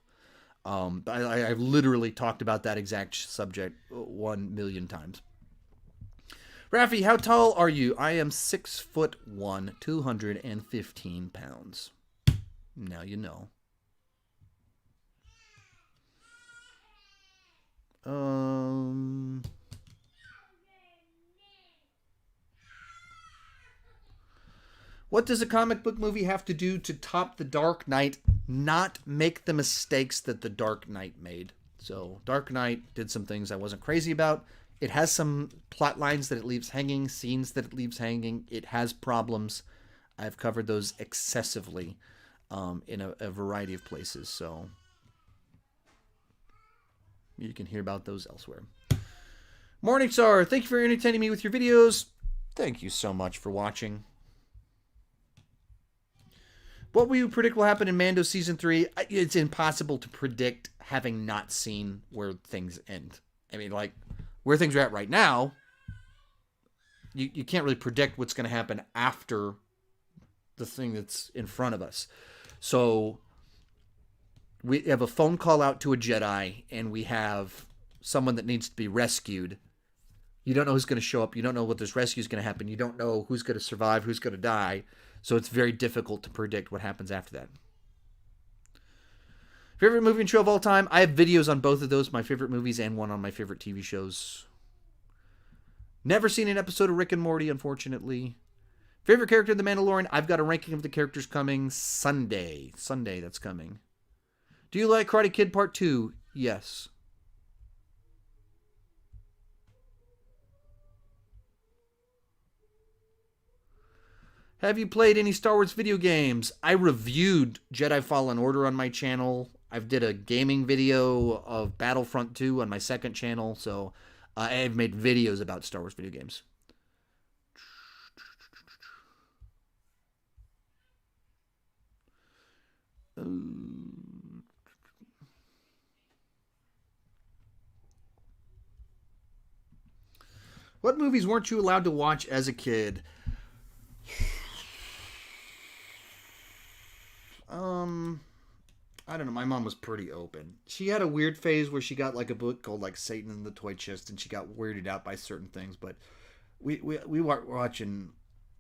But I've literally talked about that exact subject 1 million times. Rafi, how tall are you? I am 6'1", 215 pounds. Now you know. What does a comic book movie have to do to top The Dark Knight, not make the mistakes that The Dark Knight made? So Dark Knight did some things I wasn't crazy about. It has some plot lines that it leaves hanging, scenes that it leaves hanging. It has problems. I've covered those excessively in a variety of places. So you can hear about those elsewhere. Morningstar, thank you for entertaining me with your videos. Thank you so much for watching. What will you predict will happen in Mando Season 3? It's impossible to predict having not seen where things end. I mean, like, where things are at right now, you can't really predict what's going to happen after the thing that's in front of us. So we have a phone call out to a Jedi, and we have someone that needs to be rescued. You don't know who's going to show up. You don't know what this rescue is going to happen. You don't know who's going to survive, who's going to die. So it's very difficult to predict what happens after that. Favorite movie and show of all time? I have videos on both of those, my favorite movies and one on my favorite TV shows. Never seen an episode of Rick and Morty, unfortunately. Favorite character in The Mandalorian? I've got a ranking of the characters coming Sunday. Sunday, that's coming. Do you like Karate Kid Part 2? Yes. Have you played any Star Wars video games? I reviewed Jedi Fallen Order on my channel. I've did a gaming video of Battlefront 2 on my second channel. So I've made videos about Star Wars video games. What movies weren't you allowed to watch as a kid? I don't know. My mom was pretty open. She had a weird phase where she got like a book called like Satan in the Toy Chest, and she got weirded out by certain things. But we were watching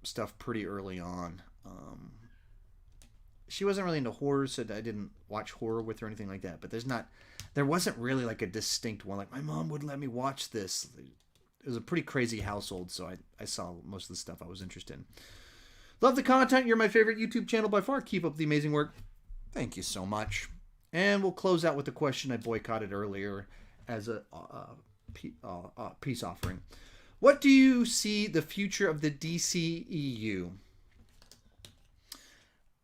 stuff pretty early on. She wasn't really into horror, so I didn't watch horror with her or anything like that. But there wasn't really like a distinct one. Like my mom would let me watch this. It was a pretty crazy household, so I saw most of the stuff I was interested in. Love the content. You're my favorite YouTube channel by far. Keep up the amazing work. Thank you so much. And we'll close out with the question I boycotted earlier as a peace offering. What do you see the future of the DCEU?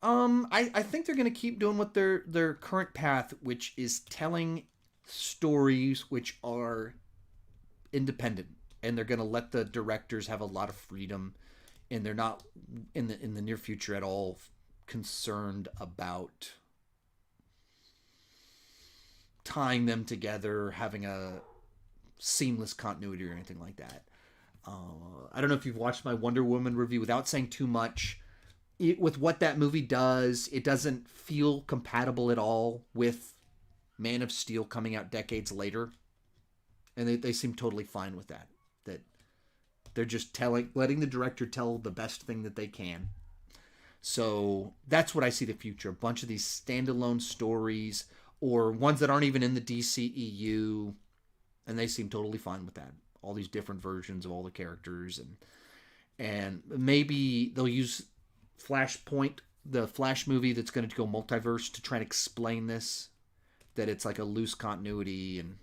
I think they're going to keep doing what their current path, which is telling stories which are independent, and they're going to let the directors have a lot of freedom, and they're not in the near future at all concerned about tying them together, having a seamless continuity or anything like that. I don't know if you've watched my Wonder Woman review. Without saying too much, with what that movie does, it doesn't feel compatible at all with Man of Steel coming out decades later. And they seem totally fine with that. That they're just letting the director tell the best thing that they can. So that's what I see the future. A bunch of these standalone stories or ones that aren't even in the DCEU. And they seem totally fine with that. All these different versions of all the characters. And maybe they'll use Flashpoint, the Flash movie that's going to go multiverse, to try and explain this. That it's like a loose continuity, and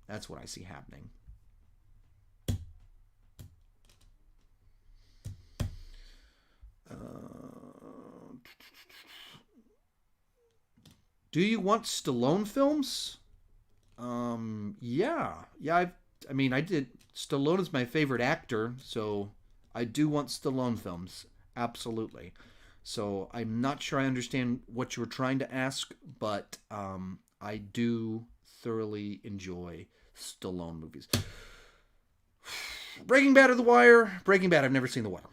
that's what I see happening. Do you want Stallone films? Yeah. I did. Stallone is my favorite actor, so I do want Stallone films. Absolutely. So I'm not sure I understand what you were trying to ask, but I do thoroughly enjoy Stallone movies. Breaking Bad or The Wire? Breaking Bad. I've never seen The Wire.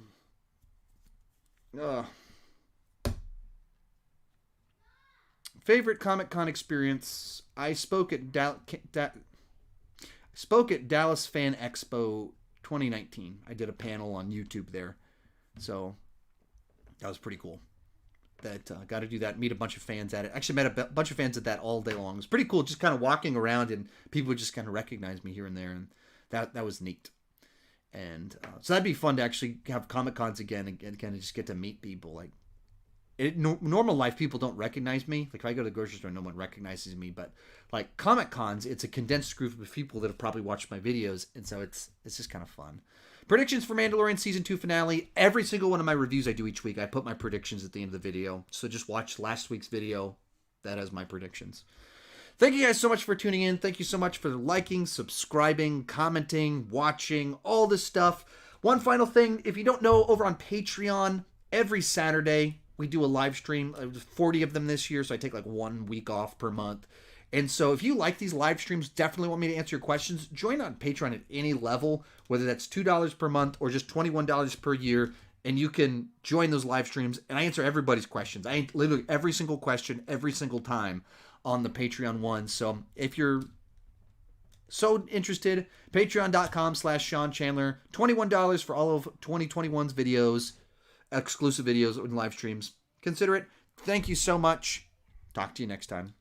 Favorite Comic Con experience? I spoke at Dallas Fan Expo 2019. I did a panel on YouTube there, so that was pretty cool. Got to do that. Meet a bunch of fans at it. Actually, met a bunch of fans at that all day long. It was pretty cool. Just kind of walking around, and people would just kind of recognize me here and there, and that was neat. And so that'd be fun to actually have Comic Cons again and kind of just get to meet people. Like normal life, people don't recognize me. Like if I go to the grocery store, no one recognizes me. But like Comic Cons, it's a condensed group of people that have probably watched my videos, and so it's just kind of fun. Predictions for Mandalorian Season 2 finale. Every single one of my reviews I do each week, I put my predictions at the end of the video. So just watch last week's video. That has my predictions. Thank you guys so much for tuning in. Thank you so much for liking, subscribing, commenting, watching, all this stuff. One final thing, if you don't know, over on Patreon, every Saturday, we do a live stream. 40 of them this year, so I take like 1 week off per month. And so if you like these live streams, definitely want me to answer your questions, join on Patreon at any level, whether that's $2 per month or just $21 per year, and you can join those live streams, and I answer everybody's questions. I answer literally every single question, every single time on the Patreon one. So if you're so interested, patreon.com/Sean Chandler, $21 for all of 2021's videos, exclusive videos and live streams. Consider it. Thank you so much. Talk to you next time.